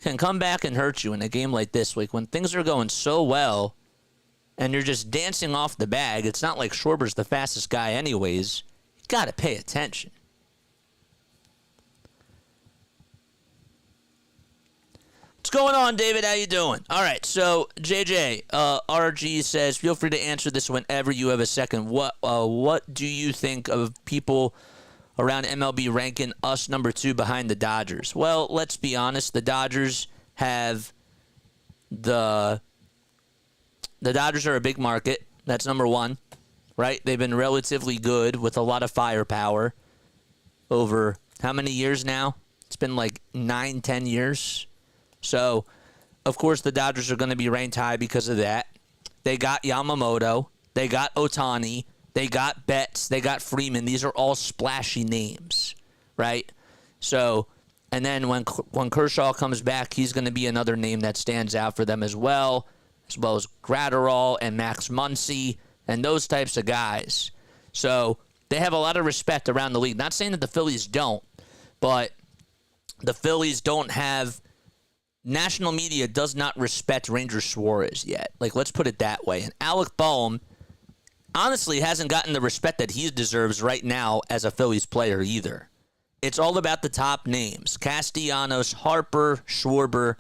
[SPEAKER 1] can come back and hurt you in a game like this. Like, when things are going so well and you're just dancing off the bag, it's not like Schwarber's the fastest guy anyways. You got to pay attention. What's going on, David? How you doing? All right, so JJ, RG says, feel free to answer this whenever you have a second. What do you think of people around MLB ranking us number 2 behind the Dodgers? Well, let's be honest. The Dodgers have the Dodgers are a big market. That's number 1, right? They've been relatively good with a lot of firepower over how many years now? It's been like 9-10 years. So, of course, the Dodgers are going to be ranked high because of that. They got Yamamoto. They got Ohtani. They got Betts. They got Freeman. These are all splashy names, right? So, and then when Kershaw comes back, he's going to be another name that stands out for them as well as Gratterall and Max Muncy and those types of guys. So, they have a lot of respect around the league. Not saying that the Phillies don't, but the Phillies don't have... National media does not respect Ranger Suarez yet. Like, let's put it that way. And Alec Bohm honestly hasn't gotten the respect that he deserves right now as a Phillies player either. It's all about the top names. Castellanos, Harper, Schwarber.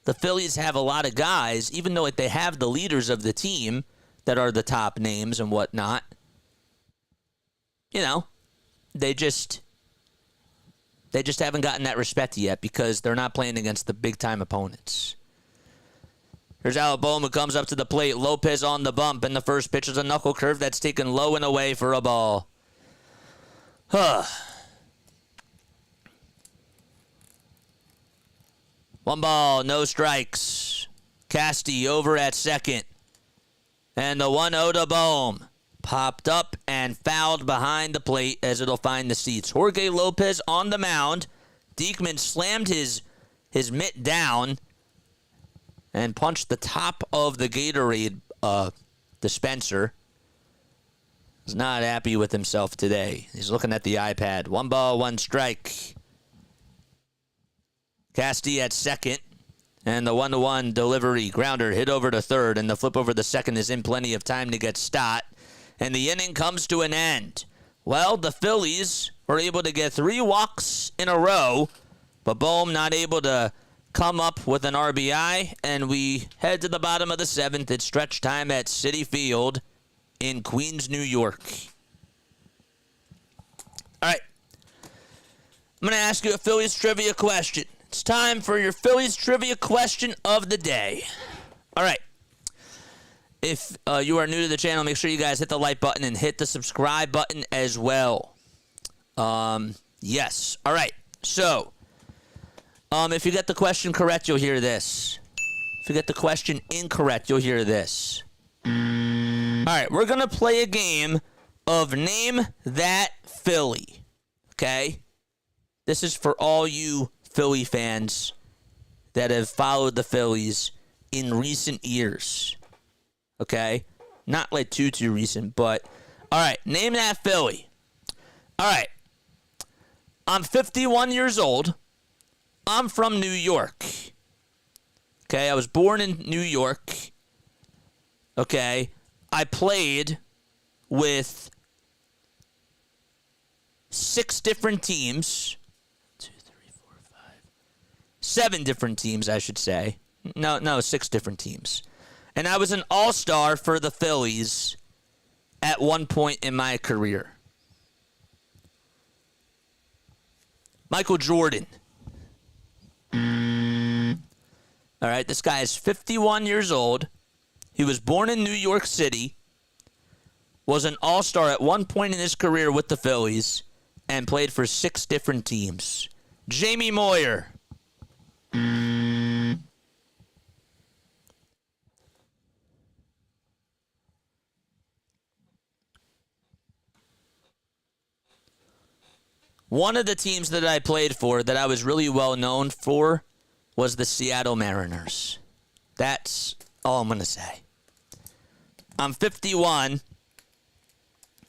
[SPEAKER 1] The Phillies have a lot of guys, even though they have the leaders of the team that are the top names and whatnot. You know, they just haven't gotten that respect yet because they're not playing against the big-time opponents. Here's Alec Bohm who comes up to the plate. Lopez on the bump, and the first pitch is a knuckle curve that's taken low and away for a ball. One ball, no strikes. Casty over at second. And the 1-0 to Bohm. Popped up and fouled behind the plate as it'll find the seats. Jorge Lopez on the mound. Diekman slammed his mitt down and punched the top of the Gatorade dispenser. He's not happy with himself today. He's looking at the iPad. 1 ball, 1 strike. Casty at second. And the 1-1 delivery. Grounder hit over to third. And the flip over the second is in plenty of time to get Stott. And the inning comes to an end. Well, the Phillies were able to get 3 walks in a row, but Bohm not able to come up with an RBI, and we head to the bottom of the 7th. It's stretch time at Citi Field in Queens, New York. All right. I'm going to ask you a Phillies trivia question. It's time for your Phillies trivia question of the day. All right. If you are new to the channel, make sure you guys hit the like button and hit the subscribe button as well. Yes. All right. So, if you get the question correct, you'll hear this. If you get the question incorrect, you'll hear this. All right. We're going to play a game of Name That Philly. Okay? This is for all you Philly fans that have followed the Phillies in recent years. Okay? Not like too recent, but... All right, name that Philly. All right. I'm 51 years old. I'm from New York. Okay, I was born in New York. Okay, I played with 6 different teams. 2, 3, 4, 5. 7 different teams, I should say. No, 6 different teams. And I was an all-star for the Phillies at one point in my career. Michael Jordan. All right, this guy is 51 years old. He was born in New York City, was an all-star at one point in his career with the Phillies, and played for 6 different teams. Jamie Moyer. One of the teams that I played for that I was really well known for was the Seattle Mariners. That's all I'm going to say. I'm 51.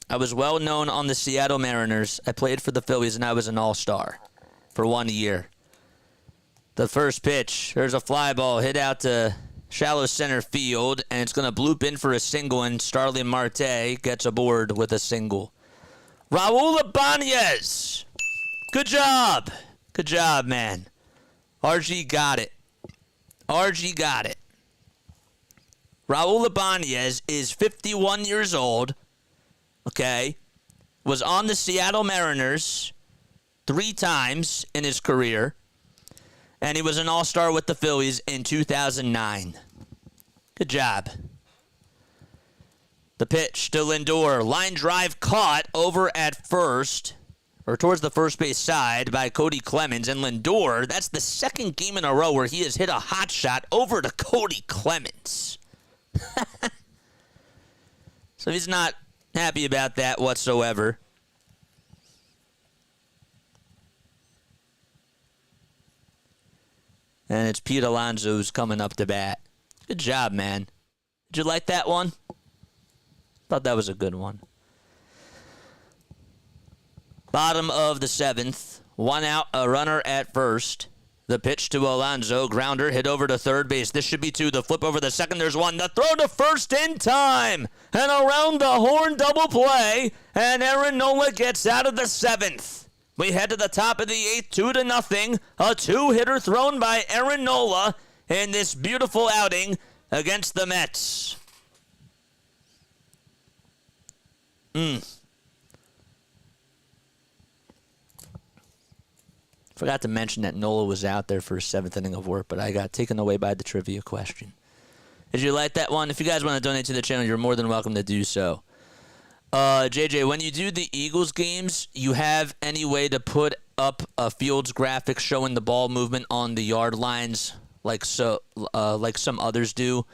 [SPEAKER 1] I was well known on the Seattle Mariners. I played for the Phillies, and I was an all-star for 1 year. The first pitch, there's a fly ball hit out to shallow center field, and it's going to bloop in for a single, and Starling Marte gets aboard with a single. Raul Ibanez. Good job. Good job, man. RG got it. RG got it. Raul Ibanez is 51 years old. Okay. Was on the Seattle Mariners 3 times in his career. And he was an all-star with the Phillies in 2009. Good job. The pitch to Lindor. Line drive caught over at first, or towards the first base side by Cody Clemens. And Lindor, that's the second game in a row where he has hit a hot shot over to Cody Clemens. So he's not happy about that whatsoever. And it's Pete Alonso who's coming up to bat. Good job, man. Did you like that one? Thought that was a good one. Bottom of the 7th. 1 out, a runner at first. The pitch to Alonso. Grounder hit over to third base. This should be 2. The flip over the second. There's 1. The throw to first in time. And around the horn double play. And Aaron Nola gets out of the 7th. We head to the top of the 8th. 2-0. A 2-hitter thrown by Aaron Nola in this beautiful outing against the Mets. Forgot to mention that Nola was out there for his 7th inning of work, but I got taken away by the trivia question. Did you like that one? If you guys want to donate to the channel, you're more than welcome to do so. JJ, when you do the Eagles games, you have any way to put up a Fields graphic showing the ball movement on the yard lines like some others do.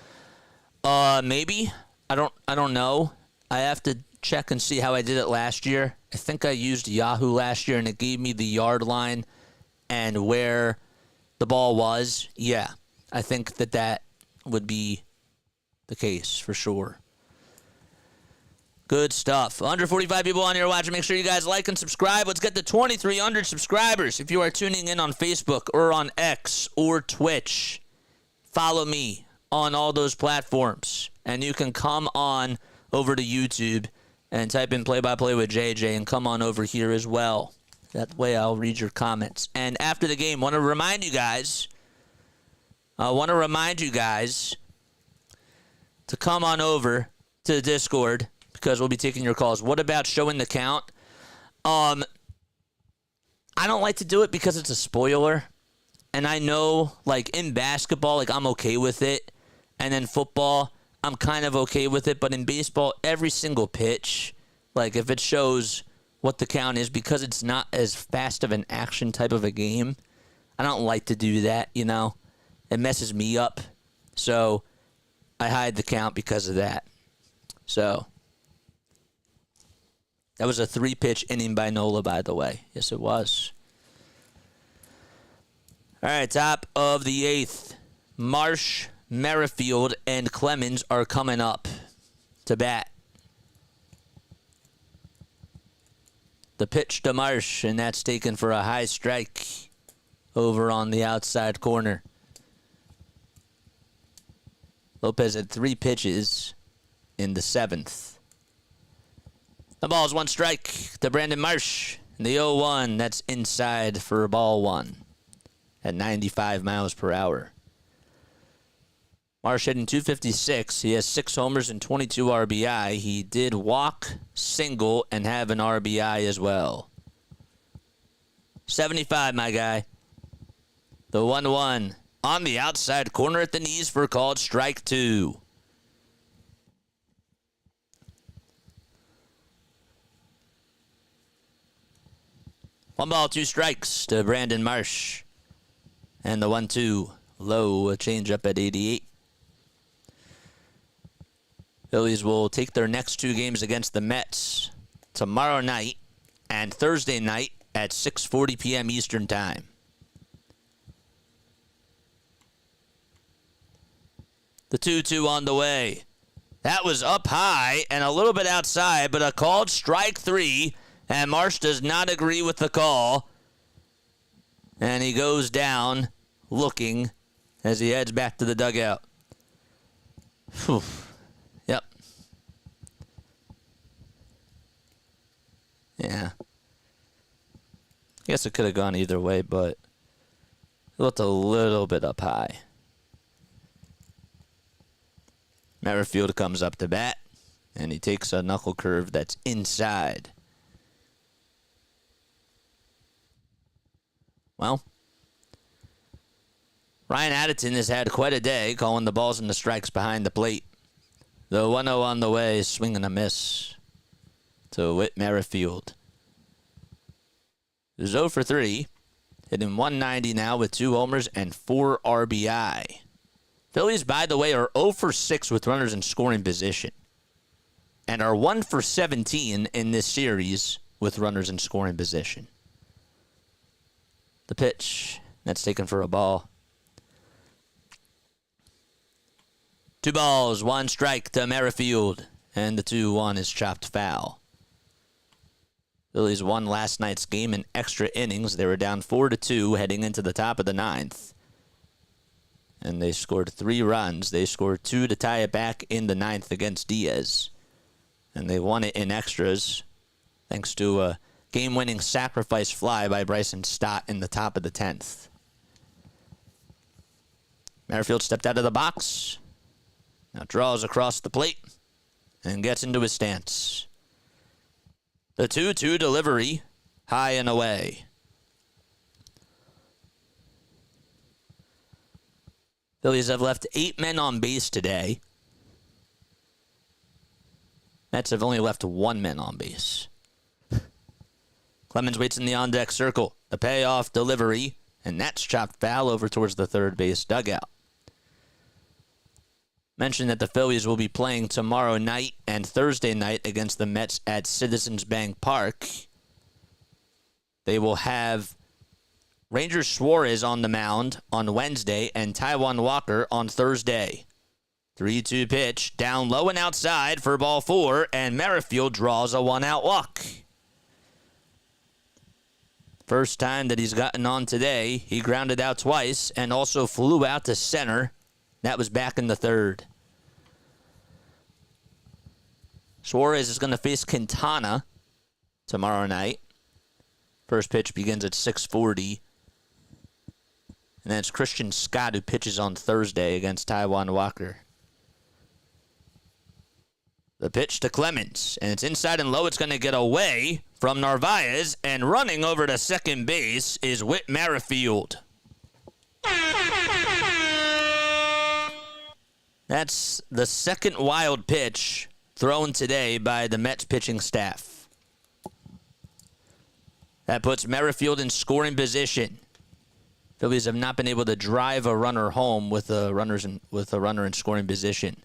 [SPEAKER 1] Maybe. I don't know. I have to check and see how I did it last year. I think I used Yahoo last year, and it gave me the yard line and where the ball was. Yeah, I think that would be the case for sure. Good stuff. 145 people on here watching. Make sure you guys like and subscribe. Let's get to 2,300 subscribers. If you are tuning in on Facebook or on X or Twitch, follow me on all those platforms. And you can come on over to YouTube and type in play-by-play with JJ and come on over here as well. That way I'll read your comments. And after the game, I want to remind you guys to come on over to the Discord because we'll be taking your calls. What about showing the count? I don't like to do it because it's a spoiler. And I know, like, in basketball, like, I'm okay with it. And then football, I'm kind of okay with it. But in baseball, every single pitch, like, if it shows what the count is, because it's not as fast of an action type of a game, I don't like to do that, you know? It messes me up. So I hide the count because of that. So that was a 3-pitch inning by Nola, by the way. Yes, it was. All right, top of the 8th. Marsh, Merrifield, and Clemens are coming up to bat. The pitch to Marsh, and that's taken for a high strike over on the outside corner. Lopez had 3 pitches in the 7th. The ball is 1 strike to Brandon Marsh. The 0-1, that's inside for ball 1 at 95 miles per hour. Marsh hitting .256. He has 6 homers and 22 RBI. He did walk, single, and have an RBI as well. 75, my guy. The 1-1 on the outside corner at the knees for called strike 2. One ball, 2 strikes to Brandon Marsh. And the 1-2 low, a changeup at 88. Phillies will take their next 2 games against the Mets tomorrow night and Thursday night at 6:40 p.m. Eastern Time. The 2-2 on the way. That was up high and a little bit outside, but a called strike 3, and Marsh does not agree with the call. And he goes down looking as he heads back to the dugout. Whew. Yep. Yeah. I guess it could have gone either way, but it looked a little bit up high. Merrifield comes up to bat, and he takes a knuckle curve that's inside. Well, Ryan Addison has had quite a day calling the balls and the strikes behind the plate. The 1-0 on the way, swing and a miss to Whit Merrifield. He's 0 for 3, hitting .190 now with 2 homers and 4 RBI. Phillies, by the way, are 0 for 6 with runners in scoring position and are 1 for 17 in this series with runners in scoring position. The pitch, that's taken for a ball. 2 balls, 1 strike to Merrifield, and the 2-1 is chopped foul. Phillies won last night's game in extra innings. They were down 4-2 heading into the top of the 9th. And they scored 3 runs. They scored 2 to tie it back in the 9th against Diaz. And they won it in extras thanks to a game-winning sacrifice fly by Bryson Stott in the top of the 10th. Merrifield stepped out of the box. Now draws across the plate and gets into his stance. The 2-2 delivery, high and away. Phillies have left 8 men on base today. Mets have only left 1 man on base. Clemens waits in the on-deck circle. The payoff delivery and that's chopped foul over towards the third base dugout. Mentioned that the Phillies will be playing tomorrow night and Thursday night against the Mets at Citizens Bank Park. They will have Ranger Suarez on the mound on Wednesday and Taijuan Walker on Thursday. 3-2 pitch, down low and outside for ball 4, and Merrifield draws a one-out walk. First time that he's gotten on today, he grounded out twice and also flew out to center. That was back in the third. Suarez is going to face Quintana tomorrow night. First pitch begins at 6:40. And then it's Christian Scott who pitches on Thursday against Taijuan Walker. The pitch to Clemens, and it's inside and low. It's going to get away from Narvaez, and running over to second base is Whit Merrifield. That's the second wild pitch thrown today by the Mets pitching staff. That puts Merrifield in scoring position. Phillies have not been able to drive a runner home with a runner in scoring position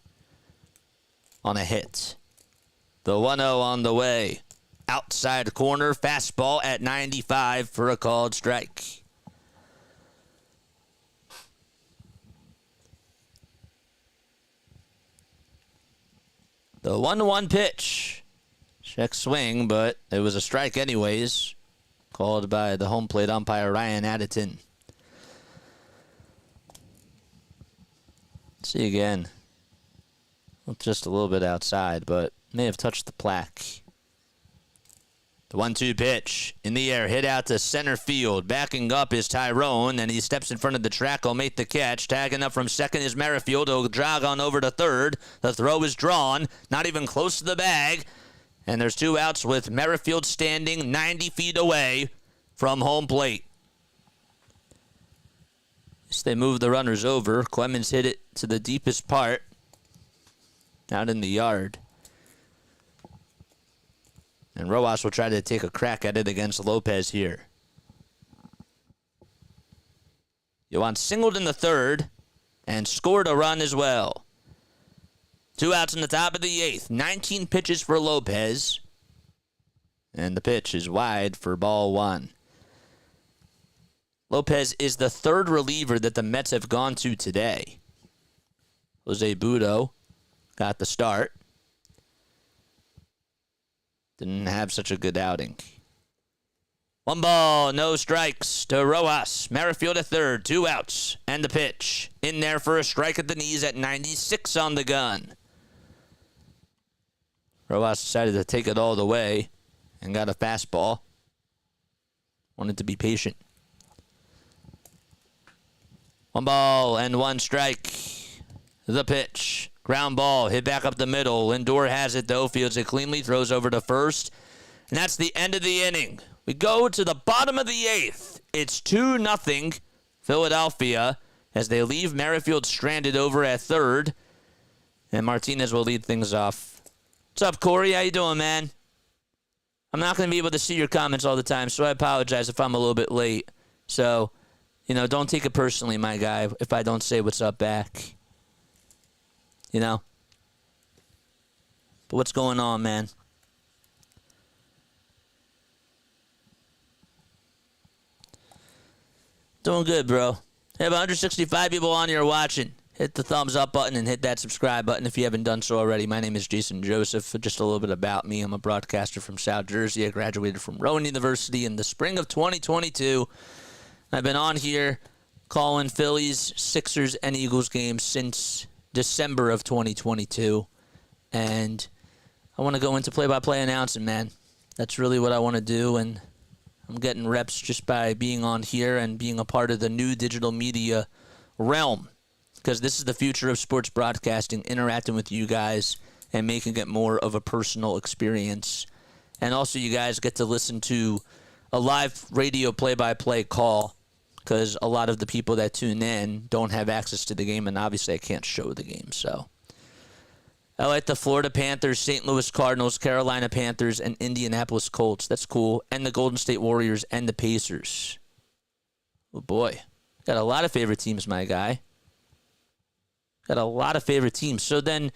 [SPEAKER 1] on a hit. The 1-0 on the way. Outside corner, fastball at 95 for a called strike. The 1-1 pitch. Check swing, but it was a strike anyways. Called by the home plate umpire, Ryan Addington. See again. Just a little bit outside, but may have touched the plaque. The 1-2 pitch in the air, hit out to center field. Backing up is Tyrone, and he steps in front of the track. He'll make the catch. Tagging up from second is Merrifield. He'll jog on over to third. The throw is drawn, not even close to the bag. And there's 2 outs with Merrifield standing 90 feet away from home plate. As they move the runners over, Clemens hit it to the deepest part, out in the yard. And Rojas will try to take a crack at it against Lopez here. Yohan singled in the third and scored a run as well. 2 outs in the top of the 8th. 19 pitches for Lopez. And the pitch is wide for ball 1. Lopez is the third reliever that the Mets have gone to today. Jose Butto got the start. Didn't have such a good outing. 1 ball, no strikes to Rojas. Merrifield at third, 2 outs, and the pitch. In there for a strike at the knees at 96 on the gun. Rojas decided to take it all the way and got a fastball. Wanted to be patient. 1 ball and 1 strike. The pitch. Ground ball, hit back up the middle. Lindor has it, though. Fields it cleanly, throws over to first. And that's the end of the inning. We go to the bottom of the 8th. It's 2-0 Philadelphia as they leave Merrifield stranded over at third. And Martinez will lead things off. What's up, Corey? How you doing, man? I'm not going to be able to see your comments all the time, so I apologize if I'm a little bit late. So, don't take it personally, my guy, if I don't say what's up back. But what's going on, man? Doing good, bro. Have 165 people on here watching. Hit the thumbs up button and hit that subscribe button if you haven't done so already. My name is Jason Joseph. Just a little bit about me. I'm a broadcaster from South Jersey. I graduated from Rowan University in the spring of 2022. I've been on here calling Phillies, Sixers, and Eagles games since December of 2022, and I want to go into play-by-play announcing, man. That's really what I want to do, and I'm getting reps just by being on here and being a part of the new digital media realm, because this is the future of sports broadcasting, interacting with you guys and making it more of a personal experience. And also you guys get to listen to a live radio play-by-play call, because a lot of the people that tune in don't have access to the game, and obviously I can't show the game. So I like the Florida Panthers, St. Louis Cardinals, Carolina Panthers, and Indianapolis Colts. That's cool. And the Golden State Warriors and the Pacers. Oh, boy. Got a lot of favorite teams, my guy. Got a lot of favorite teams. So then,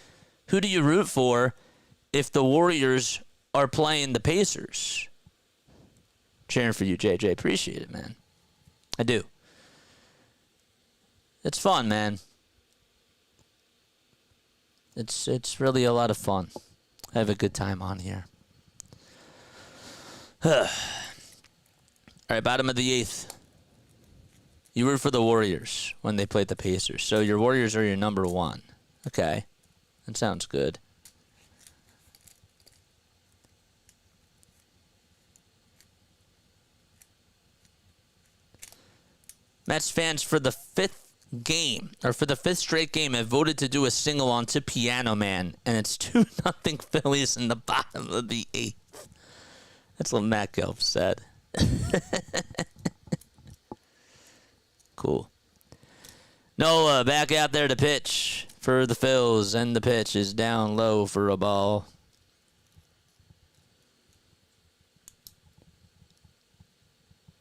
[SPEAKER 1] who do you root for if the Warriors are playing the Pacers? Cheering for you, JJ. Appreciate it, man. I do. It's fun, man. It's really a lot of fun. I have a good time on here. All right, bottom of the eighth. You root for the Warriors when they played the Pacers. So your Warriors are your number one. Okay. That sounds good. Mets fans for the fifth straight game have voted to do a single onto Piano Man, and it's 2-0 Phillies in the bottom of the eighth. That's what Matt Gelb said. Cool. Nola back out there to pitch for the Phils, and the pitch is down low for a ball.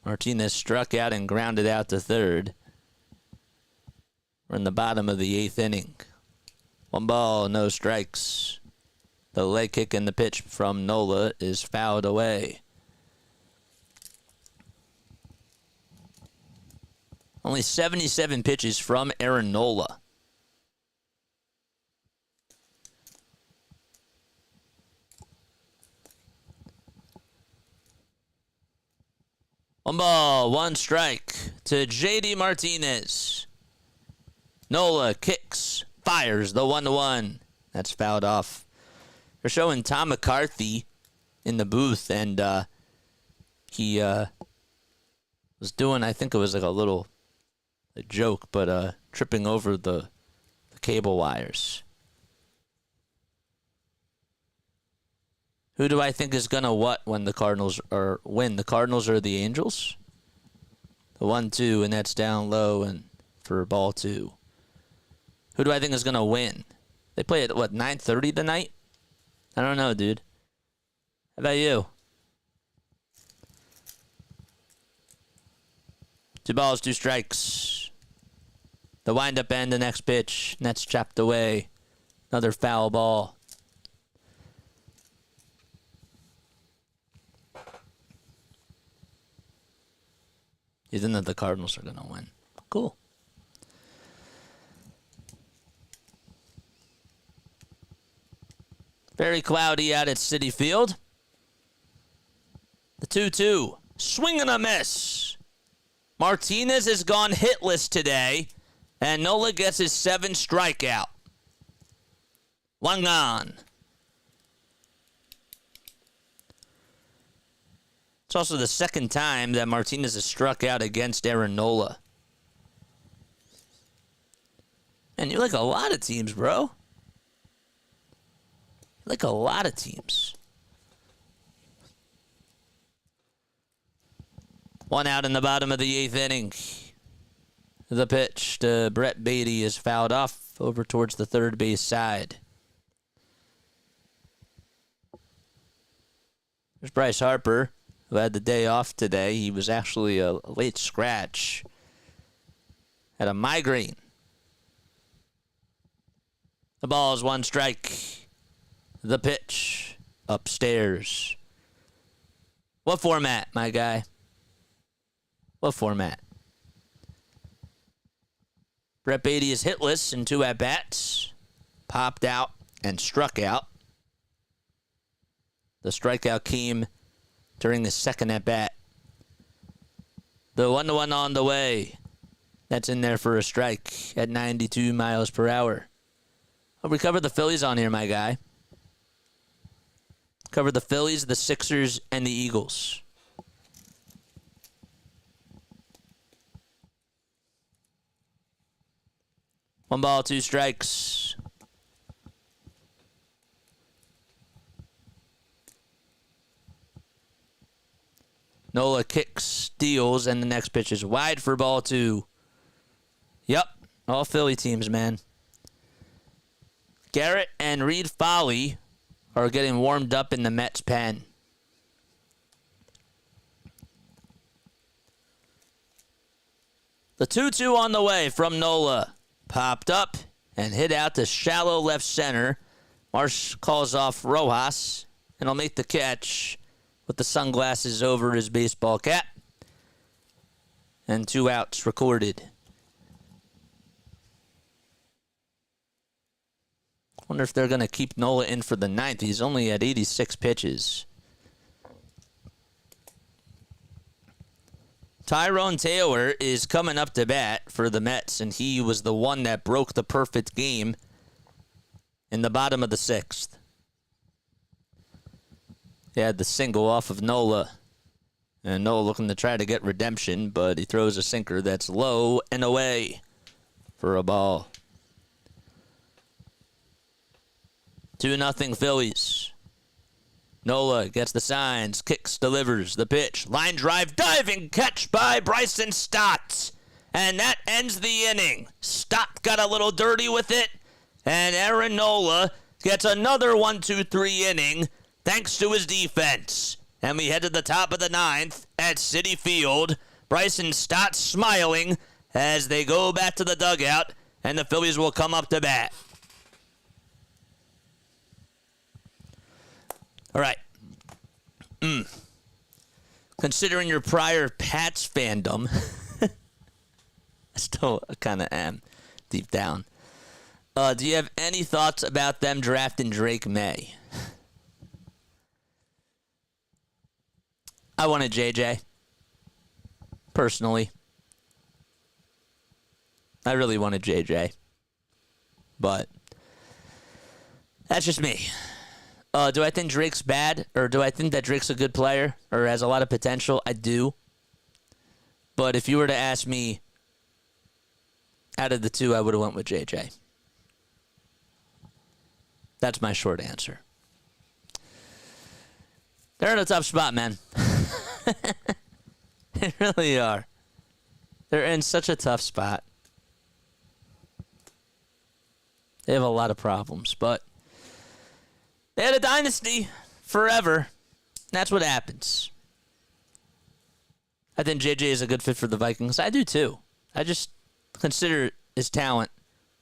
[SPEAKER 1] Martinez struck out and grounded out to third. We're in the bottom of the eighth inning. 1 ball, no strikes. The leg kick and the pitch from Nola is fouled away. Only 77 pitches from Aaron Nola. One ball, one strike to J.D. Martinez. Nola kicks, fires the 1-1. That's fouled off. They're showing Tom McCarthy in the booth, and he was doing, I think it was like a joke, but tripping over the cable wires. Who do I think is gonna what when the Cardinals win? The Cardinals or the Angels? The 1-2, and that's down low and for ball 2. Who do I think is gonna win? They play at what, 9:30 tonight? I don't know, dude. How about you? 2 balls, 2 strikes. The windup and the next pitch. And that's chopped away. Another foul ball. You think that the Cardinals are going to win. Cool. Very cloudy out at Citi Field. The 2-2. Swing and a miss. Martinez has gone hitless today, and Nola gets his 7th strikeout. 1 gone. It's also the 2nd time that Martinez has struck out against Aaron Nola. Man, you like a lot of teams, bro. You like a lot of teams. 1 out in the bottom of the 8th inning. The pitch to Brett Beatty is fouled off over towards the third base side. There's Bryce Harper, who had the day off today. He was actually a late scratch. Had a migraine. The ball is 1 strike. The pitch upstairs. What format, my guy? What format? Brett Beatty is hitless in 2 at-bats. Popped out and struck out. The strikeout came during the 2nd at-bat. The 1-1 on the way. That's in there for a strike at 92 miles per hour. Oh, we covered the Phillies on here, my guy. Covered the Phillies, the Sixers, and the Eagles. One ball, 2 strikes. Nola kicks, steals, and the next pitch is wide for ball 2. Yep, all Philly teams, man. Garrett and Reed Foley are getting warmed up in the Mets pen. The 2-2 on the way from Nola. Popped up and hit out to shallow left center. Marsh calls off Rojas, and he'll make the catch with the sunglasses over his baseball cap. And 2 outs recorded. Wonder if they're going to keep Nola in for the 9th. He's only at 86 pitches. Tyrone Taylor is coming up to bat for the Mets, and he was the one that broke the perfect game in the bottom of the 6th. He had the single off of Nola. And Nola looking to try to get redemption, but he throws a sinker that's low and away for a ball. 2-0 Phillies. Nola gets the signs, kicks, delivers the pitch. Line drive, diving catch by Bryson Stott. And that ends the inning. Stott got a little dirty with it. And Aaron Nola gets another 1-2-3 inning thanks to his defense. And we head to the top of the 9th at Citi Field. Bryson Stott smiling as they go back to the dugout. And the Phillies will come up to bat. All right. Considering your prior Pats fandom, I still kind of am deep down. Do you have any thoughts about them drafting Drake May? I wanted JJ. Personally. I really wanted JJ. But that's just me. Do I think Drake's bad? Or do I think that Drake's a good player? Or has a lot of potential? I do. But if you were to ask me, out of the two, I would have went with JJ. That's my short answer. They're in a tough spot, man. They really are. They're in such a tough spot. They have a lot of problems, but they had a dynasty forever. That's what happens. I think JJ is a good fit for the Vikings. I do too. I just consider his talent.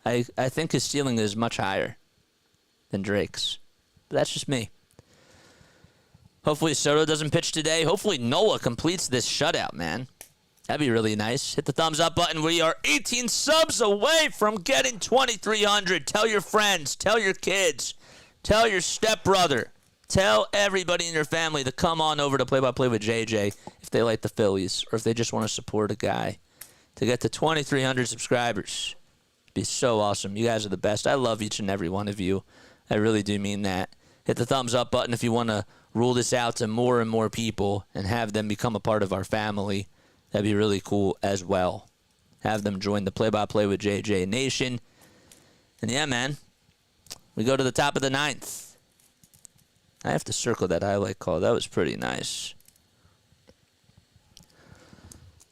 [SPEAKER 1] I think his ceiling is much higher than Drake's. But that's just me. Hopefully Soto doesn't pitch today. Hopefully Nola completes this shutout, man. That'd be really nice. Hit the thumbs up button. We are 18 subs away from getting 2,300. Tell your friends. Tell your kids. Tell your stepbrother. Tell everybody in your family to come on over to Play by Play with JJ if they like the Phillies or if they just want to support a guy. To get to 2,300 subscribers. It'd be so awesome. You guys are the best. I love each and every one of you. I really do mean that. Hit the thumbs up button if you want to rule this out to more and more people and have them become a part of our family. That'd be really cool as well. Have them join the Play by Play with JJ Nation. And yeah, man. We go to the top of the 9th. I have to circle that highlight call. That was pretty nice.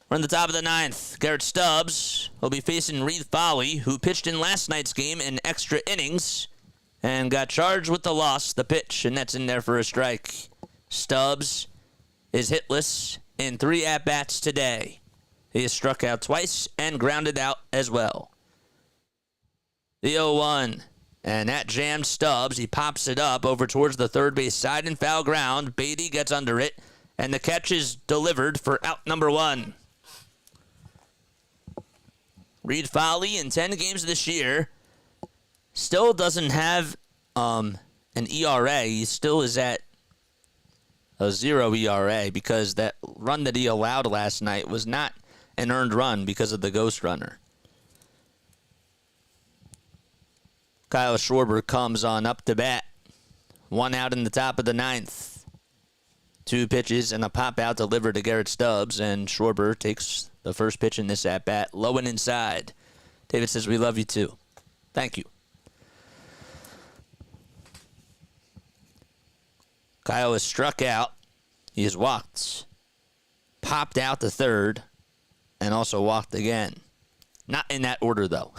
[SPEAKER 1] We're in the top of the 9th. Garrett Stubbs will be facing Reed Foley, who pitched in last night's game in extra innings and got charged with the loss, the pitch, and that's in there for a strike. Stubbs is hitless in 3 at-bats today. He has struck out twice and grounded out as well. The 0-1. And that jammed Stubbs. He pops it up over towards the third base side and foul ground. Beatty gets under it. And the catch is delivered for out number 1. Reed Foley in 10 games this year still doesn't have an ERA. He still is at a 0 ERA because that run that he allowed last night was not an earned run because of the ghost runner. Kyle Schwarber comes on up to bat. 1 out in the top of the 9th. 2 pitches and a pop-out delivered to Garrett Stubbs, and Schwarber takes the first pitch in this at-bat, low and inside. David says, we love you too. Thank you. Kyle is struck out. He is walked. Popped out to third, and also walked again. Not in that order, though.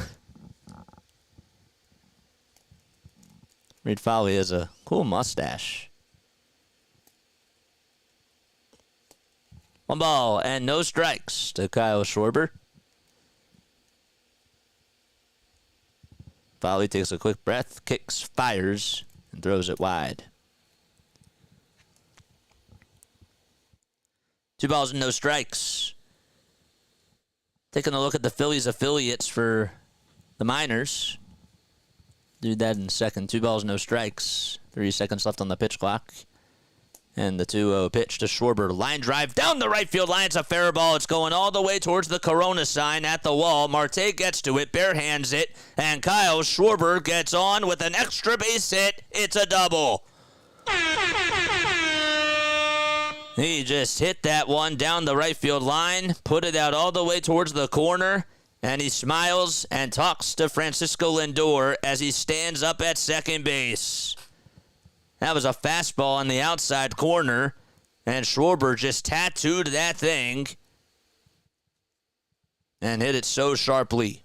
[SPEAKER 1] Reed Foley has a cool mustache. 1 ball and no strikes to Kyle Schwarber. Foley takes a quick breath, kicks, fires, and throws it wide. 2 balls and no strikes. Taking a look at the Phillies affiliates for the minors. Do that in a second. 2 balls, no strikes. 3 seconds left on the pitch clock. And the 2-0 pitch to Schwarber. Line drive down the right field line. It's a fair ball. It's going all the way towards the Corona sign at the wall. Marte gets to it, bare hands it, and Kyle Schwarber gets on with an extra base hit. It's a double. He just hit that one down the right field line, put it out all the way towards the corner, and he smiles and talks to Francisco Lindor as he stands up at second base. That was a fastball on the outside corner, and Schwarber just tattooed that thing and hit it so sharply.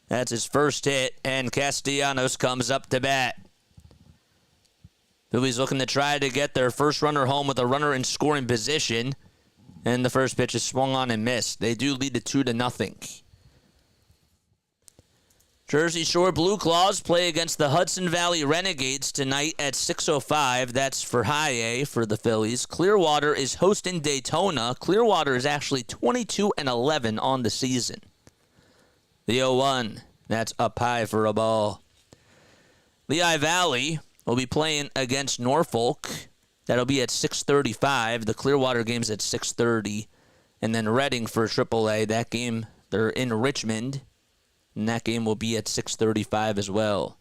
[SPEAKER 1] That's his first hit, and Castellanos comes up to bat. Phillies looking to try to get their first runner home with a runner in scoring position, and the first pitch is swung on and missed. They do lead it 2-0. Jersey Shore Blue Claws play against the Hudson Valley Renegades tonight at 6:05. That's for High A for the Phillies. Clearwater is hosting Daytona. Clearwater is actually 22-11 on the season. The 0-1, that's up high for a ball. Lehigh Valley will be playing against Norfolk. That'll be at 6:35. The Clearwater game's at 6:30. And then Reading for AAA. That game, they're in Richmond. And that game will be at 6:35 as well.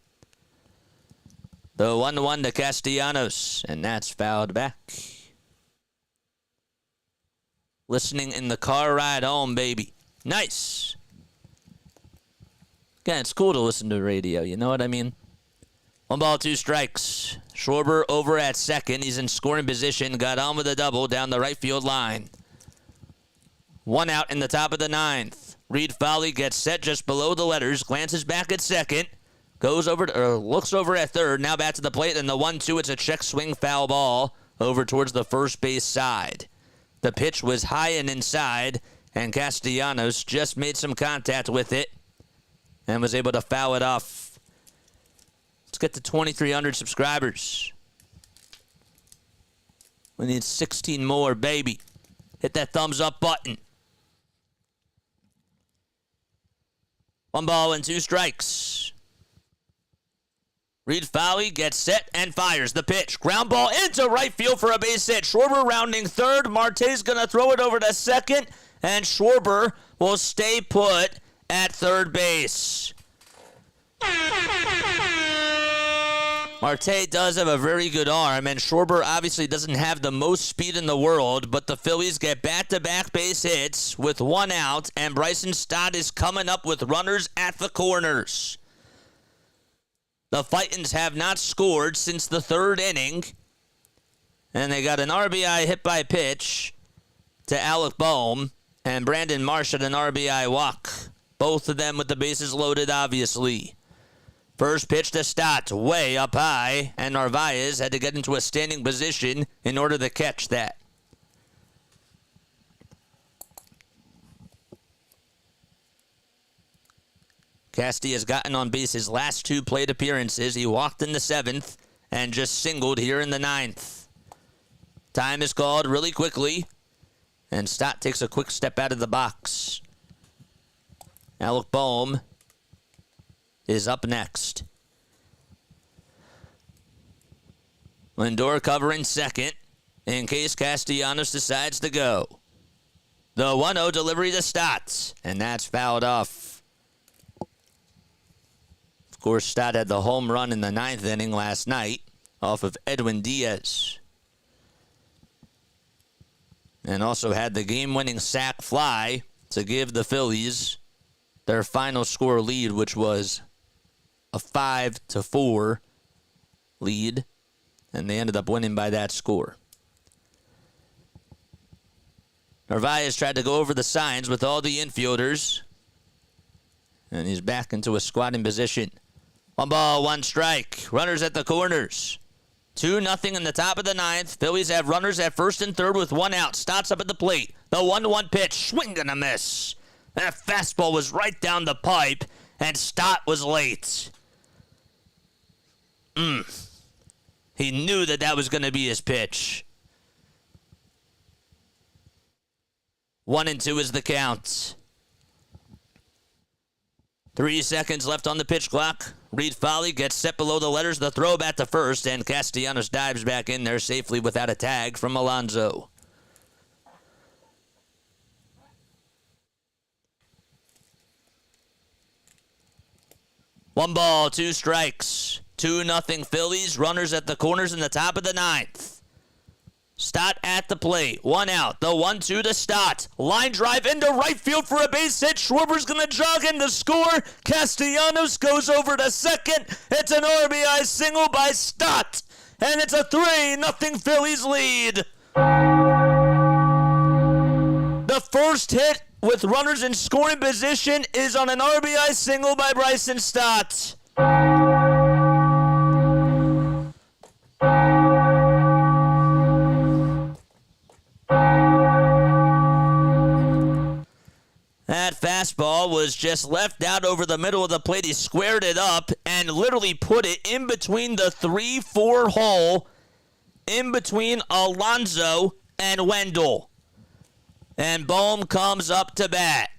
[SPEAKER 1] The 1-1 to Castellanos, and that's fouled back. Listening in the car ride home, baby. Nice. Again, it's cool to listen to radio, you know what I mean? 1 ball, 2 strikes. Schwarber over at second. He's in scoring position. Got on with a double down the right field line. 1 out in the top of the 9th. Reed Foley gets set just below the letters, glances back at second, goes over to, or looks over at third, now back to the plate, and the 1-2, it's a check swing foul ball over towards the first base side. The pitch was high and inside, and Castellanos just made some contact with it and was able to foul it off. Let's get to 2,300 subscribers. We need 16 more, baby. Hit that thumbs up button. 1 ball and 2 strikes. Reed Foley gets set and fires the pitch. Ground ball into right field for a base hit. Schwarber rounding third. Marte's going to throw it over to second, and Schwarber will stay put at third base. Marte does have a very good arm, and Schwarber obviously doesn't have the most speed in the world, but the Phillies get back-to-back base hits with 1 out, and Bryson Stott is coming up with runners at the corners. The Fightins have not scored since the 3rd inning, and they got an RBI hit by pitch to Alec Bohm, and Brandon Marsh had an RBI walk. Both of them with the bases loaded, obviously. First pitch to Stott, way up high, and Narvaez had to get into a standing position in order to catch that. Casty has gotten on base his last 2 plate appearances. He walked in the 7th and just singled here in the 9th. Time is called really quickly, and Stott takes a quick step out of the box. Alec Bohm is up next. Lindor covering second in case Castellanos decides to go. The 1-0 delivery to Stott, and that's fouled off. Of course, Stott had the home run in the 9th inning last night off of Edwin Diaz. And also had the game-winning sac fly to give the Phillies their final score lead, which was a 5-4 lead, and they ended up winning by that score. Narvaez tried to go over the signs with all the infielders, and he's back into a squatting position. 1 ball, 1 strike. Runners at the corners. 2-0 in the top of the 9th. Phillies have runners at first and third with 1 out. Stott's up at the plate. The 1-1 pitch. Swing and a miss. That fastball was right down the pipe, and Stott was late. He knew that was going to be his pitch. 1-2 is the count. 3 seconds left on the pitch clock. Reed Foley gets set below the letters. The throw back to first, and Castellanos dives back in there safely without a tag from Alonso. One ball, 2 strikes. 2-0 Phillies. Runners at the corners in the top of the 9th. Stott at the plate. 1 out. The 1-2 to Stott. Line drive into right field for a base hit. Schwarber's going to jog in to score. Castellanos goes over to second. It's an RBI single by Stott. And it's a 3-0 Phillies lead. The first hit with runners in scoring position is on an RBI single by Bryson Stott. That fastball was just left out over the middle of the plate. He squared it up and literally put it in between the 3-4 hole, in between Alonso and Wendell. And Bohm comes up to bat.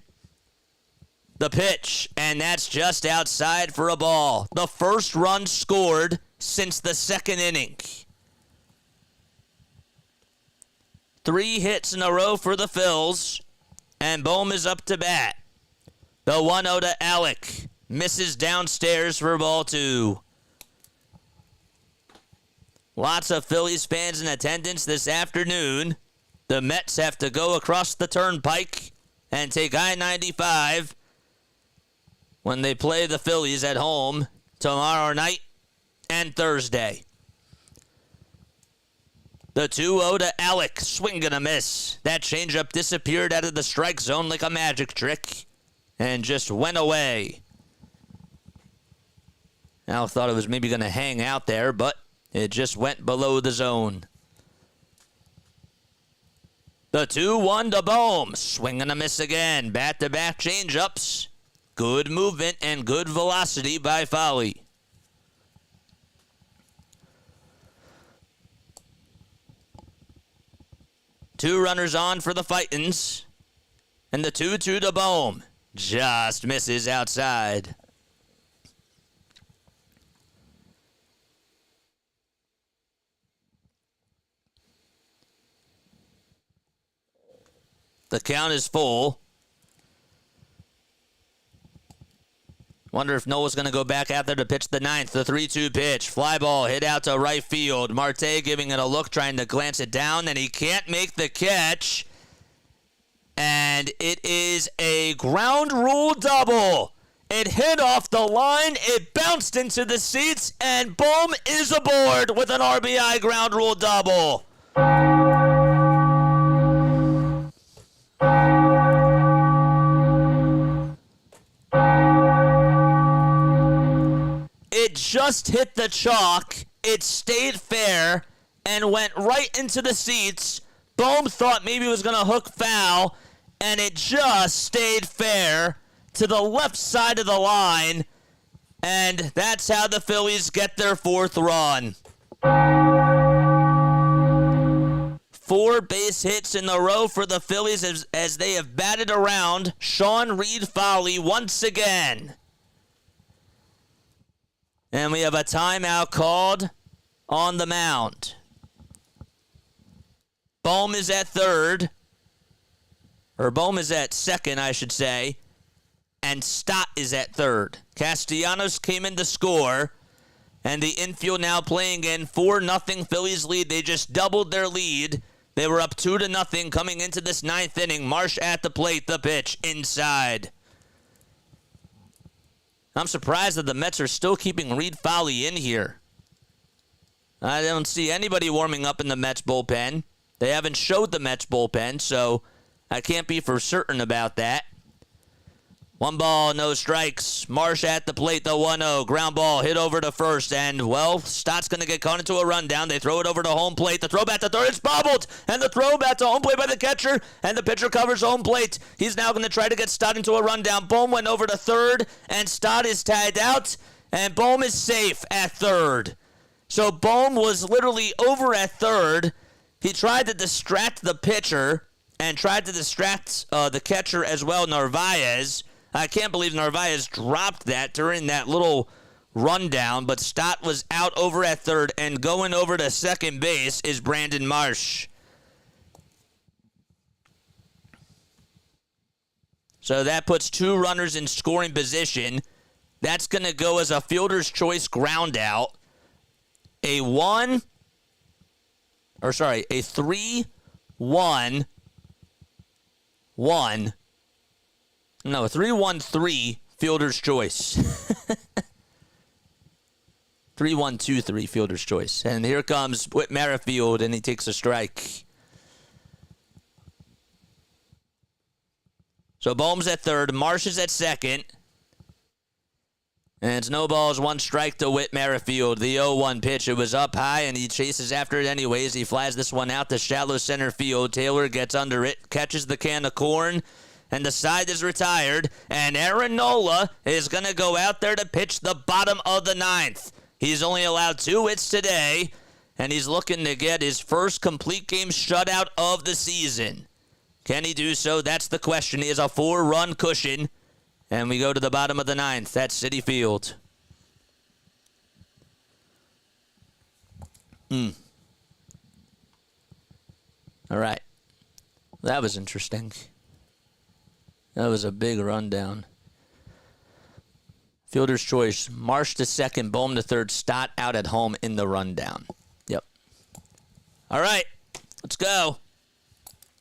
[SPEAKER 1] The pitch, and that's just outside for a ball. The first run scored since the second inning. 3 hits in a row for the Phils. And Bohm is up to bat. The 1-0 to Alec. Misses downstairs for ball 2. Lots of Phillies fans in attendance this afternoon. The Mets have to go across the turnpike and take I-95 when they play the Phillies at home tomorrow night and Thursday. The 2-0 to Alec. Swing and a miss. That changeup disappeared out of the strike zone like a magic trick and just went away. Al thought it was maybe going to hang out there, but it just went below the zone. The 2-1 to Bohm. Swing and a miss again. Back-to-back changeups. Good movement and good velocity by Foley. Two runners on for the Fightins. And the 2-2 to Bohm. Just misses outside. The count is full. Wonder if Nola's going to go back out there to pitch the 9th. The 3-2 pitch. Fly ball hit out to right field. Marte giving it a look, trying to glance it down, and he can't make the catch. And it is a ground rule double. It hit off the line. It bounced into the seats, and Bohm is aboard with an RBI ground rule double. It just hit the chalk. It stayed fair and went right into the seats. Bohm thought maybe it was going to hook foul, and it just stayed fair to the left side of the line. And that's how the Phillies get their 4th run. 4 base hits in a row for the Phillies as they have batted around Sean Reed Foley once again. And we have a timeout called on the mound. Bohm is at third. Or Bohm is at second, I should say. And Stott is at third. Castellanos came in to score. And the infield now playing in 4-0 Phillies lead. They just doubled their lead. They were up 2-0 coming into this 9th inning. Marsh at the plate. The pitch inside. I'm surprised that the Mets are still keeping Reed Foley in here. I don't see anybody warming up in the Mets bullpen. They haven't showed the Mets bullpen, so I can't be for certain about that. One ball, no strikes. Marsh at the plate, the 1-0. Ground ball hit over to first, and, well, Stott's going to get caught into a rundown. They throw it over to home plate. The throw back to third, it's bobbled, and the throw back to home plate by the catcher, and the pitcher covers home plate. He's now going to try to get Stott into a rundown. Bohm went over to third, and Stott is tagged out, and Bohm is safe at third. So Bohm was literally over at third. He tried to distract the pitcher and tried to distract the catcher as well, Narvaez. I can't believe Narvaez dropped that during that little rundown, but Stott was out over at third, and going over to second base is Brandon Marsh. So that puts 2 runners in scoring position. That's going to go as a fielder's choice ground out. A 3-1-1. No, a 3-1-3 fielder's choice. 3-1-2-3 fielder's choice. And here comes Whit Merrifield, and he takes a strike. So Bohm's at third, Marsh is at second. And it's no balls, 1 strike to Whit Merrifield. The 0-1 pitch, it was up high, and he chases after it anyways. He flies this one out to shallow center field. Taylor gets under it, catches the can of corn, and the side is retired. And Aaron Nola is going to go out there to pitch the bottom of the 9th. He's only allowed 2 hits today, and he's looking to get his first complete game shutout of the season. Can he do so? That's the question. He has a 4-run cushion. And we go to the bottom of the 9th at Citi Field. All right. That was interesting. That was a big rundown. Fielder's choice. Marsh to second, Bohm to third, Stott out at home in the rundown. Yep. All right. Let's go.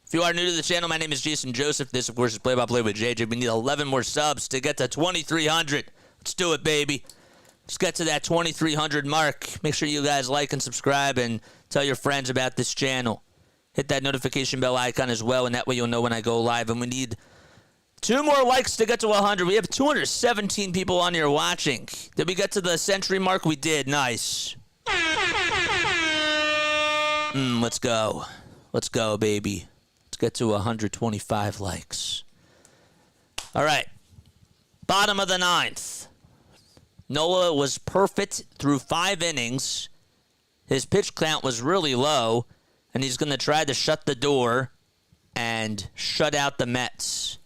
[SPEAKER 1] If you are new to the channel, my name is Jason Joseph. This, of course, is Play-by-Play with JJ. We need 11 more subs to get to 2,300. Let's do it, baby. Let's get to that 2,300 mark. Make sure you guys like and subscribe and tell your friends about this channel. Hit that notification bell icon as well, and that way you'll know when I go live. And we need 2 more likes to get to 100. We have 217 people on here watching. Did we get to the century mark? We did. Nice. Let's go. Let's go, baby. Get to 125 likes. All right. Bottom of the 9th. Nola was perfect through 5 innings. His pitch count was really low, and he's going to try to shut the door and shut out the Mets.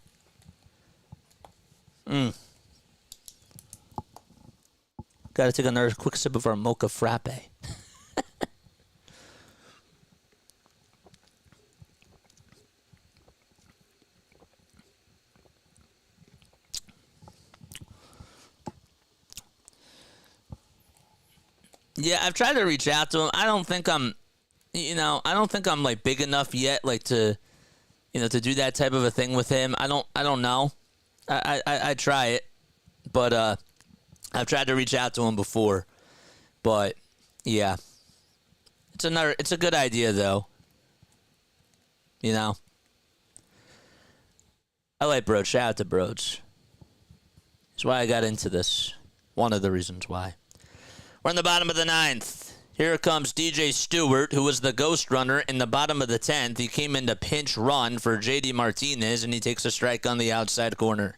[SPEAKER 1] Got to take another quick sip of our mocha frappe. Yeah, I've tried to reach out to him. I don't think I'm like big enough yet, like to do that type of a thing with him. I don't know. I try it, but I've tried to reach out to him before, but yeah, it's a good idea though. I like Broad. Shout out to Broads. That's why I got into this. One of the reasons why. We're in the bottom of the 9th. Here comes DJ Stewart, who was the ghost runner in the bottom of the 10th. He came in to pinch run for JD Martinez, and he takes a strike on the outside corner.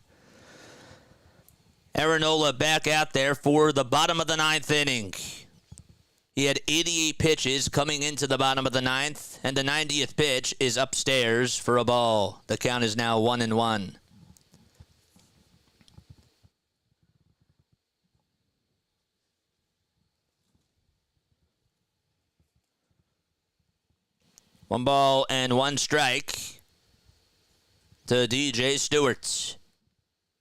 [SPEAKER 1] Aaron Nola back out there for the bottom of the 9th inning. He had 88 pitches coming into the bottom of the 9th, and the 90th pitch is upstairs for a ball. The count is now 1-1. One ball and 1 strike to DJ Stewart.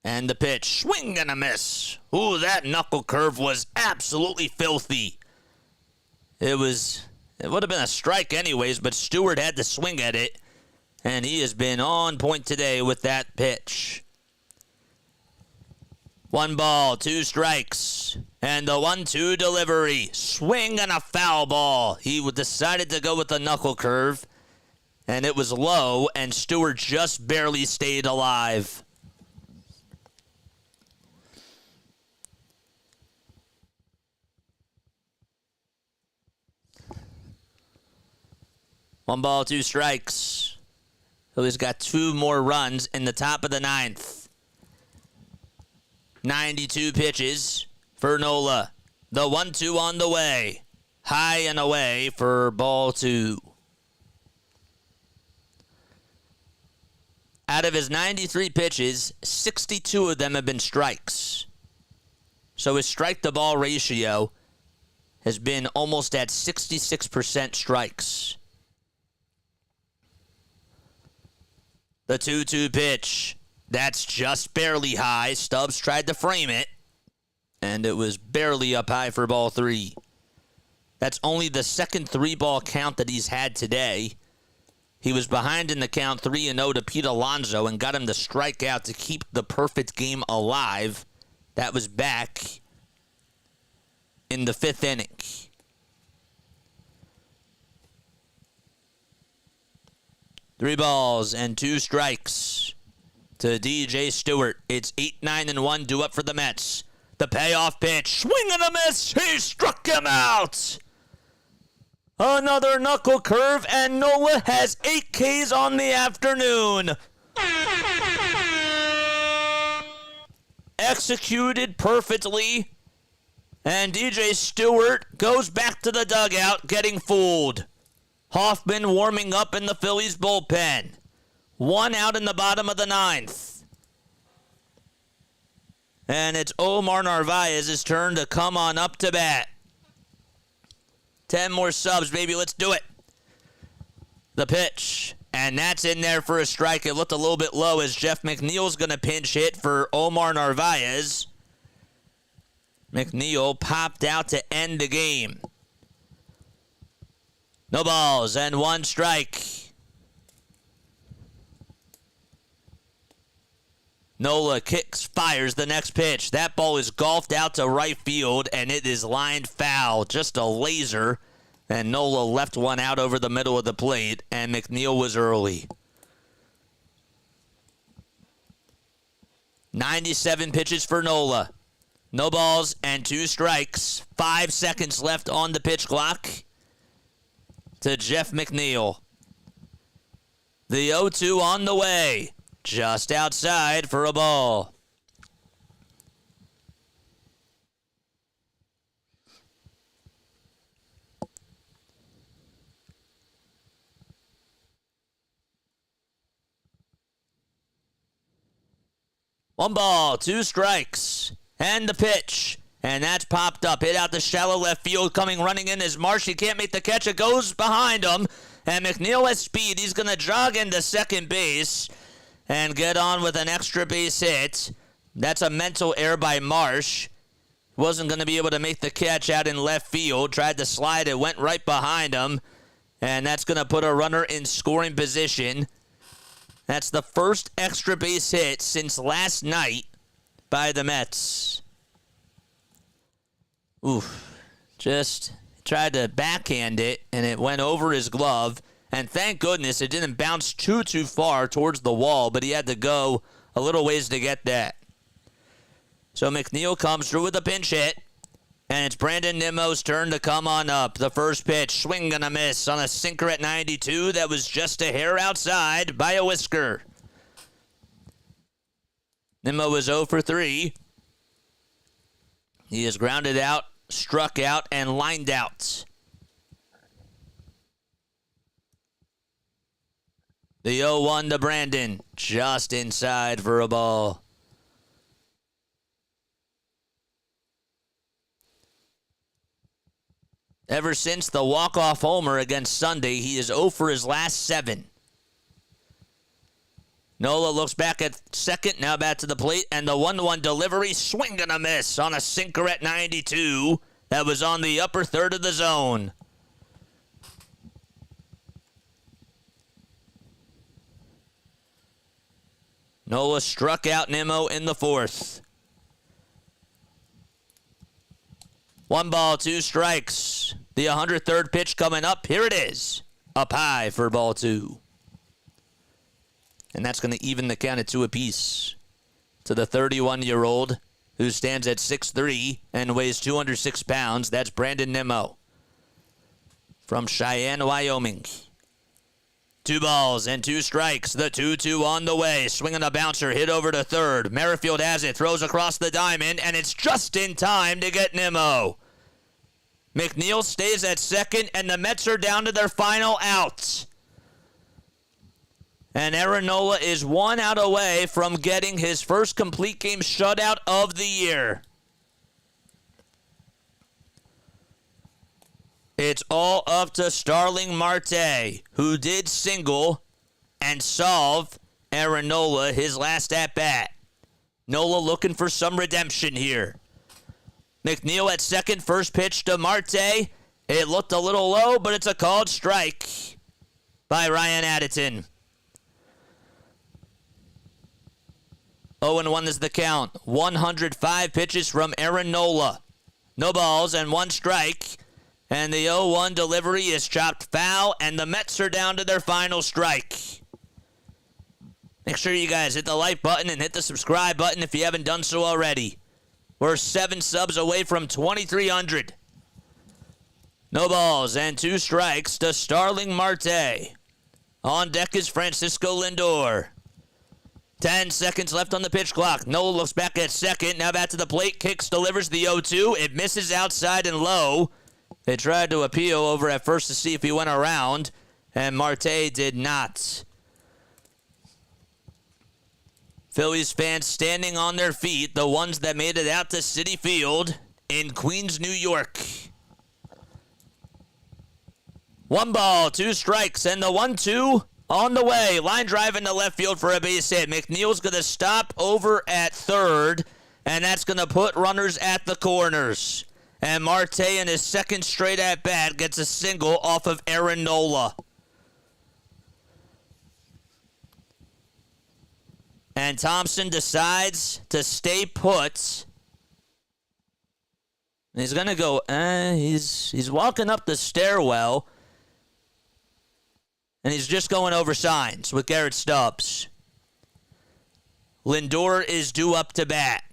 [SPEAKER 1] And the pitch, swing and a miss. Ooh, that knuckle curve was absolutely filthy. It would have been a strike anyways, but Stewart had to swing at it. And he has been on point today with that pitch. 1 ball, 2 strikes. And the 1-2 delivery. Swing and a foul ball. He decided to go with the knuckle curve. And it was low, and Stewart just barely stayed alive. 1 ball, 2 strikes. Phillies got 2 more runs in the top of the 9th. 92 pitches for Nola. The 1-2 on the way. High and away for ball 2. Out of his 93 pitches, 62 of them have been strikes. So his strike-to-ball ratio has been almost at 66% strikes. The 2-2 pitch. That's just barely high. Stubbs tried to frame it, and it was barely up high for ball 3. That's only the second 3-ball count that he's had today. He was behind in the count 3-0 to Pete Alonso and got him to strike out to keep the perfect game alive. That was back in the 5th inning. Three balls and 2 strikes to DJ Stewart. It's 8-9-1 due up for the Mets. The payoff pitch. Swing and a miss. He struck him out. Another knuckle curve, and Nola has 8 Ks on the afternoon. Executed perfectly. And DJ Stewart goes back to the dugout getting fooled. Hoffman warming up in the Phillies bullpen. 1 out in the bottom of the 9th. And it's Omar Narvaez's turn to come on up to bat. 10 more subs, baby. Let's do it. The pitch. And that's in there for a strike. It looked a little bit low as Jeff McNeil's going to pinch hit for Omar Narvaez. McNeil popped out to end the game. No balls and 1 strike. Nola kicks, fires the next pitch. That ball is golfed out to right field, and it is lined foul. Just a laser. And Nola left one out over the middle of the plate, and McNeil was early. 97 pitches for Nola. No balls and 2 strikes. 5 seconds left on the pitch clock to Jeff McNeil. The 0-2 on the way. Just outside for a ball. One ball, 2 strikes. And the pitch. And that's popped up. Hit out the shallow left field. Coming running in is Marsh. He can't make the catch. It goes behind him. And McNeil has speed. He's going to jog into second base and get on with an extra base hit. That's a mental error by Marsh. Wasn't going to be able to make the catch out in left field. Tried to slide. It went right behind him. And that's going to put a runner in scoring position. That's the first extra base hit since last night by the Mets. Oof. Just tried to backhand it, and it went over his glove. And thank goodness it didn't bounce too far towards the wall, but he had to go a little ways to get that. So McNeil comes through with a pinch hit, and it's Brandon Nimmo's turn to come on up. The first pitch, swing and a miss on a sinker at 92. That was just a hair outside by a whisker. Nimmo was 0 for 3. He is grounded out, struck out, and lined out. The 0-1 to Brandon, just inside for a ball. Ever since the walk-off homer against Sunday, he is 0 for his last 7. Nola looks back at second, now back to the plate, and the 1-1 delivery, swing and a miss on a sinker at 92. That was on the upper third of the zone. Nola struck out Nimmo in the 4th. 1 ball, 2 strikes. The 103rd pitch coming up. Here it is. Up high for ball 2. And that's going to even the count at 2 apiece to the 31-year-old who stands at 6'3" and weighs 206 pounds. That's Brandon Nimmo from Cheyenne, Wyoming. 2 balls and 2 strikes. The 2-2 on the way. Swinging a bouncer, hit over to third. Merrifield has it, throws across the diamond, and it's just in time to get Nimmo. McNeil stays at second, and the Mets are down to their final out. And Aaron Nola is 1 out away from getting his first complete game shutout of the year. It's all up to Starling Marte, who did single and solve Aaron Nola his last at-bat. Nola looking for some redemption here. McNeil at second, first pitch to Marte. It looked a little low, but it's a called strike by Ryan Addington. 0-1 is the count. 105 pitches from Aaron Nola. No balls and 1 strike. And the 0-1 delivery is chopped foul, and the Mets are down to their final strike. Make sure you guys hit the like button and hit the subscribe button if you haven't done so already. We're 7 subs away from 2,300. No balls and 2 strikes to Starling Marte. On deck is Francisco Lindor. 10 seconds left on the pitch clock. Nola looks back at second. Now back to the plate. Kicks, delivers the 0-2. It misses outside and low. They tried to appeal over at first to see if he went around, and Marte did not. Phillies fans standing on their feet, the ones that made it out to Citi Field in Queens, New York. 1 ball, 2 strikes, and the 1-2 on the way. Line drive into left field for a base hit. McNeil's going to stop over at third, and that's going to put runners at the corners. And Marte, in his second straight at-bat, gets a single off of Aaron Nola. And Thompson decides to stay put. He's going to go, he's walking up the stairwell. And he's just going over signs with Garrett Stubbs. Lindor is due up to bat.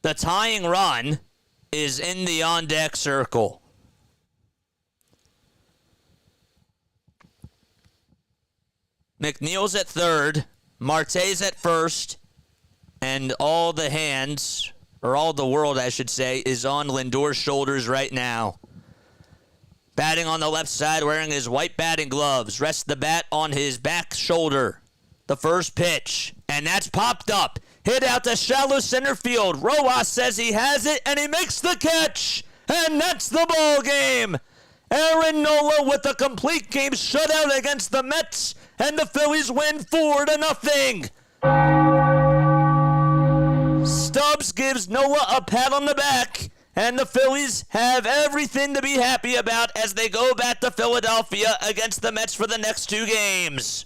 [SPEAKER 1] The tying run is in the on-deck circle. McNeil's at third, Marte's at first, and all the hands, or all the world, I should say, is on Lindor's shoulders right now. Batting on the left side, wearing his white batting gloves, rests the bat on his back shoulder. The first pitch, and that's popped up. Hit out to shallow center field. Rojas says he has it, and he makes the catch. And that's the ball game. Aaron Nola with a complete game shutout against the Mets, and the Phillies win 4-0. Stubbs gives Nola a pat on the back, and the Phillies have everything to be happy about as they go back to Philadelphia against the Mets for the next 2 games.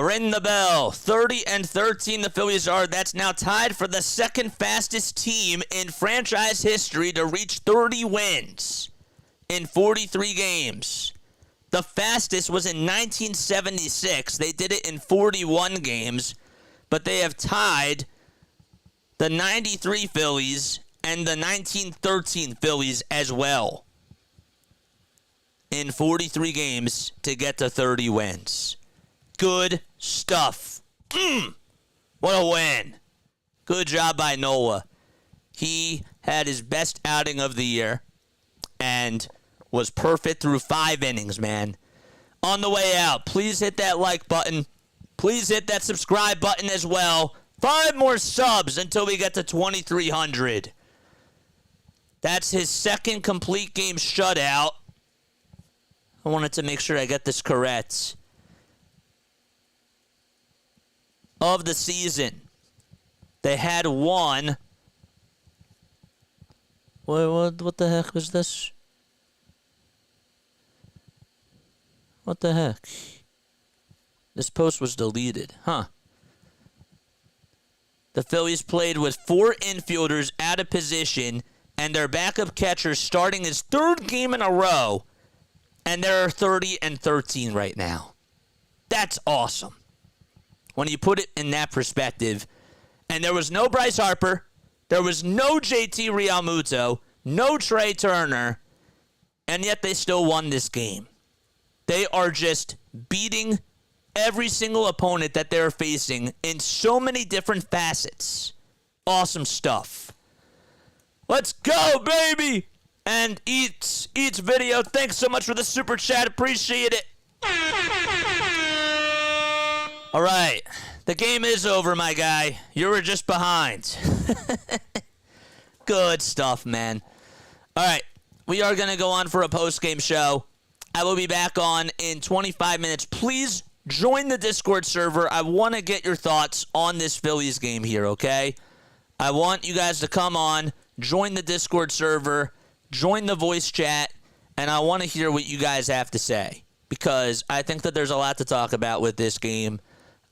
[SPEAKER 1] Ring the bell. 30-13 the Phillies are. That's now tied for the second fastest team in franchise history to reach 30 wins in 43 games. The fastest was in 1976. They did it in 41 games, but they have tied the 93 Phillies and the 1913 Phillies as well in 43 games to get to 30 wins. Good stuff. What a win. Good job by Nola. He had his best outing of the year and was perfect through 5 innings, man. On the way out, please hit that like button. Please hit that subscribe button as well. 5 more subs until we get to 2,300. That's his second complete game shutout. I wanted to make sure I get this correct. Of the season. They had one. What the heck was this? What the heck? This post was deleted, huh? The Phillies played with 4 infielders out of position and their backup catcher starting his 3rd game in a row, and they're 30-13 right now. That's awesome. When you put it in that perspective, And there was no Bryce Harper. There was no JT Realmuto. No Trey Turner. And yet they still won this game. They are just beating every single opponent that they're facing in so many different facets. Awesome stuff. Let's go, baby! And Eats Video, thanks so much for the super chat. Appreciate it. All right. The game is over, my guy. You were just behind. Good stuff, man. All right. We are going to go on for a post-game show. I will be back on in 25 minutes. Please join the Discord server. I want to get your thoughts on this Phillies game here, okay? I want you guys to come on, join the Discord server, join the voice chat, and I want to hear what you guys have to say because I think that there's a lot to talk about with this game.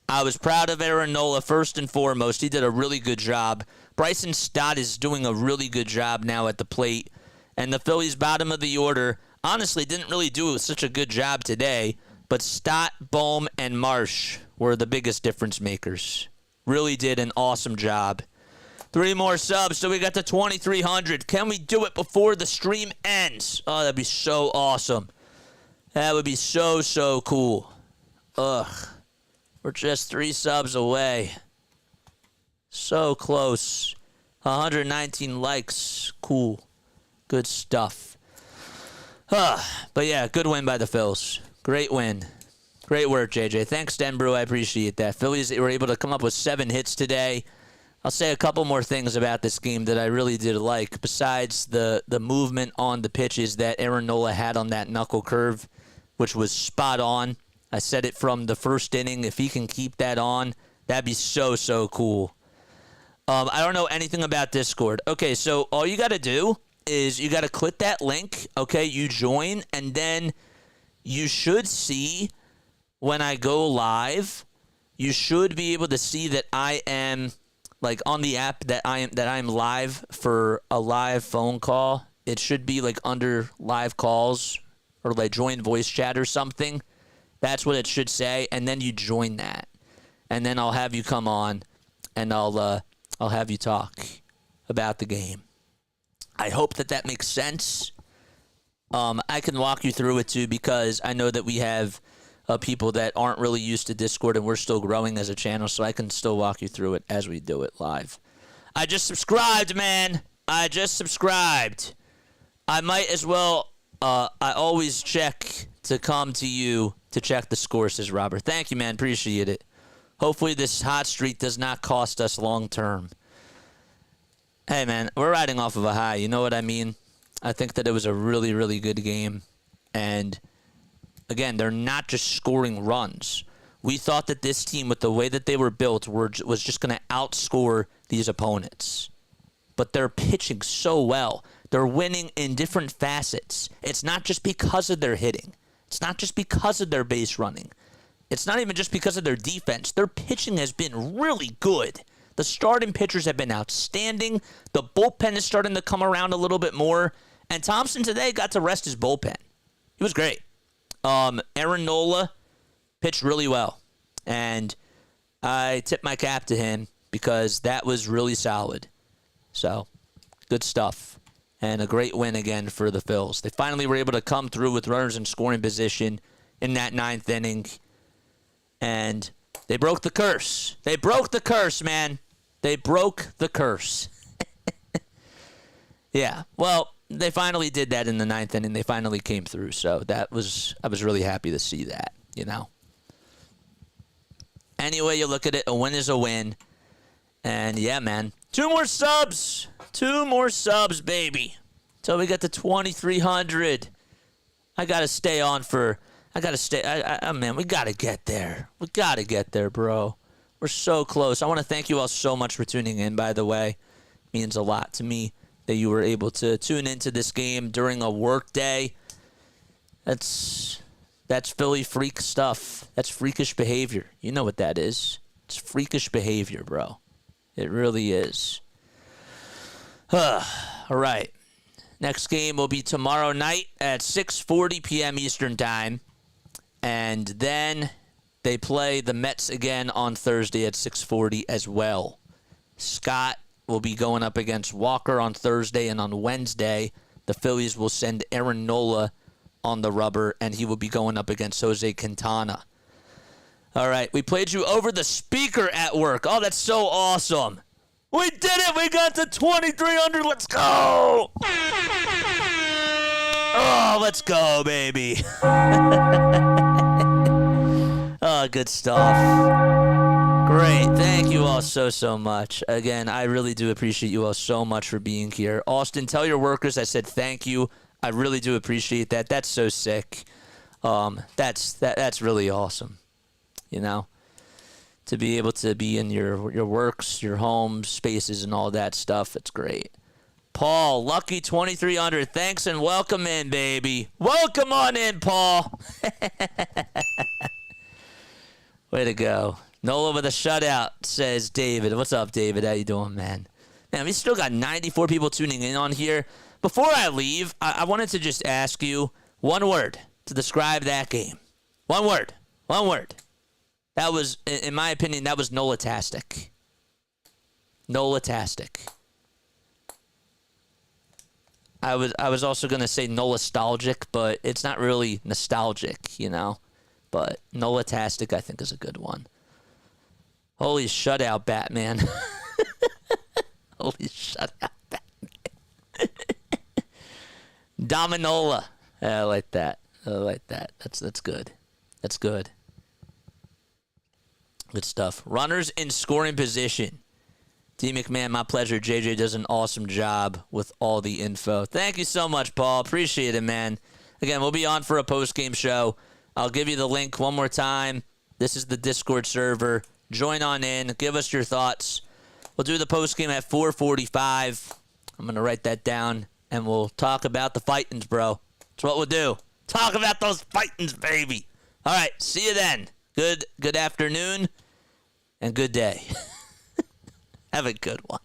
[SPEAKER 1] I was proud of Aaron Nola first and foremost. He did a really good job. Bryson Stott is doing a really good job now at the plate. And the Phillies' bottom of the order honestly didn't really do such a good job today. But Stott, Bohm, and Marsh were the biggest difference makers. Really did an awesome job. 3 more subs, so we got to 2,300. Can we do it before the stream ends? Oh, that'd be so awesome. That would be so, so cool. Ugh. We're just 3 subs away. So close. 119 likes. Cool. Good stuff. But yeah, good win by the Phils. Great win. Great work, JJ. Thanks, Denbrew. I appreciate that. Phillies were able to come up with 7 hits today. I'll say a couple more things about this game that I really did like, besides the movement on the pitches that Aaron Nola had on that knuckle curve, which was spot on. I said it from the first inning. If he can keep that on, that'd be so, so cool. I don't know anything about Discord. Okay, so all you got to do is you got to click that link. Okay, you join, and then you should see when I go live, you should be able to see that I am, like on the app, that I'm live for a live phone call. It should be like under live calls or like join voice chat or something. That's what it should say, and then you join that, and then I'll have you come on, and I'll have you talk about the game. I hope that makes sense. I can walk you through it too because I know that we have people that aren't really used to Discord, and we're still growing as a channel, so I can still walk you through it as we do it live. I just subscribed, man. I just subscribed. I might as well. I always check to come to you to check the score, says Robert. Thank you, man. Appreciate it. Hopefully this hot streak does not cost us long term. Hey, man, we're riding off of a high. You know what I mean? I think that it was a really, really good game. And, again, they're not just scoring runs. We thought that this team, with the way that they were built, was just going to outscore these opponents. But they're pitching so well. They're winning in different facets. It's not just because of their hitting. It's not just because of their base running. It's not even just because of their defense. Their pitching has been really good. The starting pitchers have been outstanding. The bullpen is starting to come around a little bit more. And Thompson today got to rest his bullpen. He was great. Aaron Nola pitched really well. And I tip my cap to him because that was really solid. So, good stuff. And a great win again for the Phils. They finally were able to come through with runners in scoring position in that 9th inning. And they broke the curse. They broke the curse, man. They broke the curse. Yeah, well, they finally did that in the 9th inning. They finally came through. So I was really happy to see that, you know. Anyway, you look at it, a win is a win. And yeah, man. 2 more subs. 2 more subs, baby. Till we get to 2,300. I got to stay on for... man, we got to get there. We got to get there, bro. We're so close. I want to thank you all so much for tuning in, by the way. It means a lot to me that you were able to tune into this game during a work day. That's Philly freak stuff. That's freakish behavior. You know what that is. It's freakish behavior, bro. It really is. All right. Next game will be tomorrow night at 6:40 p.m. Eastern Time. And then they play the Mets again on Thursday at 6:40 as well. Scott will be going up against Walker on Thursday, and on Wednesday, the Phillies will send Aaron Nola on the rubber, and he will be going up against Jose Quintana. All right, we played you over the speaker at work. Oh, that's so awesome. We did it. We got to 2,300. Let's go. Oh, let's go, baby. Oh, good stuff. Great. Thank you all so much. Again, I really do appreciate you all so much for being here. Austin, tell your workers I said thank you. I really do appreciate that. That's so sick. That's really awesome. You know, to be able to be in your works, your homes, spaces, and all that stuff. It's great. Paul, lucky 2,300. Thanks and welcome in, baby. Welcome on in, Paul. Way to go. Nola with a shutout, says David. What's up, David? How you doing, man? Man, we still got 94 people tuning in on here. Before I leave, I wanted to just ask you one word to describe that game. One word. One word. That was, in my opinion, that was Nola-tastic. Nola-tastic. I was also going to say nostalgic, but it's not really nostalgic, you know. But Nola-tastic, I think, is a good one. Holy shutout, Batman. Holy shutout, Batman. Dominola. I like that. I like that. That's good. That's good. Good stuff. Runners in scoring position. D. McMahon, my pleasure. JJ does an awesome job with all the info. Thank you so much, Paul. Appreciate it, man. Again, we'll be on for a post-game show. I'll give you the link one more time. This is the Discord server. Join on in. Give us your thoughts. We'll do the post-game at 4:45. I'm going to write that down, and we'll talk about the fightings, bro. That's what we'll do. Talk about those fightings, baby. All right, see you then. Good afternoon and good day. Have a good one.